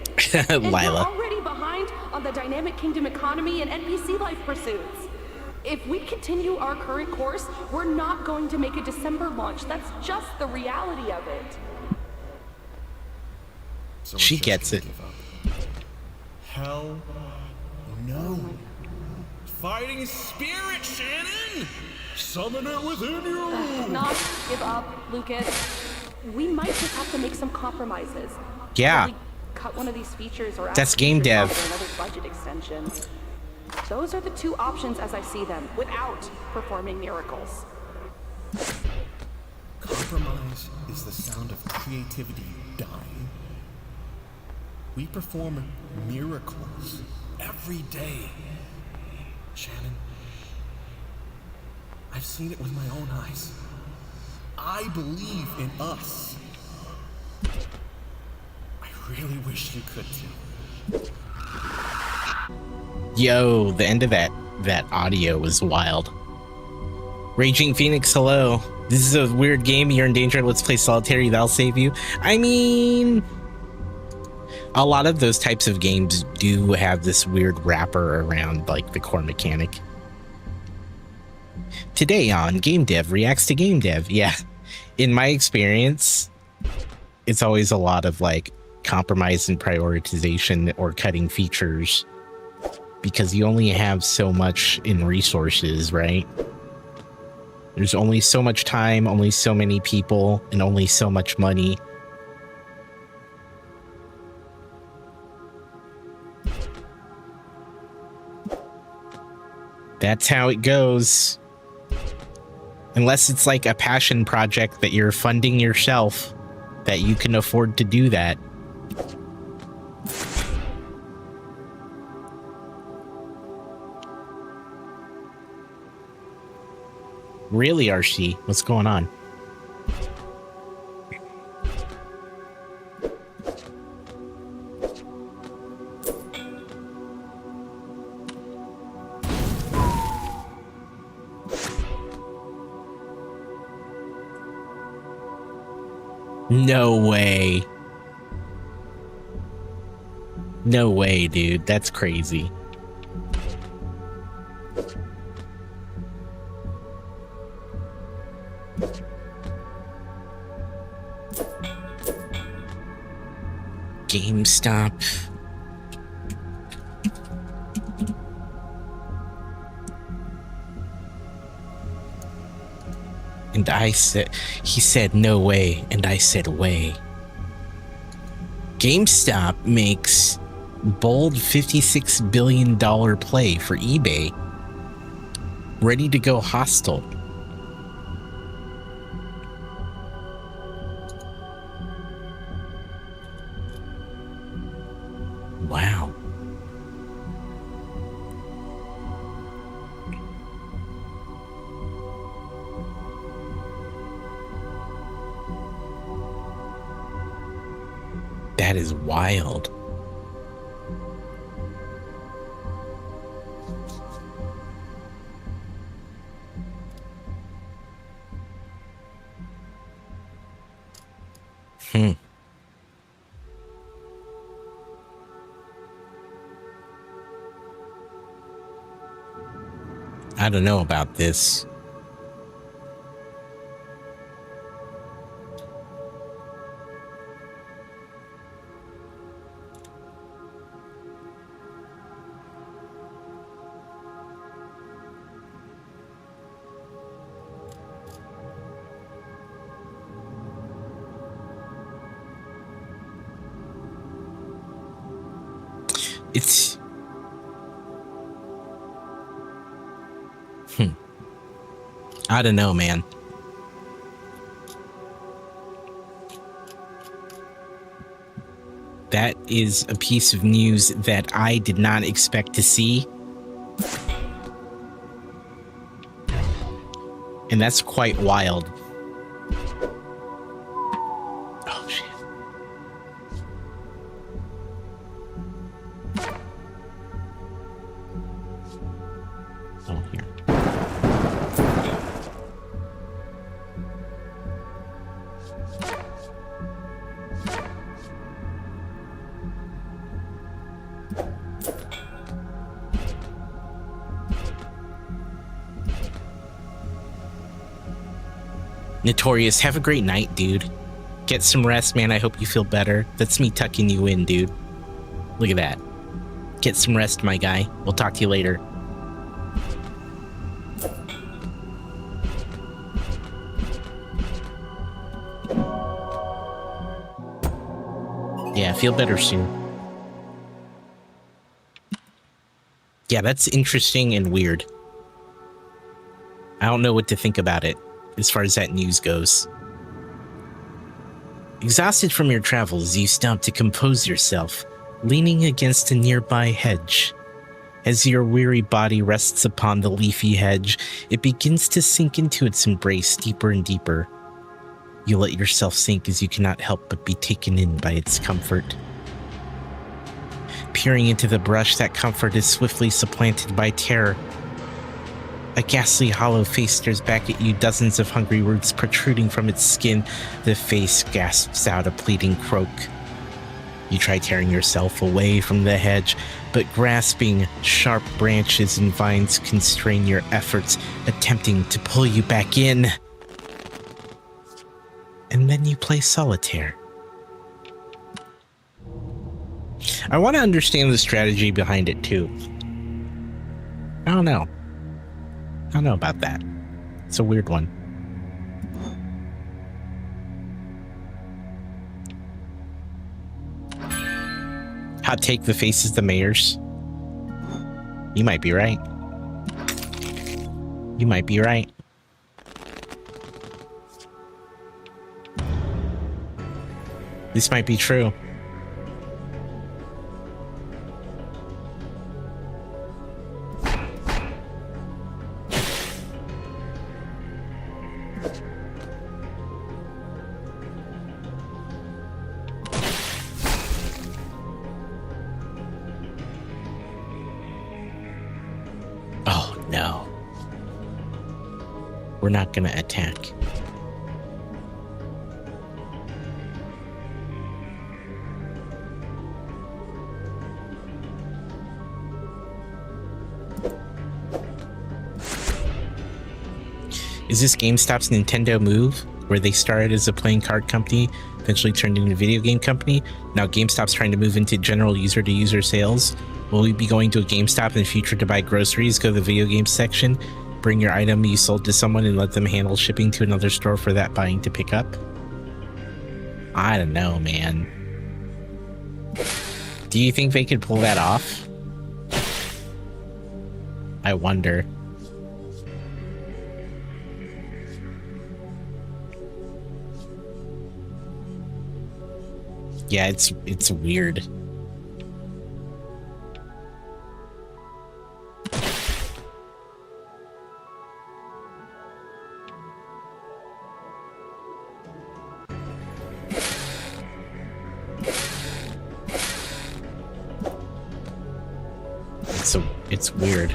[SPEAKER 11] And we're already behind on the Dynamic Kingdom economy and NPC life pursuits. If we continue our current course, we're not going to make a December launch. That's just the reality of it.
[SPEAKER 10] So
[SPEAKER 1] she gets it.
[SPEAKER 10] Hell no. Fighting spirit, Shannon! Summon it within you!
[SPEAKER 11] Not give up, Lucas. We might just have to make some compromises.
[SPEAKER 1] Yeah.
[SPEAKER 11] Really cut one of these features or
[SPEAKER 1] that's game dev.
[SPEAKER 11] Another budget extension. Those are the two options as I see them, without performing miracles.
[SPEAKER 10] Compromise is the sound of creativity dying. We perform miracles every day. Shannon, I've seen it with my own eyes. I believe in us. I really wish you could too.
[SPEAKER 1] Yo, the end of that audio was wild. Raging Phoenix, hello. This is a weird game. You're in danger. Let's play solitaire. That'll save you. I mean, a lot of those types of games do have this weird wrapper around like the core mechanic. Today on Game Dev Reacts to Game Dev. Yeah, in my experience, it's always a lot of like compromise and prioritization or cutting features because you only have so much in resources, right? There's only so much time, only so many people, and only so much money. That's how it goes. Unless it's like a passion project that you're funding yourself, that you can afford to do that. Really, Archie? What's going on? No way. No way, dude. That's crazy. GameStop. And I said, he said no way, and I said way. GameStop makes bold $56 billion play for eBay. Ready to go hostile. Wow. That is wild. I don't know about this. It's I don't know, man. That is a piece of news that I did not expect to see. And that's quite wild. Oh, shit. Oh, here. Notorious, have a great night, dude. Get some rest, man. I hope you feel better. That's me tucking you in, dude. Look at that. Get some rest, my guy. We'll talk to you later. Yeah, feel better soon. Yeah, that's interesting and weird. I don't know what to think about it as far as that news goes. Exhausted from your travels, you stop to compose yourself, leaning against a nearby hedge. As your weary body rests upon the leafy hedge, it begins to sink into its embrace deeper and deeper. You let yourself sink as you cannot help but be taken in by its comfort. Peering into the brush, that comfort is swiftly supplanted by terror. A ghastly hollow face stares back at you, dozens of hungry roots protruding from its skin. The face gasps out a pleading croak. You try tearing yourself away from the hedge, but grasping sharp branches and vines constrain your efforts, attempting to pull you back in. And then you play solitaire. I want to understand the strategy behind it too. I don't know about that. It's a weird one. Hot take, the face is the mayor's. You might be right. You might be right. This might be true. Oh, no. We're not gonna attack. Is this GameStop's Nintendo move, where they started as a playing card company, eventually turned into a video game company? Now GameStop's trying to move into general user-to-user sales. Will we be going to a GameStop in the future to buy groceries, go to the video game section, bring your item you sold to someone and let them handle shipping to another store for that buying to pick up? I don't know, man. Do you think they could pull that off? I wonder. Yeah, it's weird. It's weird.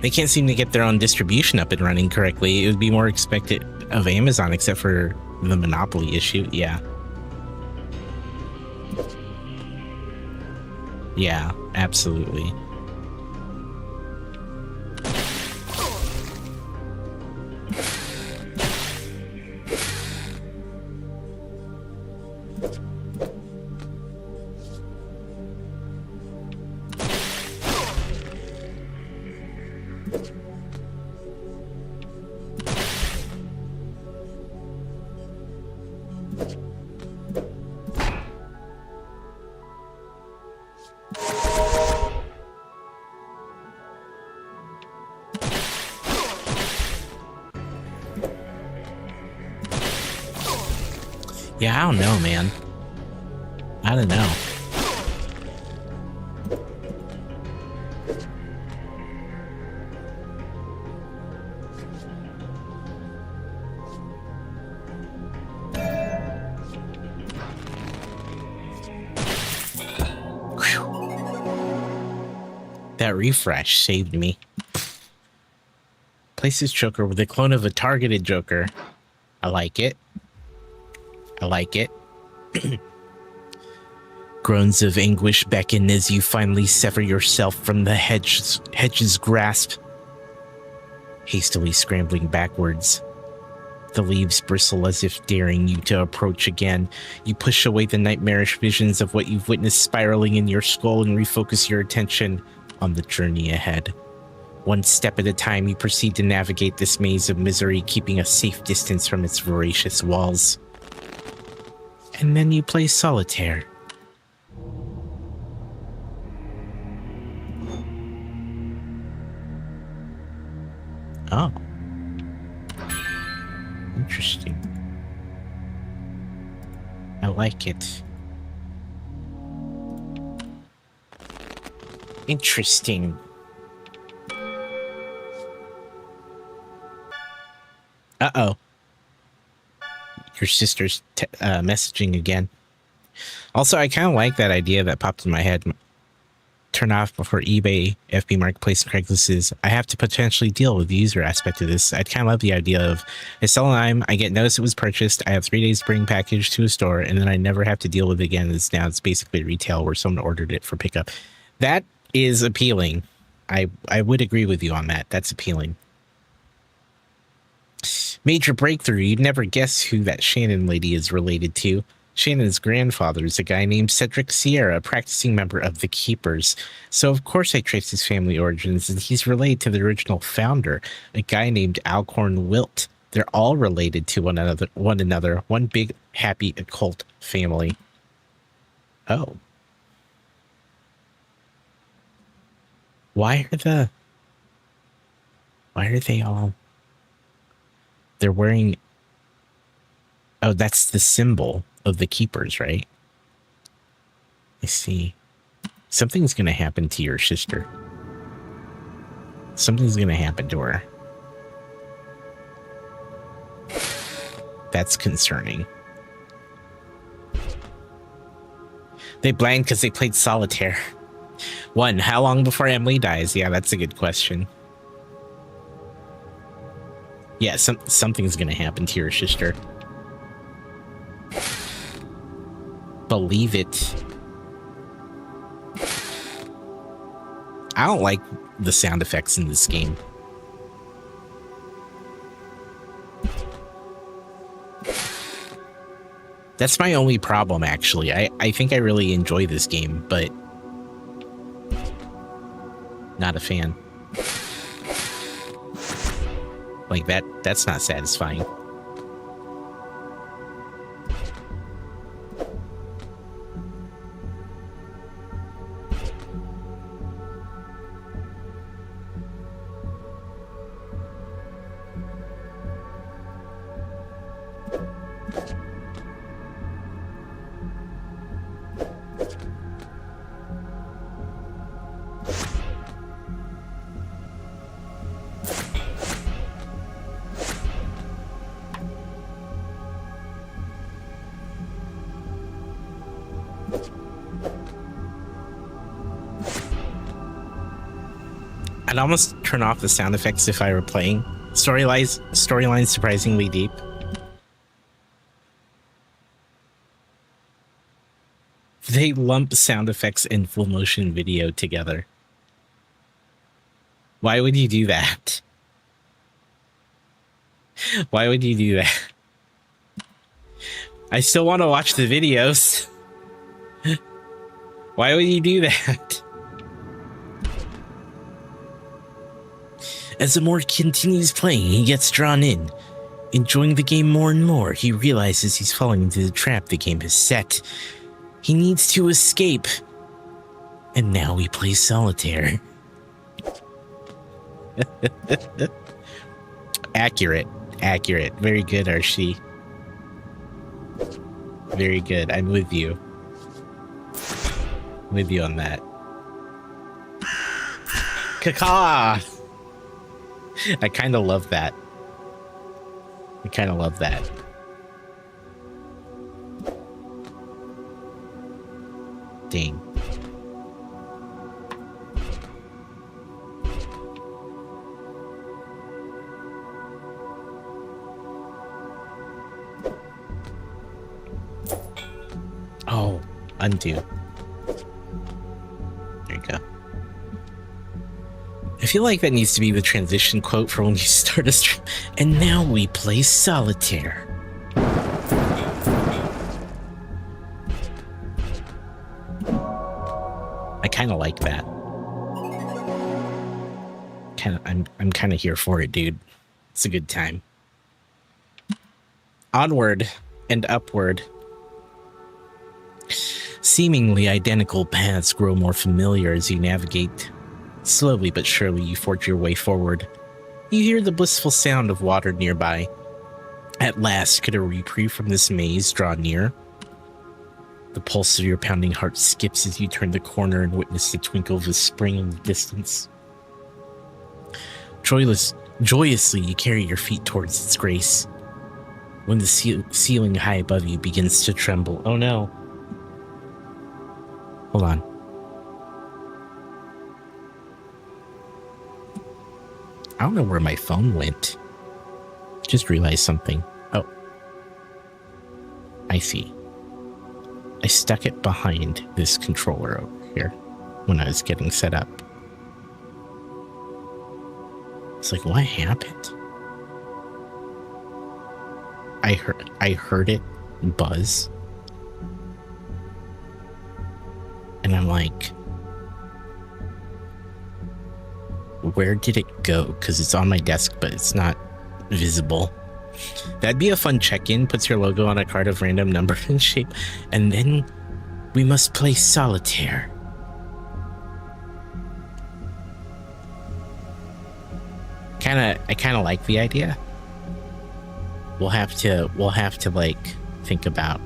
[SPEAKER 1] They can't seem to get their own distribution up and running correctly. It would be more expected of Amazon, except for the monopoly issue. Yeah. Yeah, absolutely. Yeah, I don't know, man. I don't know. That refresh saved me. Place this Joker with a clone of a targeted Joker. I like it. I like it. Groans of anguish beckon as you finally sever yourself from the hedge's grasp. Hastily scrambling backwards, the leaves bristle as if daring you to approach again. You push away the nightmarish visions of what you've witnessed spiraling in your skull and refocus your attention on the journey ahead. One step at a time, you proceed to navigate this maze of misery, keeping a safe distance from its voracious walls. And then you play solitaire. Oh. Interesting. I like it. Interesting. Uh-oh. Your sister's messaging again. Also, I kind of like that idea that popped in my head. Turn off before eBay, FB Marketplace, and Craigslist is. I have to potentially deal with the user aspect of this. I'd kind of love the idea of I sell an item, I get notice it was purchased, I have 3 days to bring package to a store, and then I never have to deal with it again. It's basically retail where someone ordered it for pickup. That is appealing. I would agree with you on that. That's appealing. Major breakthrough. You'd never guess who that Shannon lady is related to. Shannon's grandfather is a guy named Cedric Sierra, a practicing member of the Keepers. So, of course, I traced his family origins, and he's related to the original founder, a guy named Alcorn Wilt. They're all related to one another, one big, happy, occult family. Oh. Why are they all... They're wearing... Oh, that's the symbol of the Keepers, right? I see. Something's going to happen to your sister. Something's going to happen to her. That's concerning. They blind because they played solitaire. 1, how long before Emily dies? Yeah, that's a good question. Yeah, something's going to happen to your sister. Believe it. I don't like the sound effects in this game. That's my only problem, actually. I think I really enjoy this game, but not a fan. Like that's not satisfying. I'd almost turn off the sound effects if I were playing. Storyline's surprisingly deep. They lump sound effects and full motion video together. Why would you do that? Why would you do that? I still want to watch the videos. Why would you do that? As Amor continues playing, he gets drawn in. Enjoying the game more and more, he realizes he's falling into the trap the game has set. He needs to escape. And now he plays solitaire. Accurate. Very good, Archie. Very good. I'm with you. With you on that. Caca! I kind of love that. Dang. Oh, undo. There you go. I feel like that needs to be the transition quote for when you start a stream. And now we play solitaire. I kind of like that. I'm kind of here for it, dude. It's a good time. Onward and upward. Seemingly identical paths grow more familiar as you navigate. Slowly but surely, you forge your way forward. You hear the blissful sound of water nearby. At last, could a reprieve from this maze draw near? The pulse of your pounding heart skips as you turn the corner and witness the twinkle of a spring in the distance. Joyously, you carry your feet towards its grace. When the ceiling high above you begins to tremble. Oh no. Hold on. I don't know where my phone went. Just realized something. Oh. I see. I stuck it behind this controller over here when I was getting set up. It's like, what happened? I heard it buzz, like, where did it go? Because it's on my desk, but it's not visible. That'd be a fun check-in. Puts your logo on a card of random number and shape. And then we must play solitaire. I kind of like the idea. We'll have to like think about.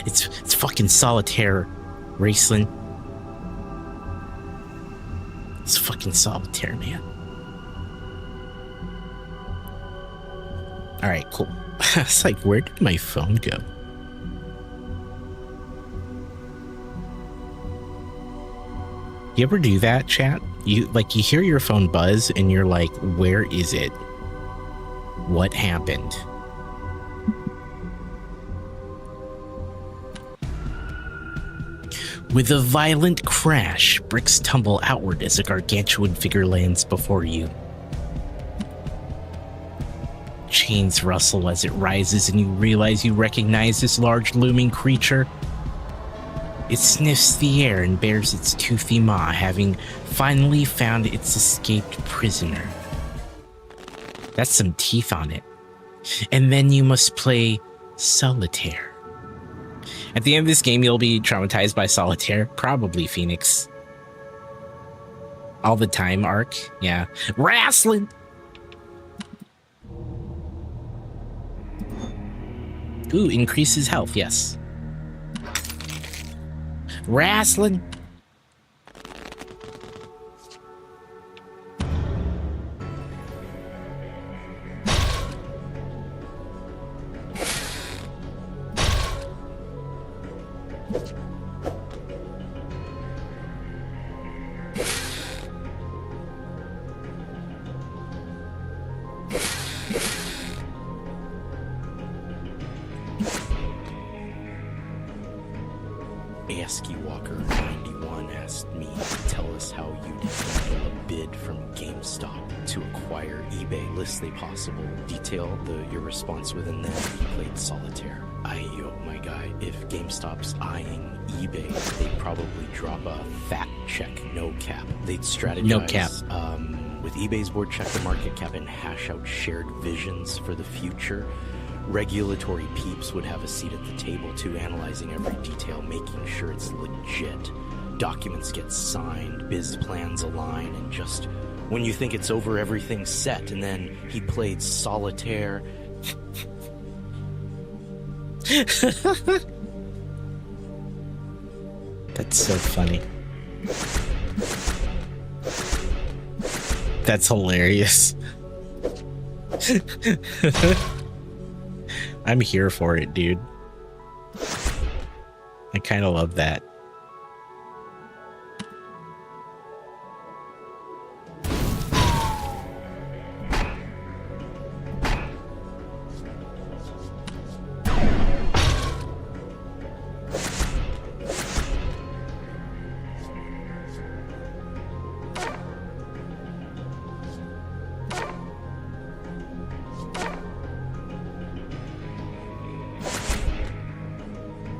[SPEAKER 1] It's fucking solitaire, Raceland. It's fucking solitaire, man. All right, cool. It's like, where did my phone go? You ever do that, chat? You hear your phone buzz and you're like, where is it? What happened? With a violent crash, bricks tumble outward as a gargantuan figure lands before you. Chains rustle as it rises and you realize you recognize this large looming creature. It sniffs the air and bares its toothy maw, having finally found its escaped prisoner. That's some teeth on it. And then you must play solitaire. At the end of this game, you'll be traumatized by solitaire. Probably Phoenix. All the time arc. Yeah. Wrestling! Ooh, increases health, yes. Wrestling.
[SPEAKER 7] ASCII Walker 91 asked me to tell us how you handle a bid from GameStop to acquire eBay. List a possible detail your response within them. You played solitaire. My guy, if GameStop's eyeing eBay, they'd probably drop a fact check, no cap. They'd strategize.
[SPEAKER 1] No cap.
[SPEAKER 7] With eBay's board, check the market cap and hash out shared visions for the future. Regulatory peeps would have a seat at the table too, analyzing every detail, making sure it's legit. Documents get signed, biz plans align, and just when you think it's over, everything's set. And then he played solitaire.
[SPEAKER 1] That's so funny. That's hilarious. I'm here for it, dude. I kind of love that.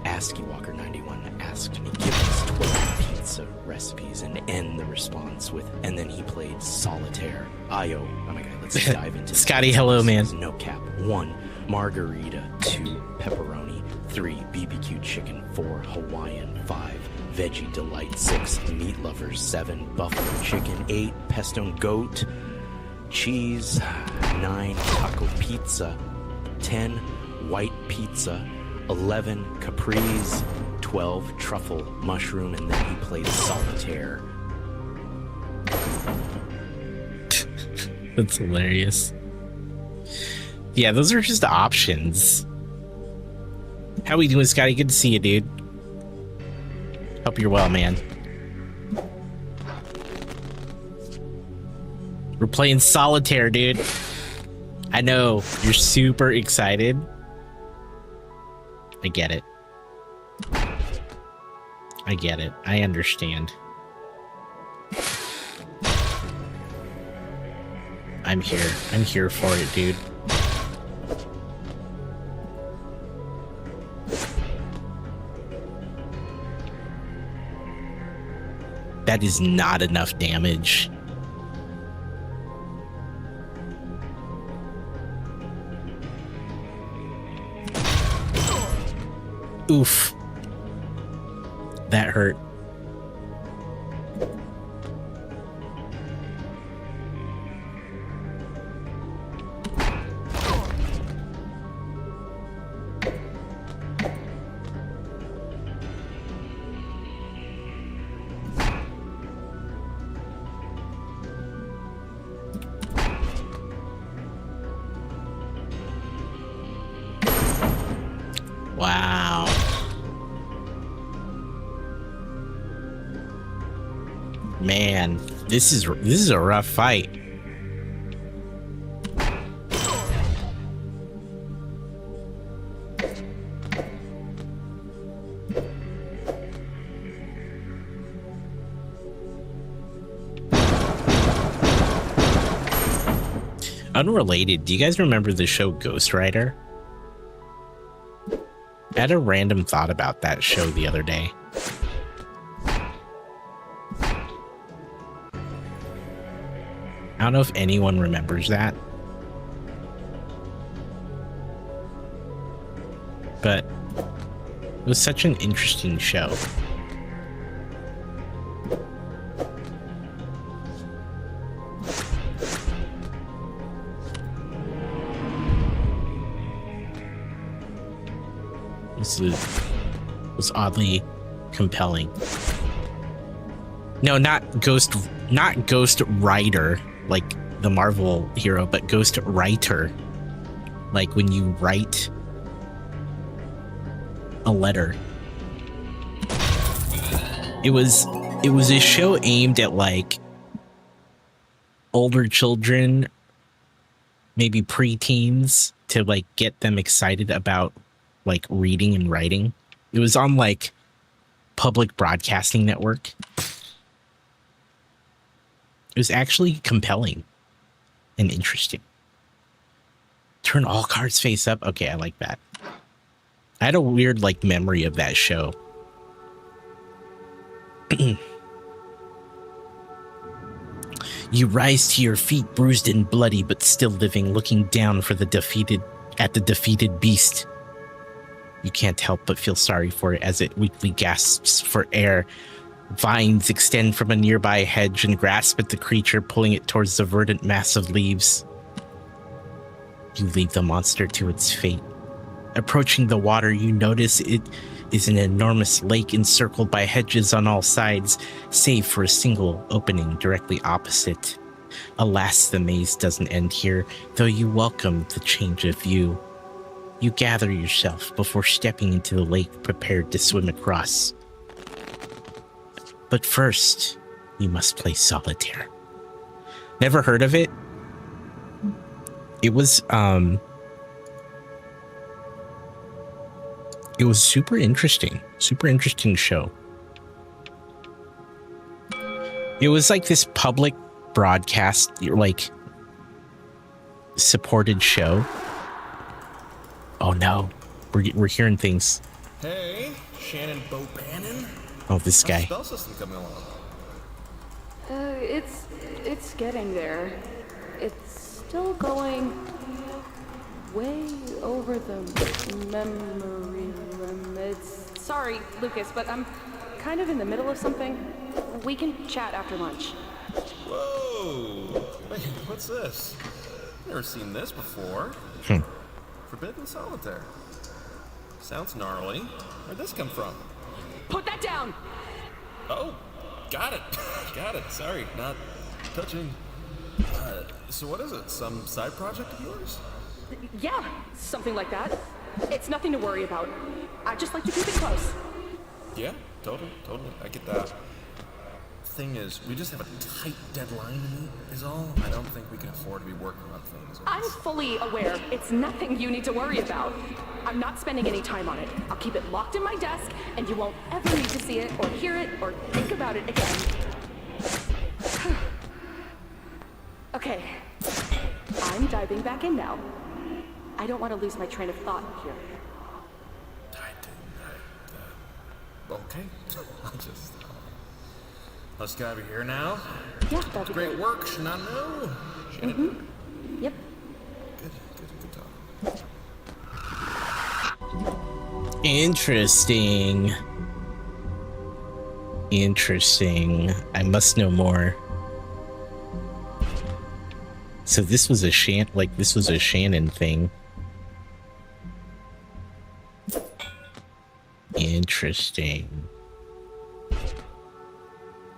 [SPEAKER 7] ASCII Walker 91 asked me, give us 12 pizza recipes and end the response with, and then he played solitaire. Oh my god, let's dive into
[SPEAKER 1] Scotty, hello, man.
[SPEAKER 7] No cap. 1, margarita. 2, pepperoni. 3, BBQ chicken. 4, Hawaiian. 5, veggie delight. 6, meat lovers. 7, buffalo chicken. 8, pesto goat cheese. 9, taco pizza. 10, white pizza. 11, capris. 12, truffle mushroom, and then he played solitaire.
[SPEAKER 1] That's hilarious. Yeah, those are just options. How we doing, Scotty? Good to see you, dude. Hope you're well, man. We're playing solitaire, dude. I know you're super excited. I get it. I get it. I understand. I'm here. I'm here for it, dude. That is not enough damage. Oof. That hurt. Wow. Man, this is a rough fight. Unrelated, do you guys remember the show Ghost Rider? I had a random thought about that show the other day. I don't know if anyone remembers that. But it was such an interesting show. Was oddly compelling. No, not Ghost Rider, like the Marvel hero, but Ghost Writer. Like when you write a letter. It was a show aimed at like older children, maybe preteens, to like get them excited about like reading and writing. It was on like Public Broadcasting Network. It was actually compelling and interesting. Turn all cards face up. Okay, I like that. I had a weird like memory of that show. You rise to your feet, bruised and bloody, but still living, looking down at the defeated beast. You can't help but feel sorry for it as it weakly gasps for air. Vines extend from a nearby hedge and grasp at the creature, pulling it towards the verdant mass of leaves. You leave the monster to its fate. Approaching the water, you notice it is an enormous lake encircled by hedges on all sides, save for a single opening directly opposite. Alas, the maze doesn't end here, though you welcome the change of view. You gather yourself before stepping into the lake, prepared to swim across. But first, you must play solitaire. Never heard of it? It was super interesting show. It was like this public broadcast, like supported show. Oh no, we're hearing things.
[SPEAKER 10] Hey, Shannon Bobannon.
[SPEAKER 1] Oh, this guy.
[SPEAKER 10] Spell system coming along.
[SPEAKER 11] It's getting there. It's still going way over the memory limits. Sorry, Lucas, but I'm kind of in the middle of something. We can chat after lunch.
[SPEAKER 10] Whoa! Wait, what's this? Never seen this before. Forbidden Solitaire. Sounds gnarly. Where'd this come from?
[SPEAKER 11] Put that down!
[SPEAKER 10] Oh, got it. Got it. Sorry, not touching. So what is it? Some side project of yours?
[SPEAKER 11] Yeah, something like that. It's nothing to worry about. I just like to keep it close.
[SPEAKER 10] Yeah, totally. I get that. Thing is, we just have a tight deadline to meet, is all. I don't think we can afford to be working on things.
[SPEAKER 11] I'm fully aware. It's nothing you need to worry about. I'm not spending any time on it. I'll keep it locked in my desk, and you won't ever need to see it, or hear it, or think about it again. Okay. I'm diving back in now. I don't want to lose my train of thought here.
[SPEAKER 10] Okay. I'll just... Let's go over here now.
[SPEAKER 11] Yeah, that'd be
[SPEAKER 10] Great work, Shinano.
[SPEAKER 11] Yep.
[SPEAKER 10] Good talk.
[SPEAKER 1] Interesting. Interesting. I must know more. So this was a this was a Shannon thing. Interesting.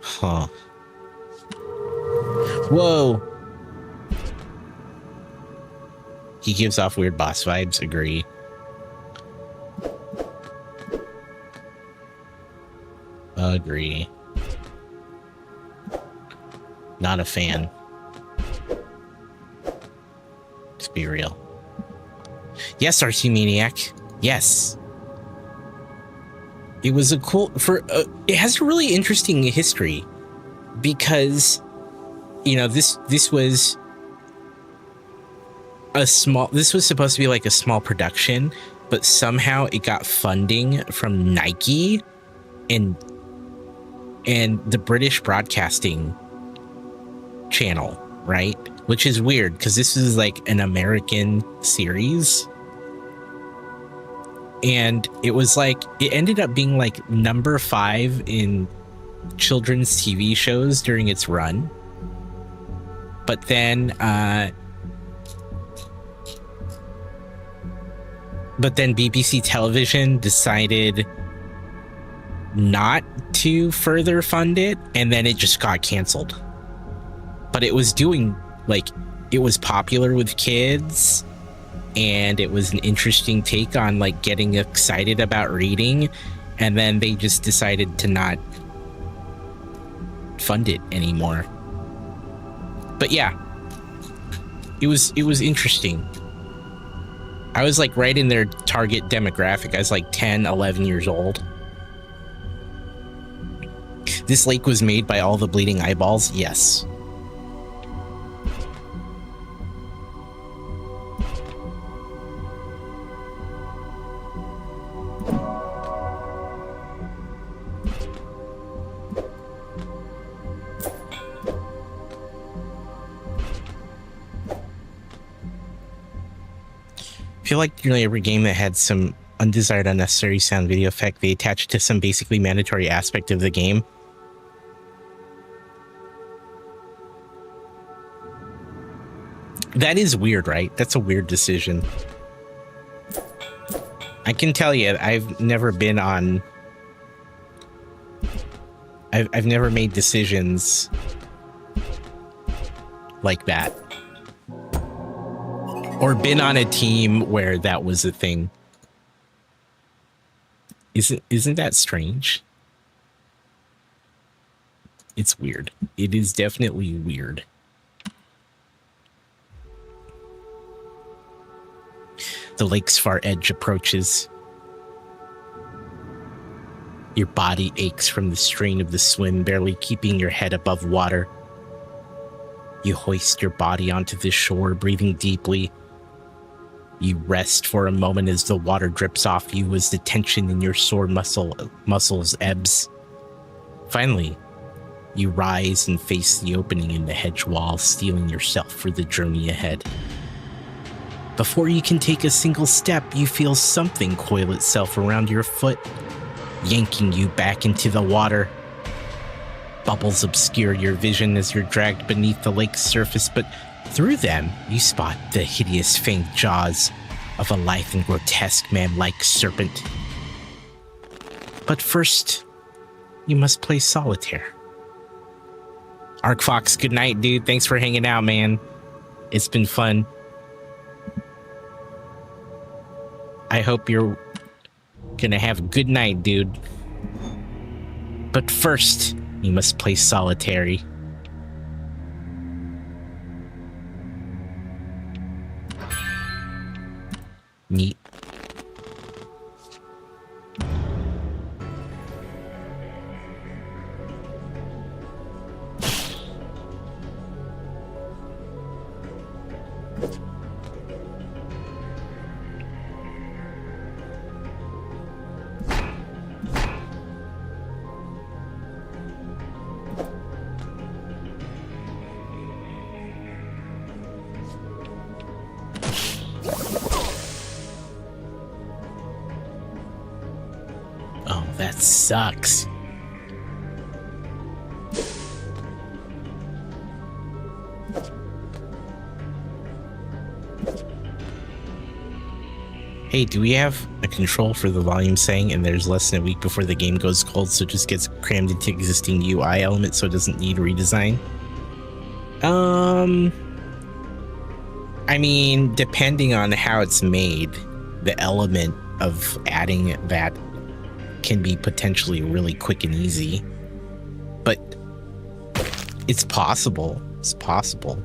[SPEAKER 1] Huh. Whoa. He gives off weird boss vibes, agree. Agree. Not a fan. Let's be real. Yes, RC Maniac. Yes. It was a cool it has a really interesting history because this was supposed to be like a small production, but somehow it got funding from Nike and the British Broadcasting Channel, right? Which is weird because this is like an American series. And it was like, it ended up being like number 5 in children's TV shows during its run. But then BBC Television decided not to further fund it, and then it just got canceled. But it was doing, like, it was popular with kids, and it was an interesting take on, like, getting excited about reading, and then they just decided to not fund it anymore. But yeah, it was interesting. I was like right in their target demographic. I was like 10, 11 years old. This lake was made by all the bleeding eyeballs? Yes. I feel like nearly every game that had some undesired, unnecessary sound video effect, they attached to some basically mandatory aspect of the game. That is weird, right? That's a weird decision. I can tell you, I've never been on... I've never made decisions like that. Or been on a team where that was a thing. Isn't that strange? It's weird. It is definitely weird. The lake's far edge approaches. Your body aches from the strain of the swim, barely keeping your head above water. You hoist your body onto the shore, breathing deeply. You rest for a moment as the water drips off you as the tension in your sore muscles ebbs. Finally, you rise and face the opening in the hedge wall, steeling yourself for the journey ahead. Before you can take a single step, you feel something coil itself around your foot, yanking you back into the water. Bubbles obscure your vision as you're dragged beneath the lake's surface, but through them, you spot the hideous fanged jaws of a lithe and grotesque man-like serpent. But first, you must play solitaire. ArcFox, good night, dude. Thanks for hanging out, man. It's been fun. I hope you're gonna have a good night, dude. But first, you must play solitary. Neat. that sucks. Hey, do we have a control for the volume setting and there's less than a week before the game goes cold, so it just gets crammed into existing UI elements so it doesn't need redesign? I mean, depending on how it's made, the element of adding that can be potentially really quick and easy. But it's possible. It's possible.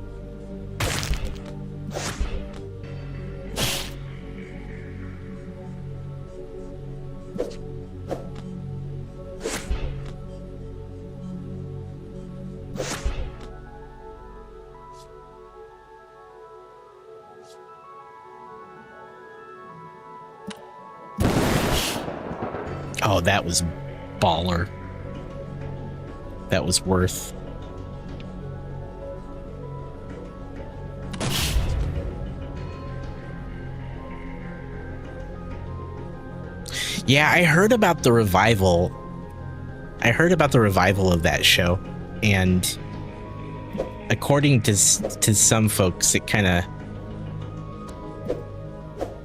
[SPEAKER 1] Oh, that was baller. That was worth. Yeah, I heard about the revival. I heard about the revival of that show, and according to some folks, it kind of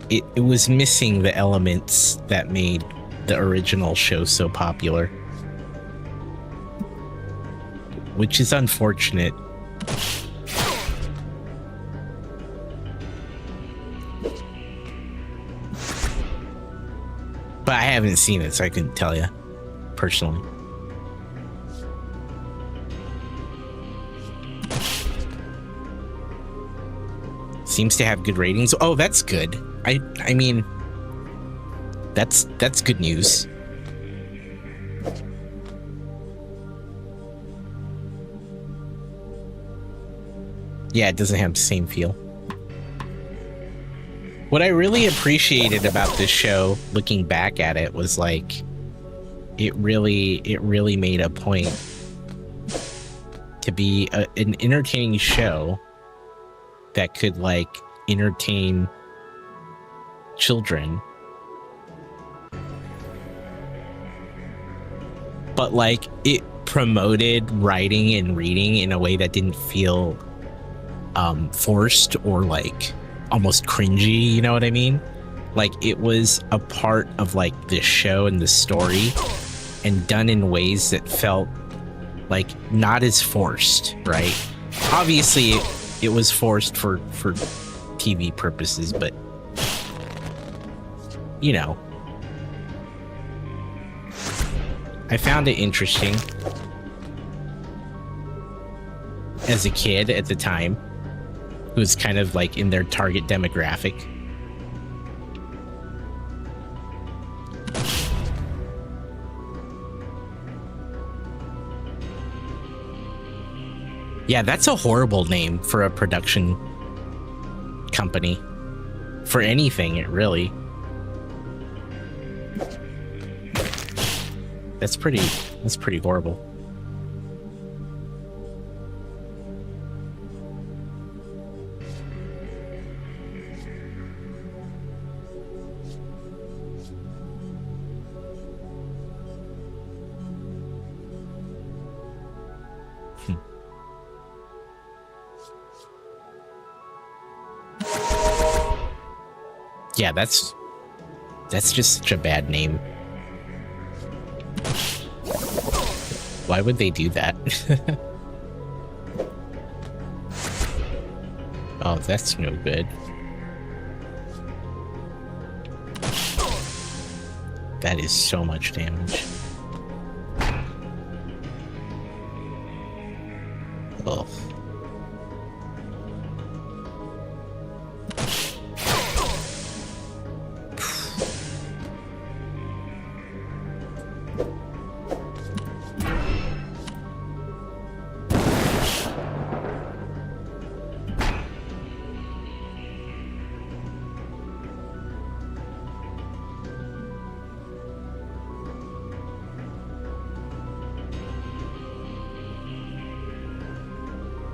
[SPEAKER 1] it was missing the elements that made the original show so popular, which is unfortunate. But I haven't seen it, so I couldn't tell you personally. Seems to have good ratings. Oh, that's good. I mean, that's good news. Yeah, it doesn't have the same feel. What I really appreciated about this show, looking back at it, was like it really made a point to be an entertaining show that could like entertain children, but like it promoted writing and reading in a way that didn't feel forced or like almost cringy, you know what I mean? Like it was a part of like the show and the story, and done in ways that felt like not as forced, right? Obviously it was forced for TV purposes, but you know, I found it interesting as a kid at the time, who was kind of like in their target demographic. Yeah, that's a horrible name for a production company. For anything, it really. That's pretty horrible. Yeah, that's just such a bad name. Why would they do that? Oh, that's no good. That is so much damage. Oh.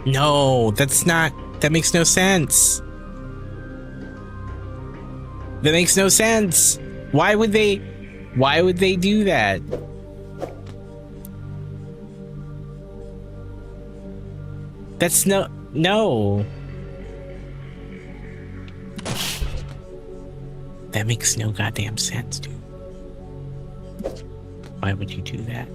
[SPEAKER 1] No, that makes no sense. That makes no sense. Why would they? Why would they do that? That's no. That makes no goddamn sense, dude. Why would you do that?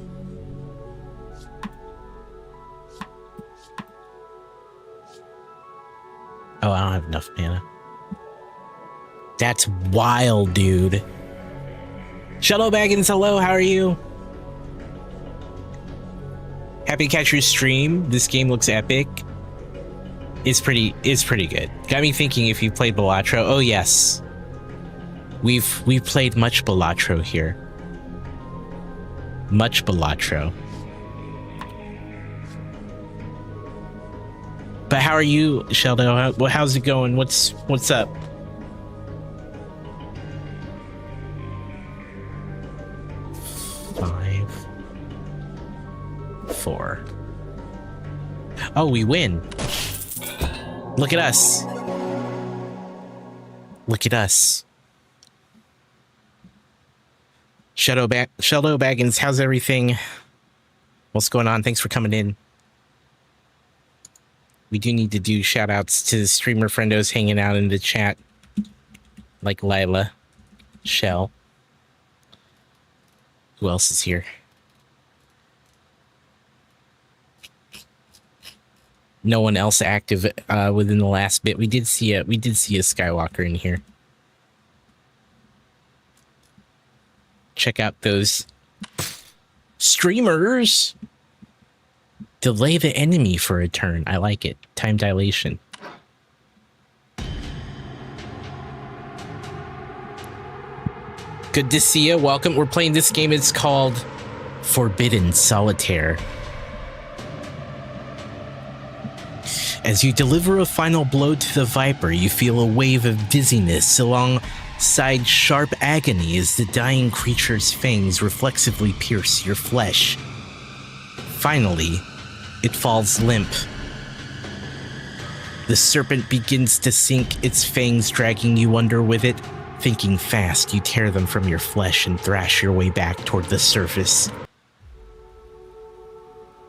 [SPEAKER 1] Oh, I don't have enough mana. That's wild, dude. Shuttle Baggins, hello, how are you? Happy to catch your stream. This game looks epic. It's pretty good. Got me thinking if you played Balatro. Oh yes. We've played much Balatro here. Much Balatro. But how are you, Sheldo? How's it going? What's up? Five, 4. Oh, we win. Look at us. Look at us. Shadow Baggins, how's everything? What's going on? Thanks for coming in. We do need to do shout outs to the streamer friendos hanging out in the chat. Like Lila, Shell. Who else is here? No one else active within the last bit. We did see a Skywalker in here. Check out those streamers. Delay the enemy for a turn. I like it. Time dilation. Good to see you. Welcome. We're playing this game. It's called Forbidden Solitaire. As you deliver a final blow to the Viper, you feel a wave of dizziness alongside sharp agony as the dying creature's fangs reflexively pierce your flesh. Finally, it falls limp. The serpent begins to sink, its fangs dragging you under with it. Thinking fast, you tear them from your flesh and thrash your way back toward the surface.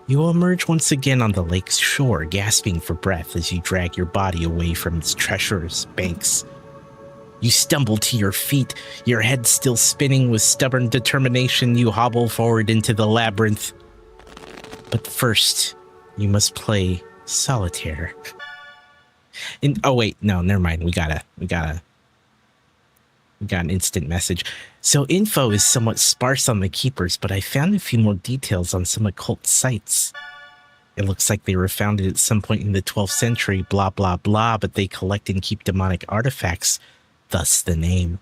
[SPEAKER 1] You will emerge once again on the lake's shore, gasping for breath as you drag your body away from its treacherous banks. You stumble to your feet, your head still spinning with stubborn determination. You hobble forward into the labyrinth. But first, you must play Solitaire. Oh wait, no, never mind. We got an instant message. So info is somewhat sparse on the keepers, but I found a few more details on some occult sites. It looks like they were founded at some point in the 12th century, blah, blah, blah, but they collect and keep demonic artifacts, thus the name.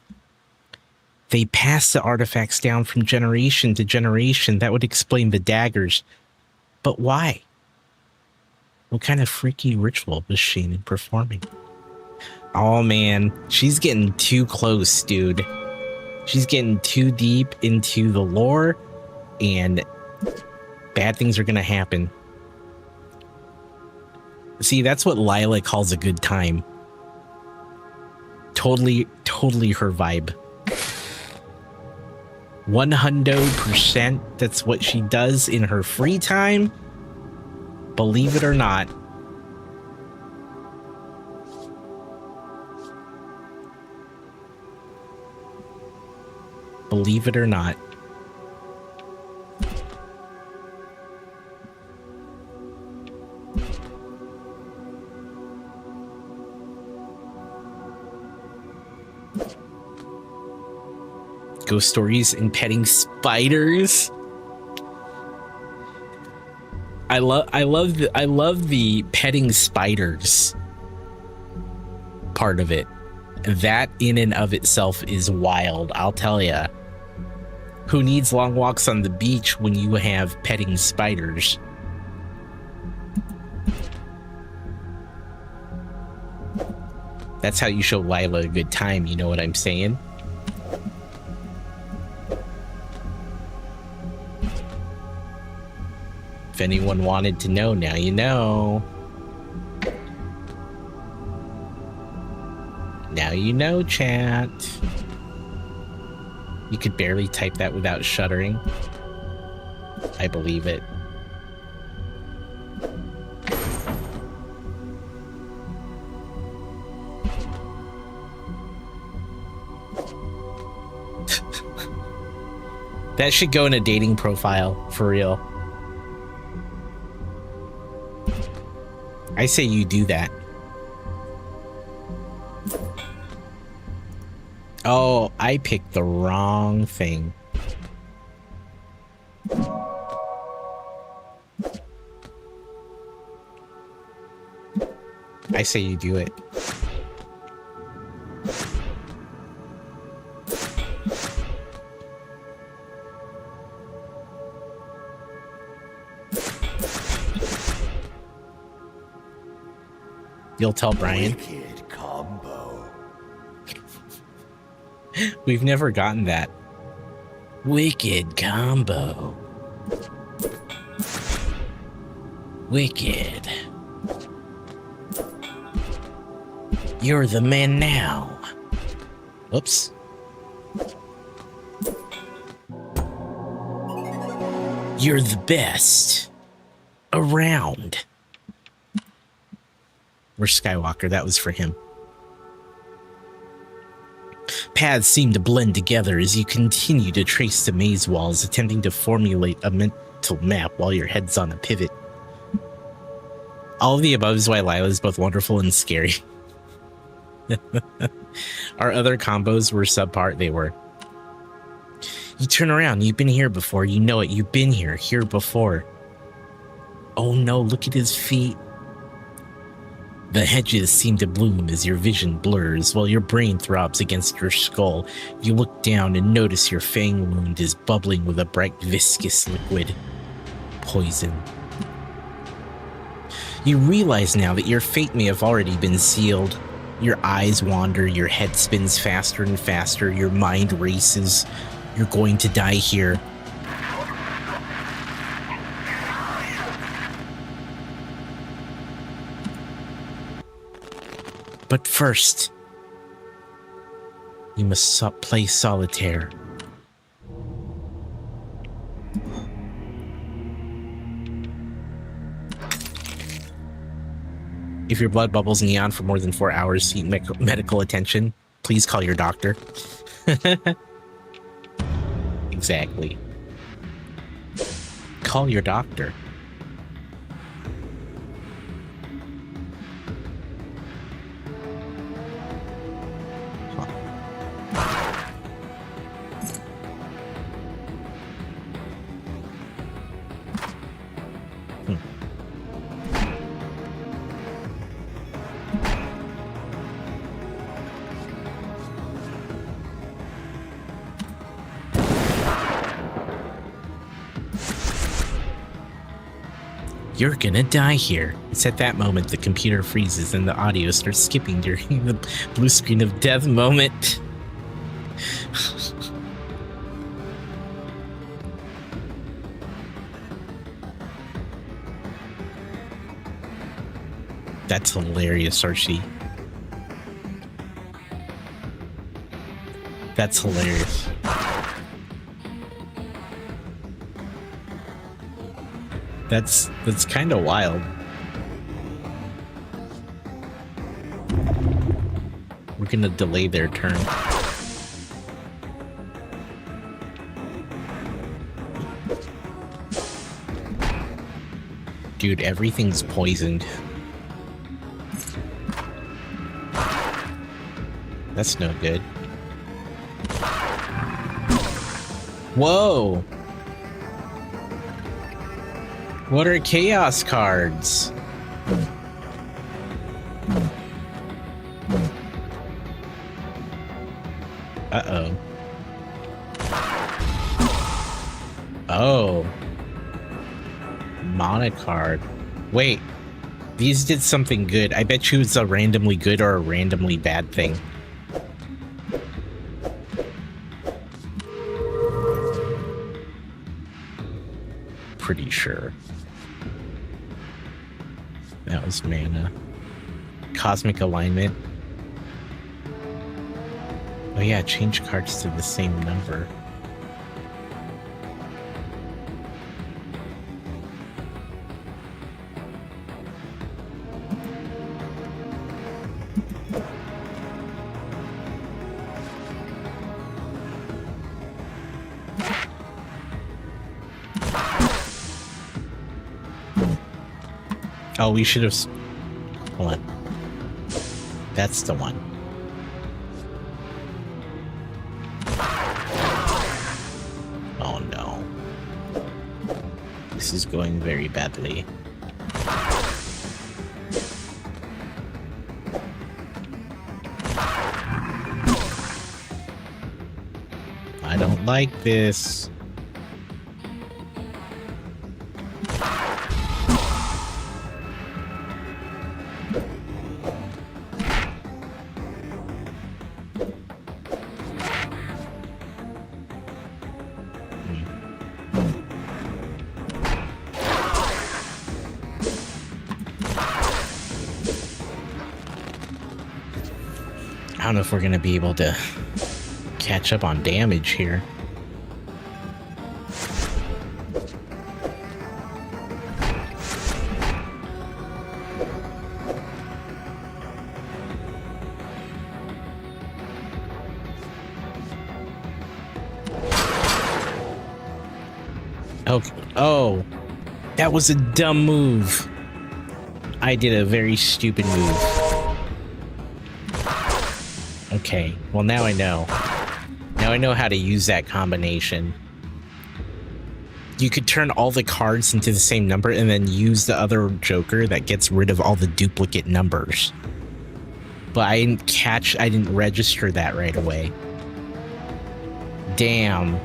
[SPEAKER 1] They pass the artifacts down from generation to generation. That would explain the daggers. But why? What kind of freaky ritual was Shannon performing? Oh man, she's getting too close, dude. She's getting too deep into the lore, and bad things are gonna happen. See, that's what Lila calls a good time. Totally her vibe. 100%, that's what she does in her free time. Believe it or not. Believe it or not. Ghost stories and petting spiders. I love the petting spiders part of it. That in and of itself is wild, I'll tell ya. Who needs long walks on the beach when you have petting spiders? That's how you show Lila a good time, you know what I'm saying? If anyone wanted to know, now you know. Now you know, chat. You could barely type that without shuddering. I believe it. That should go in a dating profile, for real. I say you do that. Oh, I picked the wrong thing. I say you do it. You'll tell Brian.
[SPEAKER 3] Wicked combo.
[SPEAKER 1] We've never gotten that. Wicked combo. Wicked. You're the man now. Oops. You're the best around. We're Skywalker. That was for him. Paths seem to blend together as you continue to trace the maze walls, attempting to formulate a mental map while your head's on a pivot. All of the above is why Lila is both wonderful and scary. Our other combos were subpar. They were. You turn around. You've been here before. You know it. You've been here before. Oh no, look at his feet. The hedges seem to bloom as your vision blurs while your brain throbs against your skull. You look down and notice your fang wound is bubbling with a bright viscous liquid. Poison. You realize now that your fate may have already been sealed. Your eyes wander, your head spins faster and faster, your mind races. You're going to die here. But first, you must play solitaire. If your blood bubbles neon for more than 4 hours, seek medical attention. Please call your doctor. Exactly. Call your doctor. You're gonna die here. It's at that moment the computer freezes and the audio starts skipping during the blue screen of death moment. That's hilarious, Archie. That's hilarious. That's kind of wild. We're gonna delay their turn. Dude, everything's poisoned. That's no good. Whoa! What are chaos cards? Uh-oh. Oh. Mana card. Wait. These did something good. I bet you it's a randomly good or a randomly bad thing. Pretty sure. That was mana. Cosmic alignment. Oh yeah, change cards to the same number. Oh, we should have... Hold on. That's the one. Oh no. This is going very badly. I don't like this. I don't know if we're gonna be able to catch up on damage here. Okay. Oh, that was a dumb move. I did a very stupid move. Okay, well now I know. Now I know how to use that combination. You could turn all the cards into the same number and then use the other joker that gets rid of all the duplicate numbers. But I didn't register that right away. Damn.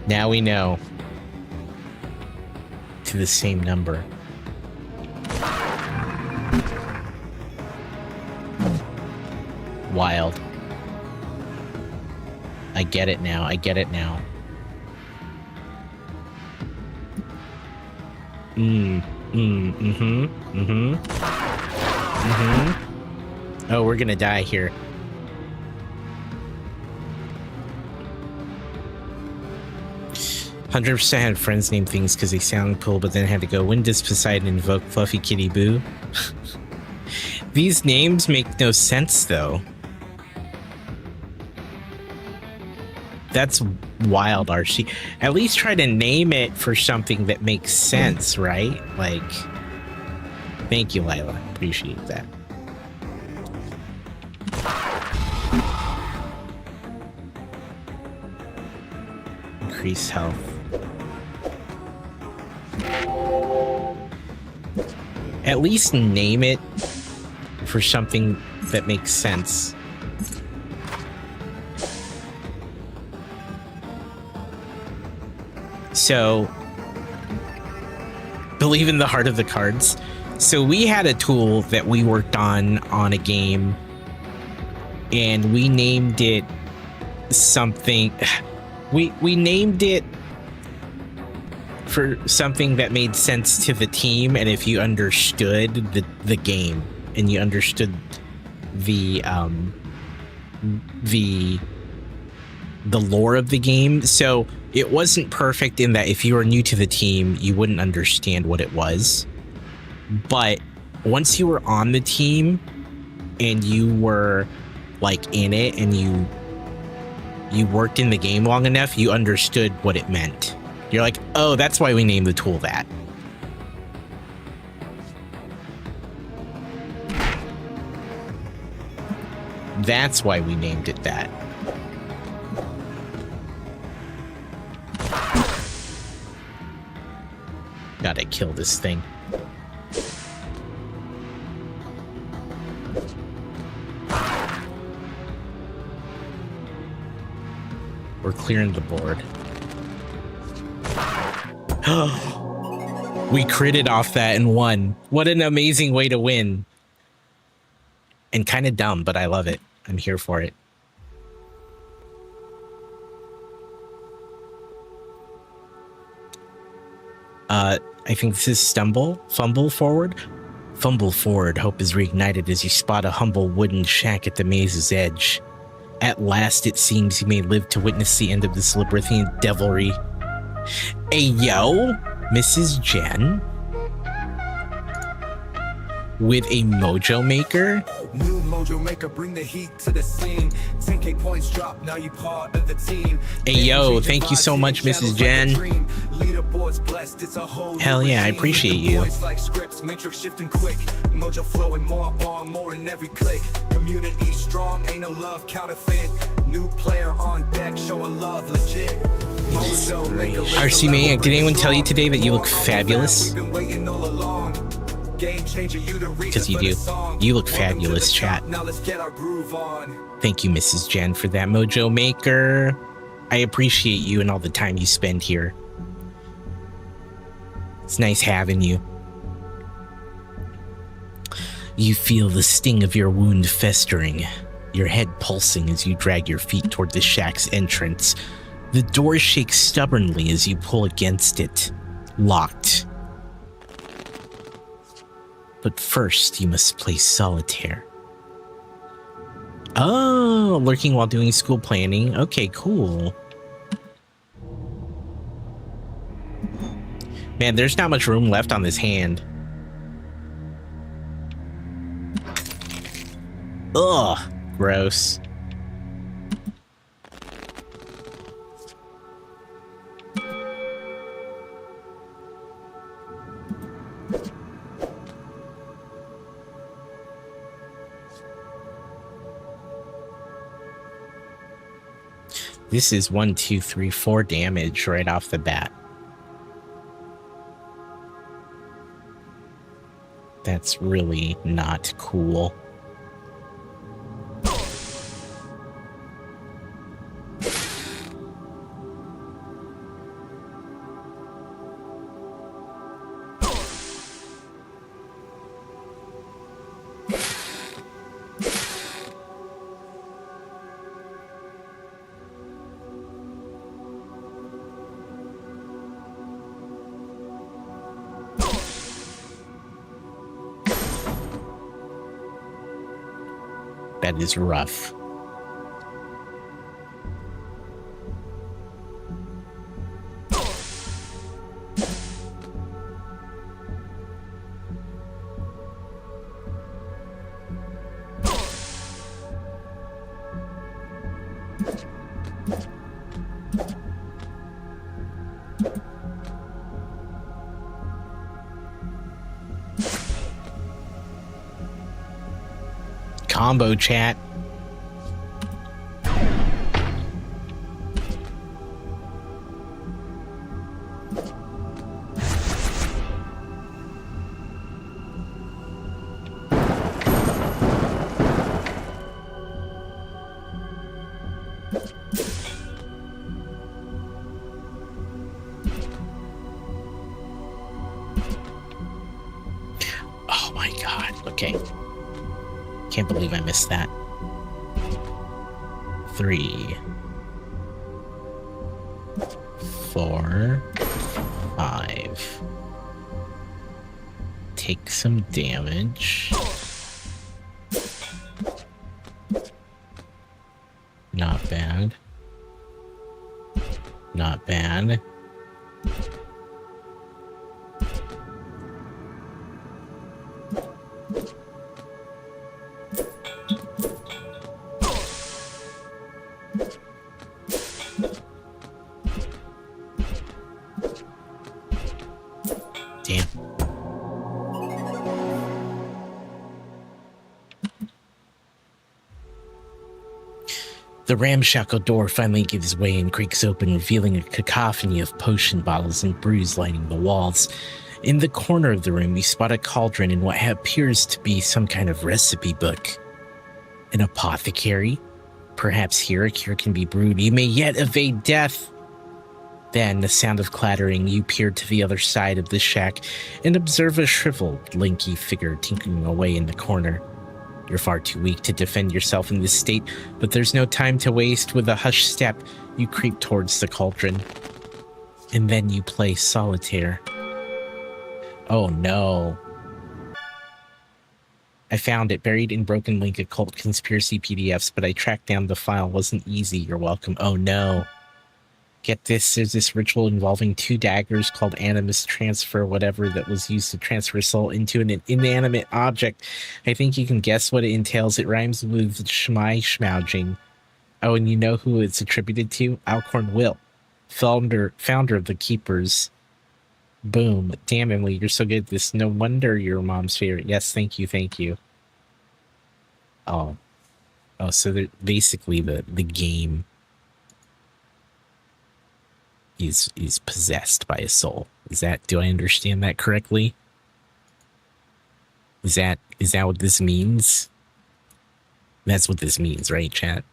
[SPEAKER 1] Now we know. To the same number. Wild. I get it now. I get it now. Oh, we're gonna die here. "100% had friends name things because they sound cool, but then had to go, when does Poseidon invoke Fluffy Kitty Boo?" These names make no sense, though. That's wild, Archie. At least try to name it for something that makes sense, right? Like, thank you, Lila. Appreciate that. Increase health. At least name it for something that makes sense. So, believe in the heart of the cards. So we had a tool that we worked on a game, and we named it something. We named it for something that made sense to the team, and if you understood the game and you understood the lore of the game. So it wasn't perfect in that if you were new to the team, you wouldn't understand what it was. But once you were on the team and you were like in it and you worked in the game long enough, you understood what it meant. You're like, oh, that's why we named the tool that. That's why we named it that. Gotta kill this thing. We're clearing the board. We critted off that and won. What an amazing way to win. And kind of dumb, but I love it. I'm here for it. I think this is fumble forward. Fumble forward, hope is reignited as you spot a humble wooden shack at the maze's edge. At last, it seems you may live to witness the end of this labyrinthian devilry. Hey, yo, Mrs. Jen? With a mojo maker?
[SPEAKER 2] New mojo maker, bring the heat to the scene. 10K points drop, now you part of the team.
[SPEAKER 1] Hey, yo, thank you so much, Mrs. Jen.
[SPEAKER 2] Leaderboards blessed, it's a whole
[SPEAKER 1] Hell yeah, I appreciate you.
[SPEAKER 2] Like scripts, matrix shifting quick. Mojo flowing more on, more in every click. Community strong, ain't no love counterfeit. New player on deck, showing love legit.
[SPEAKER 1] RC Maniac, did anyone tell you today that you look fabulous? Because you do. You look fabulous, chat. Thank you, Mrs. Jen, for that mojo maker. I appreciate you and all the time you spend here. It's nice having you. You feel the sting of your wound festering, your head pulsing as you drag your feet toward the shack's entrance. The door shakes stubbornly as you pull against it, locked. But first, you must play solitaire. Oh, lurking while doing school planning. Okay, cool. Man, there's not much room left on this hand. Ugh, gross. This is 1, 2, 3, 4 damage right off the bat. That's really not cool. That is rough. Combo chat. Oh my god, okay. Can't believe I missed that. 3, 4, 5. Take some damage. Not bad. Not bad. Damn. The ramshackle door finally gives way and creaks open, revealing a cacophony of potion bottles and brews lining the walls. In the corner of the room, you spot a cauldron and what appears to be some kind of recipe book. An apothecary? Perhaps here a cure can be brewed. You may yet evade death. Then, the sound of clattering, you peer to the other side of the shack and observe a shriveled, lanky figure tinkering away in the corner. You're far too weak to defend yourself in this state, but there's no time to waste. With a hushed step, you creep towards the cauldron. And then you play solitaire. Oh no. I found it buried in Broken Link Occult Conspiracy PDFs, but I tracked down the file. Wasn't easy. You're welcome. Oh no. Get this, there's this ritual involving 2 daggers called Animus Transfer, whatever, that was used to transfer soul into an inanimate object. I think you can guess what it entails. It rhymes with schmouging. Oh, and you know who it's attributed to? Alcorn Will, founder of the Keepers. Boom. Damn, Emily, you're so good at this. No wonder you're mom's favorite. Yes, thank you. Oh, so basically the game is possessed by a soul. Do I understand that correctly? Is that what this means? That's what this means, right, chat?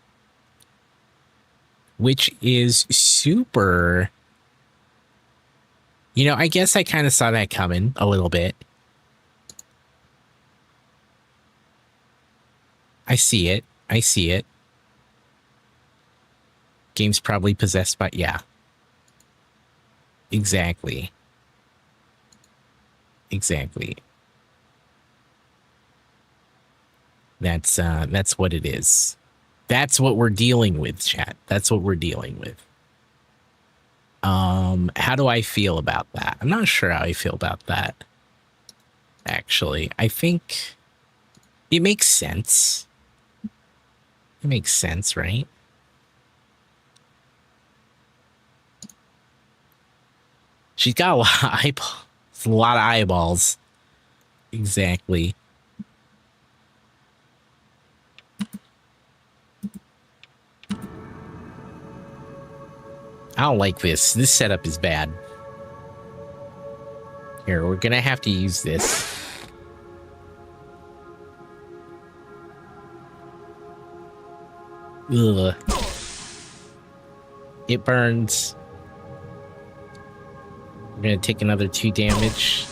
[SPEAKER 1] Which is super... You know, I guess I kind of saw that coming a little bit. I see it. Game's probably possessed by... Yeah. Exactly. That's what it is. That's what we're dealing with, chat. That's what we're dealing with. How do I feel about that? I'm not sure how I feel about that. Actually, I think it makes sense. It makes sense, right? She's got a lot of eyeballs. It's a lot of eyeballs. Exactly. I don't like this. This setup is bad. Here, we're gonna have to use this. Ugh. It burns. We're gonna take another 2 damage.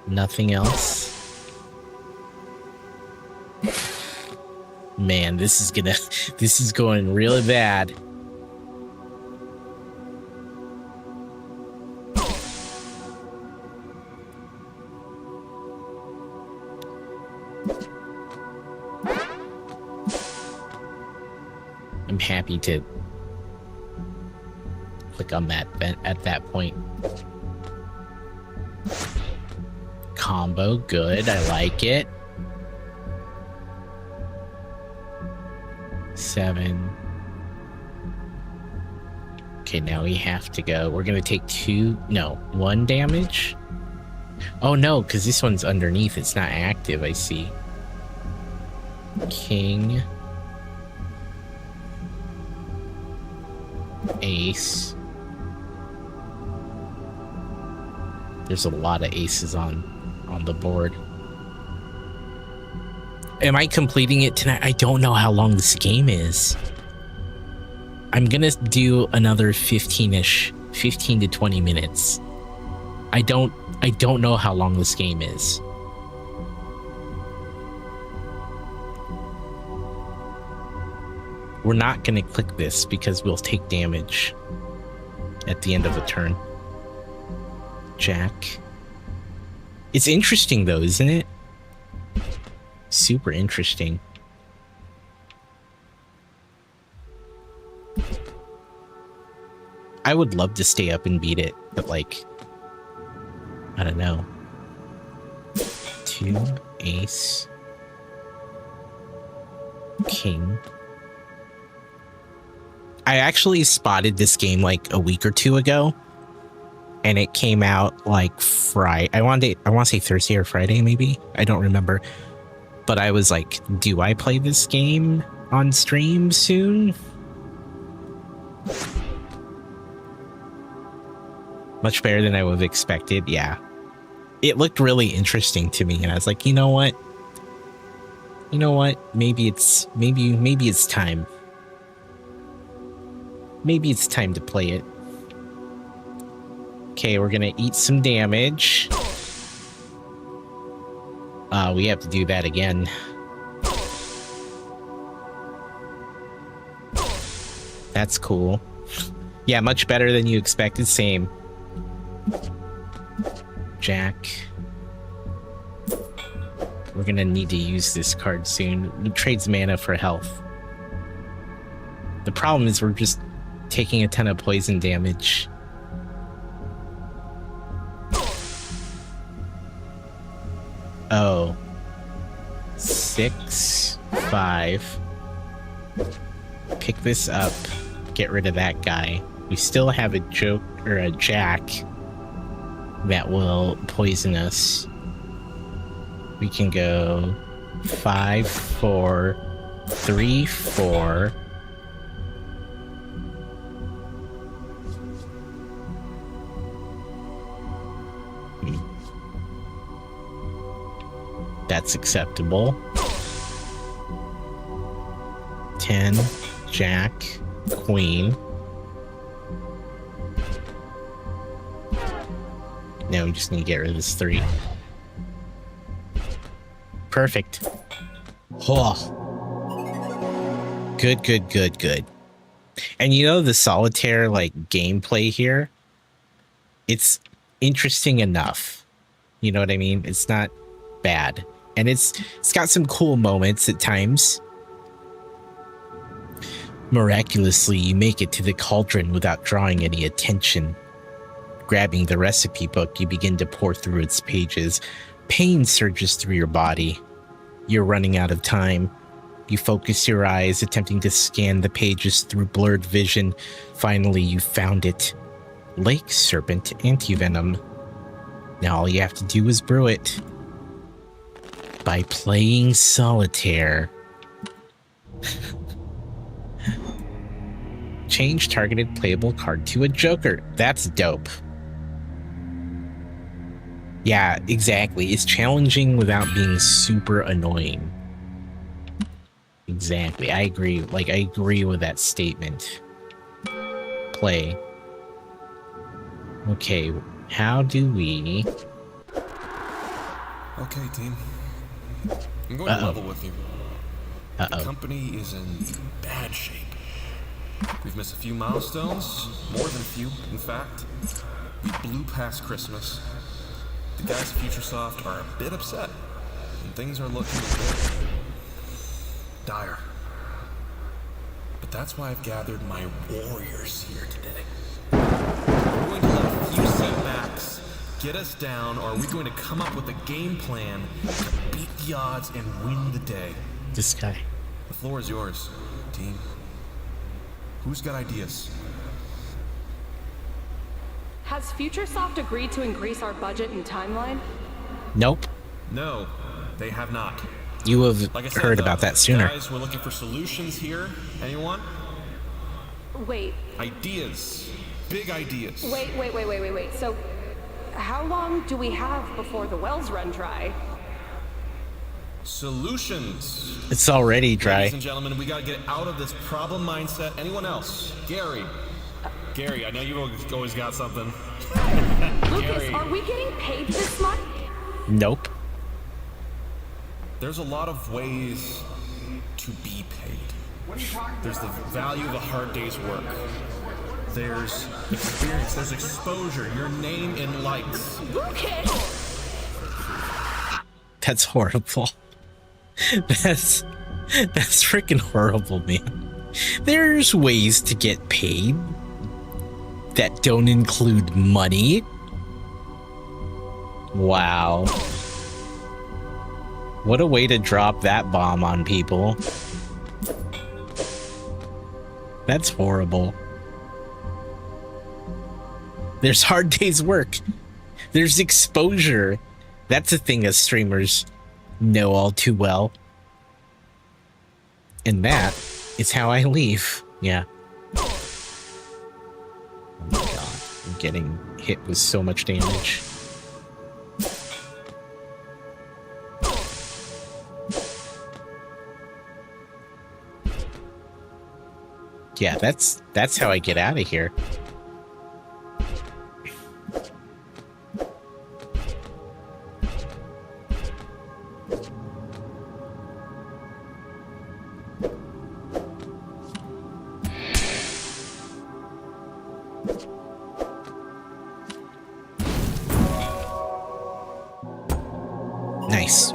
[SPEAKER 1] Nothing else. Man, this is going really bad. I'm happy to click on that at that point. Combo, good. I like it. 7. Okay, now we have to go. We're gonna take 1 damage. Oh no, because this one's underneath. It's not active, I see. King. Ace. There's a lot of aces on the board. Am I completing it tonight? I don't know how long this game is. I'm gonna do another 15 to 20 minutes. I don't know how long this game is. We're not gonna click this because we'll take damage at the end of a turn. Jack. It's interesting though, isn't it? Super interesting. I would love to stay up and beat it, but like, I don't know. 2, ace, king. I actually spotted this game like a week or 2 ago, and it came out like Friday. I want to say Thursday or Friday, maybe. I don't remember. But I was like, do I play this game on stream soon? Much better than I would have expected. Yeah. It looked really interesting to me, and I was like, you know what? Maybe it's time. Maybe it's time to play it. Okay, we're gonna eat some damage. We have to do that again. That's cool. Yeah, much better than you expected. Same. Jack. We're gonna need to use this card soon. It trades mana for health. The problem is we're just taking a ton of poison damage. Oh. 6, 5. Pick this up. Get rid of that guy. We still have a joke or a jack that will poison us. We can go 5, 4, 3, 4. That's acceptable. 10, Jack, Queen. Now we just need to get rid of this 3. Perfect. Oh. Good, good, good, good. And you know the solitaire like gameplay here? It's interesting enough. You know what I mean? It's not bad. And it's got some cool moments at times. Miraculously, you make it to the cauldron without drawing any attention. Grabbing the recipe book, you begin to pour through its pages. Pain surges through your body. You're running out of time. You focus your eyes, attempting to scan the pages through blurred vision. Finally, you found it. Lake Serpent Antivenom. Now all you have to do is brew it. By playing solitaire. Change targeted playable card to a joker. That's dope. Yeah, exactly. It's challenging without being super annoying. Exactly. I agree. Like, I agree with that statement. Play. Okay, how do we...
[SPEAKER 10] Okay, team. I'm going to level with you. The company is in bad shape. We've missed a few milestones, more than a few, in fact. We blew past Christmas. The guys at Futuresoft are a bit upset, and things are looking a bit dire. But that's why I've gathered my warriors here today. We're going to let a few setbacks get us down, or are we going to come up with a game plan to beat the odds and win the day?
[SPEAKER 1] This guy.
[SPEAKER 10] The floor is yours, team. Who's got ideas?
[SPEAKER 11] Has Futuresoft agreed to increase our budget and timeline?
[SPEAKER 1] Nope.
[SPEAKER 10] No, they have not.
[SPEAKER 1] You have
[SPEAKER 10] like I said,
[SPEAKER 1] heard about that sooner.
[SPEAKER 10] Guys, we're looking for solutions here. Anyone?
[SPEAKER 11] Wait.
[SPEAKER 10] Ideas. Big ideas.
[SPEAKER 11] Wait. So, how long do we have before the wells run dry?
[SPEAKER 10] Solutions.
[SPEAKER 1] It's already dry.
[SPEAKER 10] Ladies and gentlemen, we gotta get out of this problem mindset. Anyone else? Gary. Gary, I know you've always got something.
[SPEAKER 11] Lucas,
[SPEAKER 10] Gary.
[SPEAKER 11] are we getting paid this month?
[SPEAKER 1] Nope.
[SPEAKER 10] There's a lot of ways to be paid. There's the value of a hard day's work. There's experience, there's exposure, your name in lights.
[SPEAKER 11] Lucas!
[SPEAKER 1] That's horrible. That's freaking horrible, man. There's ways to get paid that don't include money. Wow. What a way to drop that bomb on people. That's horrible. There's hard days work. There's exposure. That's a thing as streamers know all too well. And that is how I leave. Yeah. Oh my god. I'm getting hit with so much damage. Yeah, that's how I get out of here. Nice.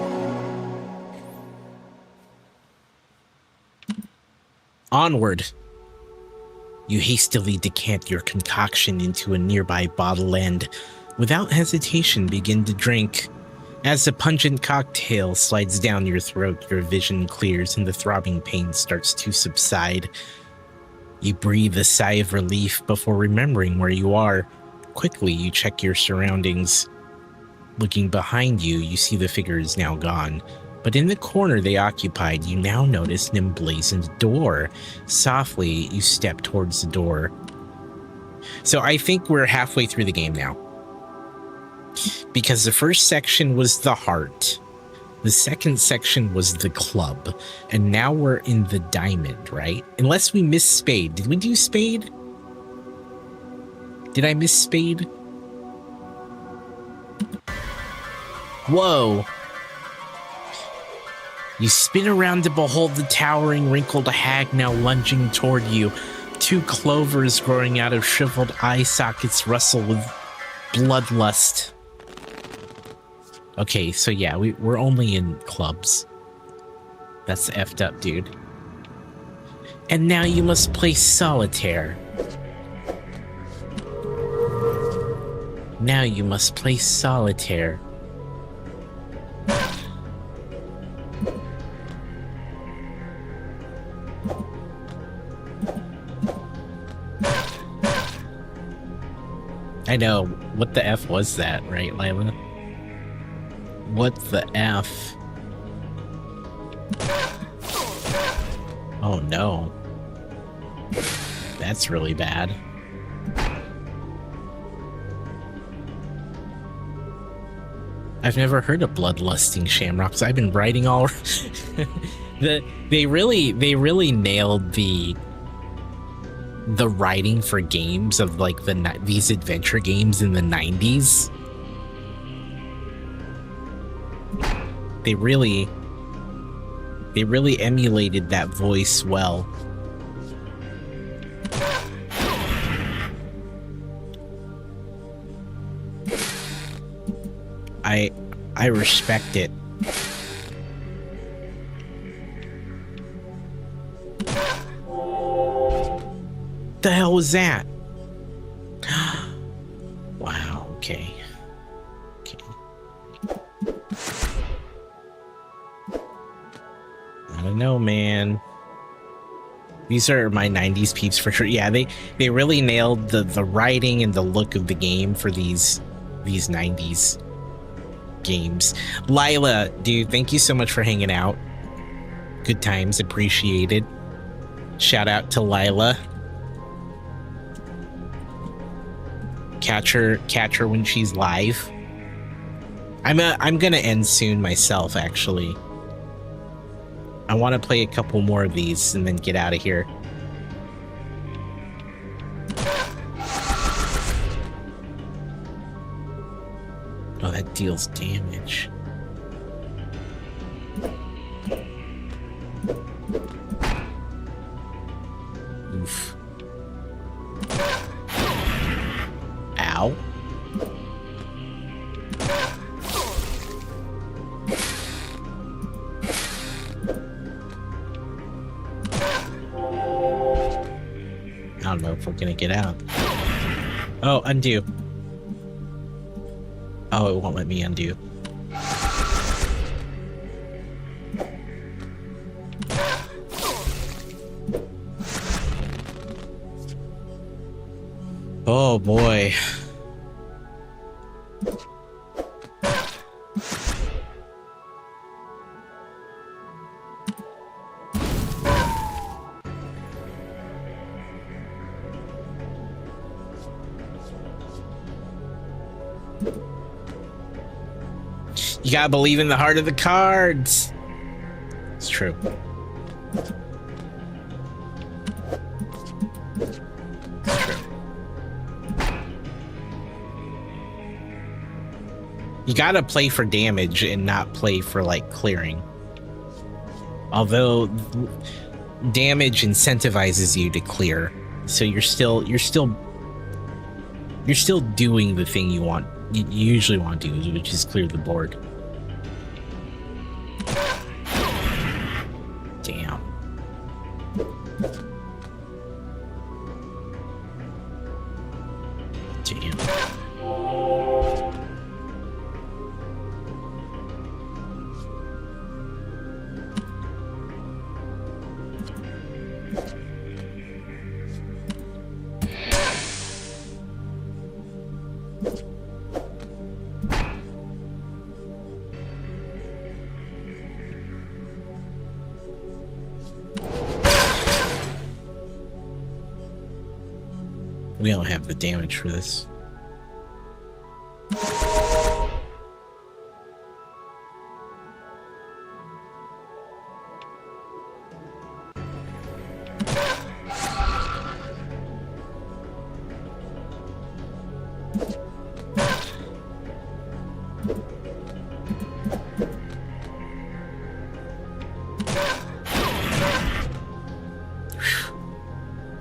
[SPEAKER 1] Onward. You hastily decant your concoction into a nearby bottle and, without hesitation, begin to drink. As the pungent cocktail slides down your throat, your vision clears and the throbbing pain starts to subside. You breathe a sigh of relief before remembering where you are. Quickly, you check your surroundings. Looking behind you, you see the figure is now gone. But in the corner they occupied, you now notice an emblazoned door. Softly, you step towards the door. So I think we're halfway through the game now. Because the first section was the heart. The second section was the club. And now we're in the diamond, right? Unless we missed spade. Did we do spade? Did I miss spade? Whoa. You spin around to behold the towering, wrinkled hag now lunging toward you. 2 clovers growing out of shriveled eye sockets rustle with bloodlust. Okay, so yeah, we're only in clubs. That's effed up, dude. And now you must play solitaire. Now you must play solitaire. I know. What the F was that, right, Lila? What the F? Oh no. That's really bad. I've never heard of bloodlusting shamrocks. I've been writing all they really nailed the writing for games of like these adventure games in the 90s. They really emulated that voice well. I respect it. The hell was that? Wow, okay. I don't know, man. These are my 90s peeps for sure. Yeah, they really nailed the writing and the look of the game for these 90s games. Lila, dude, thank you so much for hanging out. Good times, appreciated. Shout out to Lila. Catch her when she's live. I'm gonna end soon myself, actually. I want to play a couple more of these and then get out of here. Oh, that deals damage. Oof. Ow. I don't know if we're gonna get out. Oh, undo. Oh, it won't let me undo. Oh boy. You gotta believe in the heart of the cards. It's true. It's true. You gotta play for damage and not play for like clearing. Although damage incentivizes you to clear, so you're still doing the thing you usually want to do, which is clear the board. Damn. Damn. We don't have the damage for this.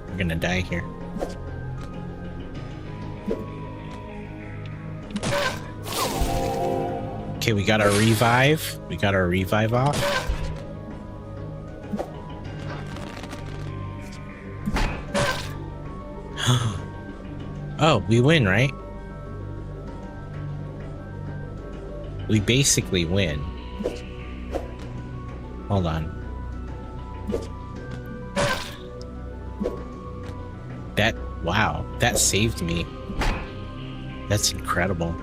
[SPEAKER 1] We're gonna die here. Okay, we got our revive. We got our revive off. Oh, we win, right? We basically win. Hold on. Wow, that saved me. That's incredible.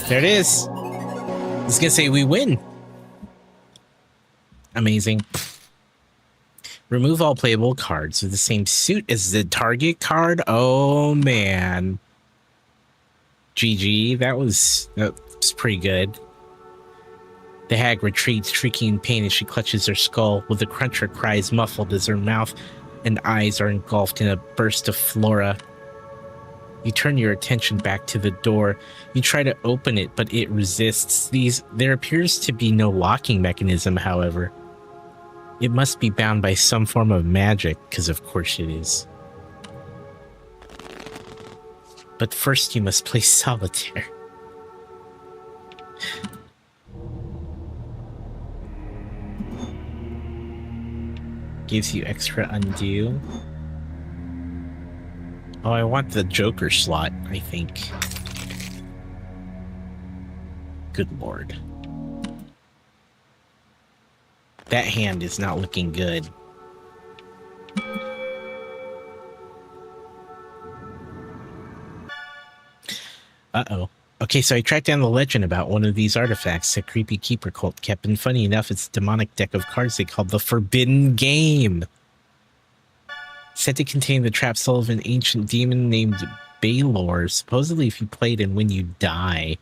[SPEAKER 1] There it is. I was gonna say we win. Amazing. Remove all playable cards with the same suit as the target card. Oh man. GG. That was pretty good. The hag retreats, shrieking in pain as she clutches her skull, with the cruncher cries muffled as her mouth and eyes are engulfed in a burst of flora. You turn your attention back to the door. You try to open it, but it resists. There appears to be no locking mechanism, however. It must be bound by some form of magic, because of course it is. But first you must play solitaire. Gives you extra undo. Oh, I want the Joker slot, I think. Good lord. That hand is not looking good. Uh-oh. Okay, so I tracked down the legend about one of these artifacts a creepy keeper cult kept, and funny enough, it's a demonic deck of cards they called the Forbidden Game. Said to contain the trap soul of an ancient demon named Baylor. Supposedly, if you play it and when you die.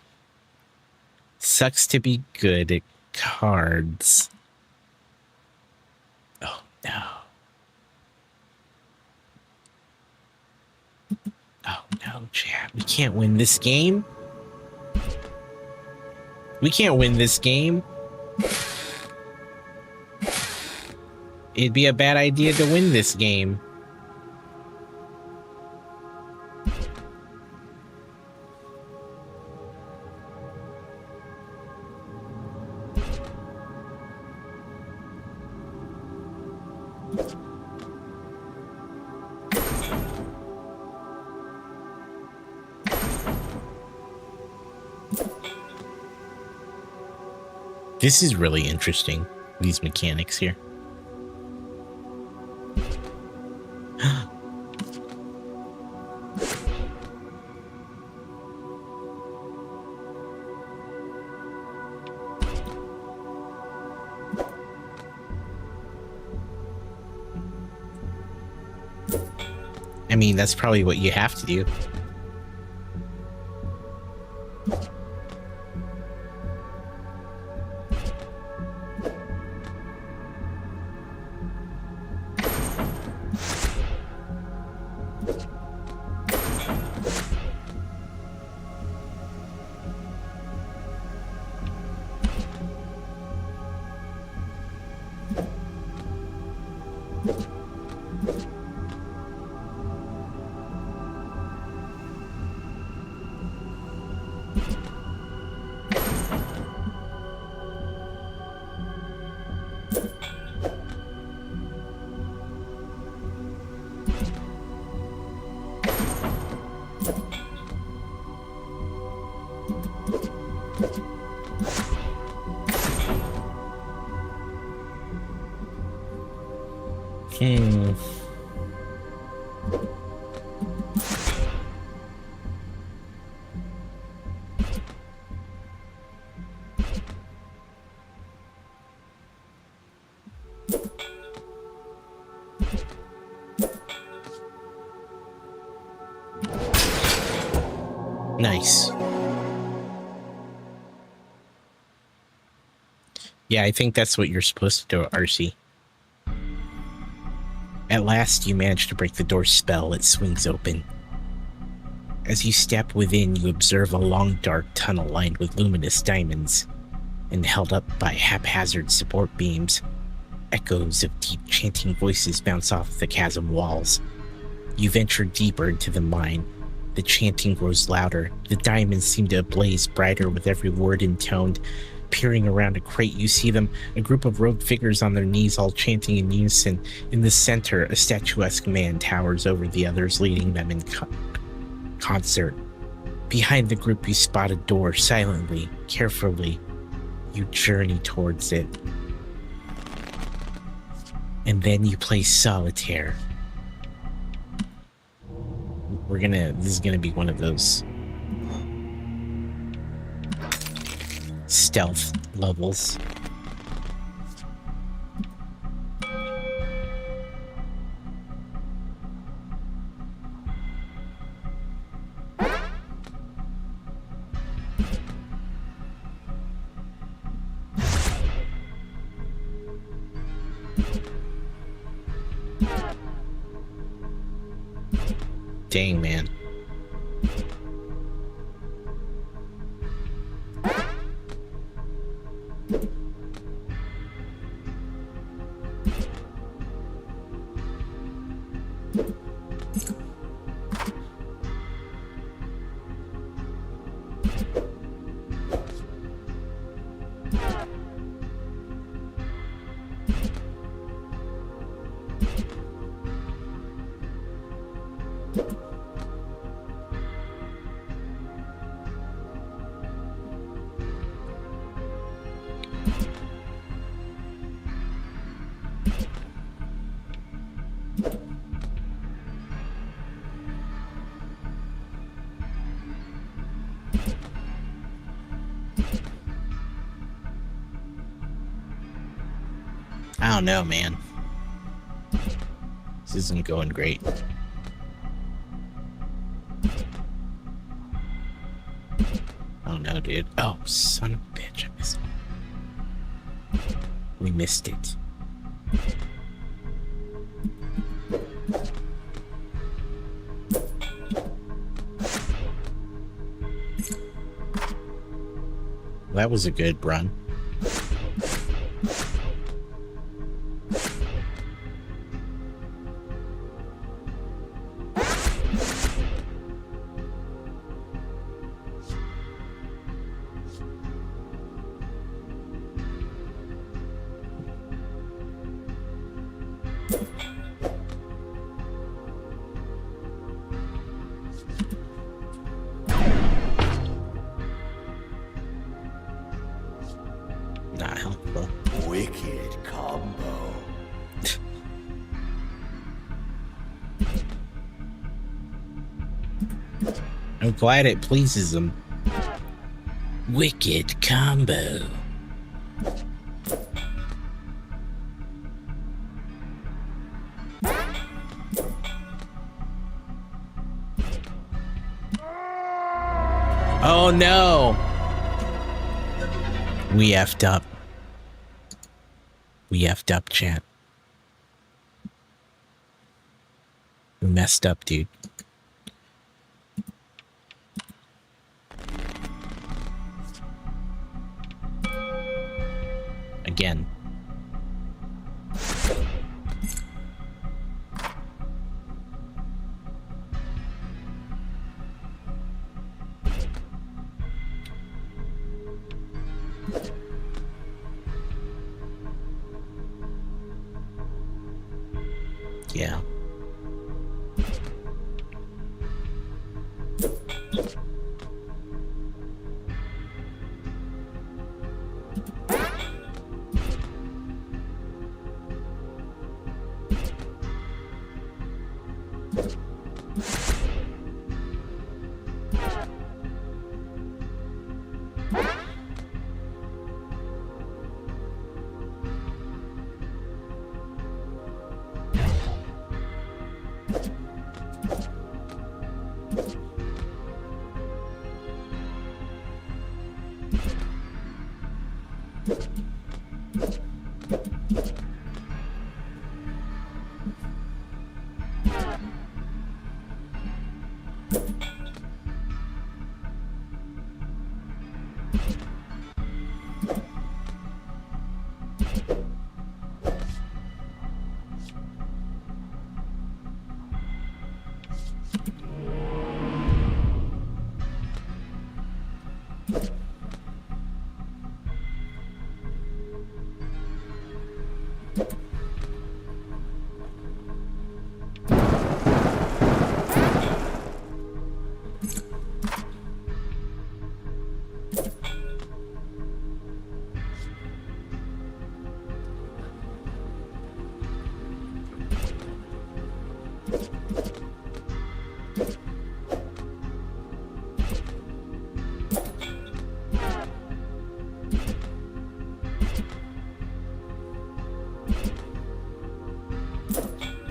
[SPEAKER 1] Sucks to be good at cards. Oh, no. Oh, no, chat. We can't win this game. We can't win this game. It'd be a bad idea to win this game. This is really interesting, these mechanics here. I mean, that's probably what you have to do. Nice. Yeah, I think that's what you're supposed to do, RC. At last, you manage to break the door's spell. It swings open. As you step within, you observe a long, dark tunnel lined with luminous diamonds and held up by haphazard support beams. Echoes of deep chanting voices bounce off the chasm walls. You venture deeper into the mine. The chanting grows louder. The diamonds seem to blaze brighter with every word intoned. Peering around a crate, you see them, a group of robed figures on their knees, all chanting in unison. In the center, a statuesque man towers over the others, leading them in concert. Behind the group, you spot a door. Silently, carefully, you journey towards it. And then you play Solitaire. This is gonna be one of those stealth levels. Dang, man. I don't know, man. This isn't going great. Oh no, dude. Oh, son of a bitch, I missed it. We missed it. That was a good run. Not helpful.
[SPEAKER 3] Wicked combo.
[SPEAKER 1] I'm glad it pleases them. Wicked combo. Oh no! We effed up. We effed up, chat. We messed up, dude. Again. Yeah.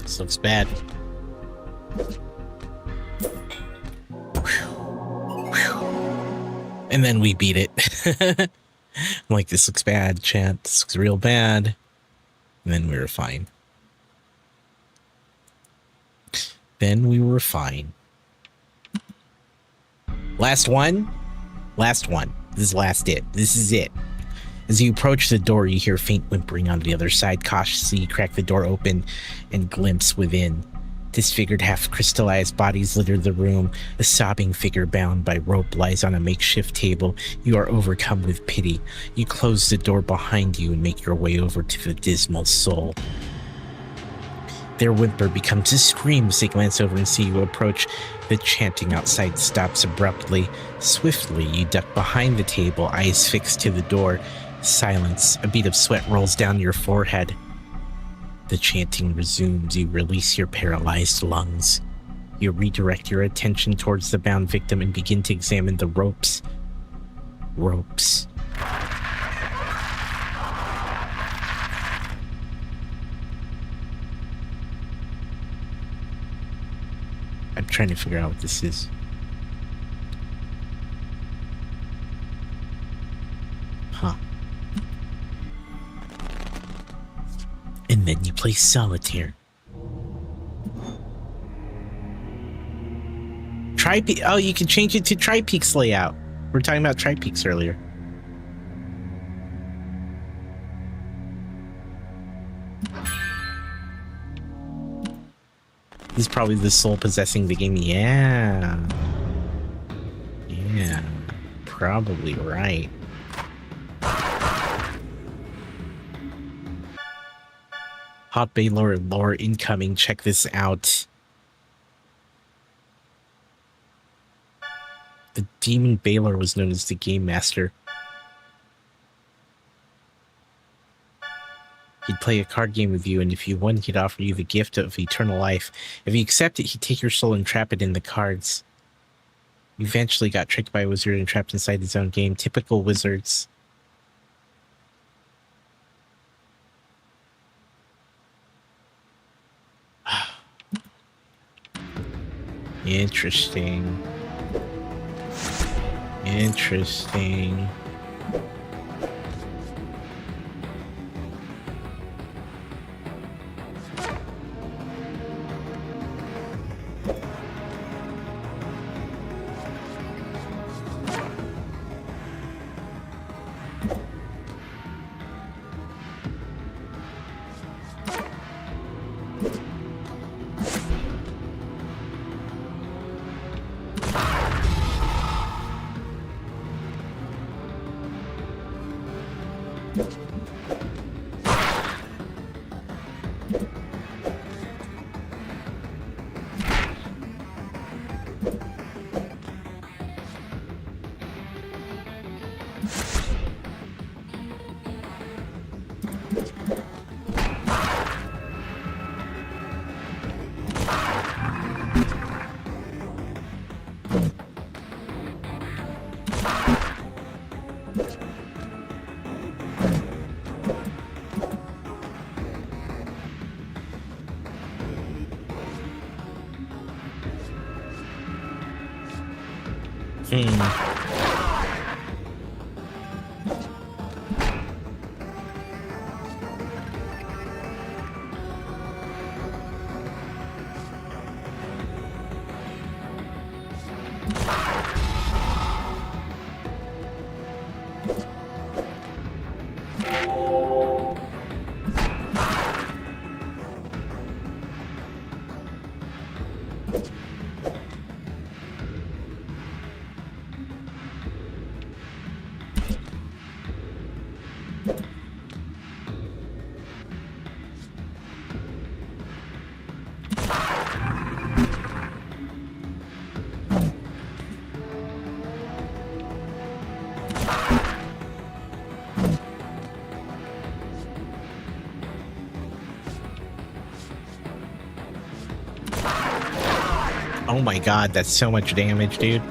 [SPEAKER 1] This looks bad. And then we beat it. I'm like, this looks bad, chat. This looks real bad. And then we were fine. Then we were fine. Last one. Last one. This is last it. This is it. As you approach the door, you hear faint whimpering on the other side. Cautiously, you crack the door open and glimpse within. Disfigured, half-crystallized bodies litter the room. A sobbing figure bound by rope lies on a makeshift table. You are overcome with pity. You close the door behind you and make your way over to the dismal soul. Their whimper becomes a scream as they glance over and see you approach. The chanting outside stops abruptly. Swiftly, you duck behind the table, eyes fixed to the door. Silence. A bead of sweat rolls down your forehead. The chanting resumes. You release your paralyzed lungs. You redirect your attention towards the bound victim and begin to examine the ropes. Ropes. I'm trying to figure out what this is. Huh. And then you play solitaire. Oh, you can change it to Tri-Peaks layout. We were talking about Tri-Peaks earlier. He's probably the soul possessing the game. Yeah. Yeah. Probably right. Hot Baylor lore incoming. Check this out. The Demon Baylor was known as the Game Master. He'd play a card game with you, and if you won, he'd offer you the gift of eternal life. If you accept it, he'd take your soul and trap it in the cards. You eventually got tricked by a wizard and trapped inside his own game. Typical wizards. Interesting. Interesting. Oh my god, that's so much damage, dude.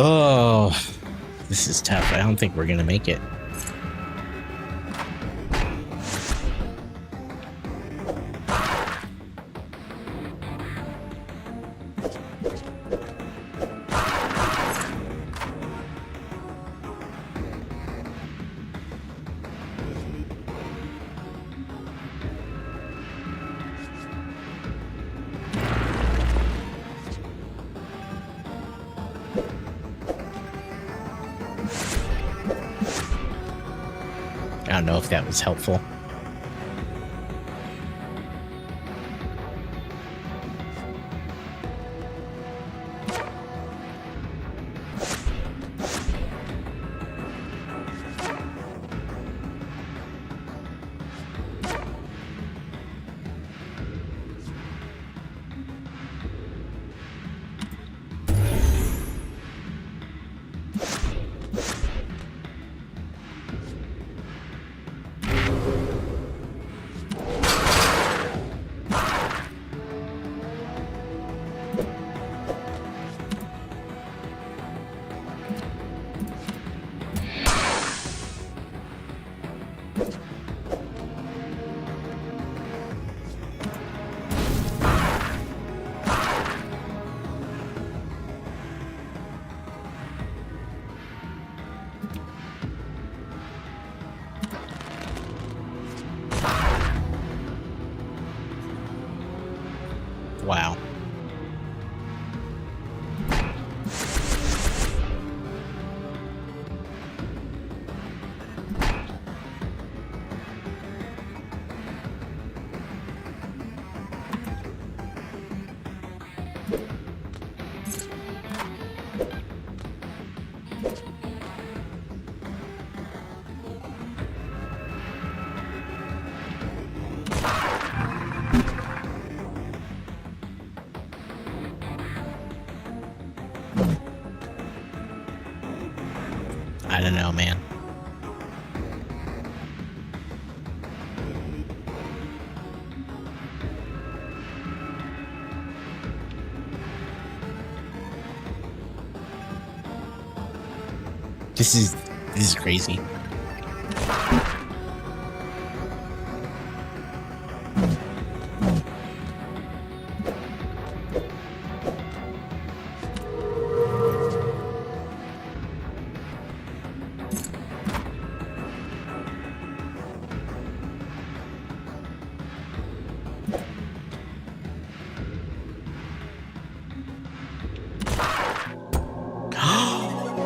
[SPEAKER 1] Oh, this is tough. I don't think we're gonna make it. I don't know if that was helpful. Wow. I don't know, man. This is crazy.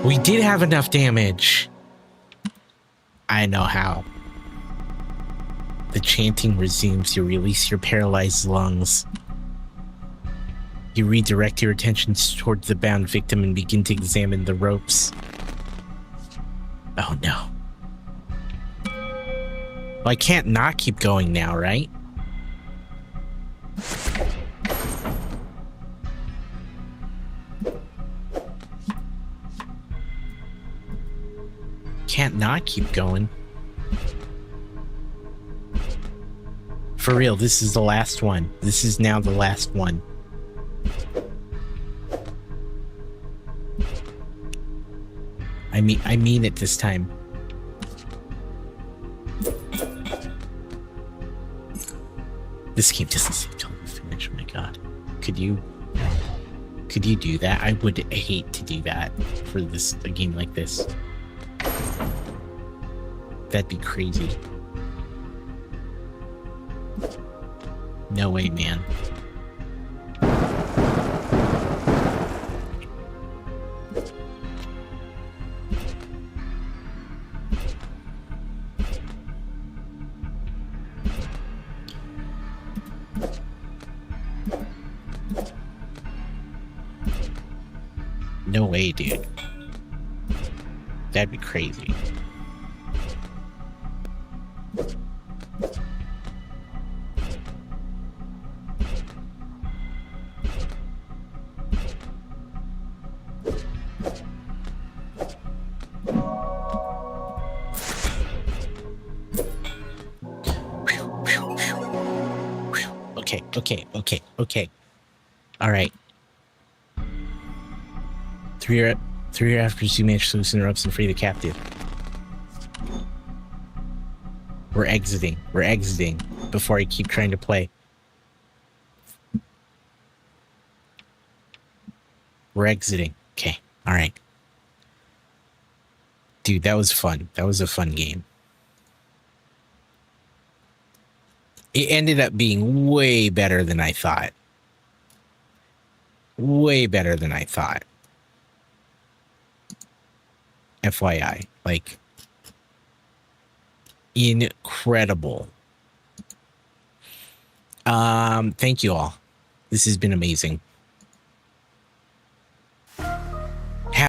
[SPEAKER 1] We did have enough damage. I know how. The chanting resumes. You release your paralyzed lungs. You redirect your attention towards the bound victim and begin to examine the ropes. Oh no. Well, I can't not keep going now, right? can't not keep going. For real, this is the last one. This is now the last one. I mean it this time. This game doesn't seem to finish. Oh my god. Could you do that? I would hate to do that for a game like this. That'd be crazy. No way, man. No way, dude. That'd be crazy. Okay. All right. Three year after you manage to loosen ropes and free the captive. We're exiting before I keep trying to play. We're exiting. Okay. All right. Dude, that was fun. That was a fun game. It ended up being way better than I thought. Way better than I thought. FYI. Like, incredible. Thank you all. This has been amazing.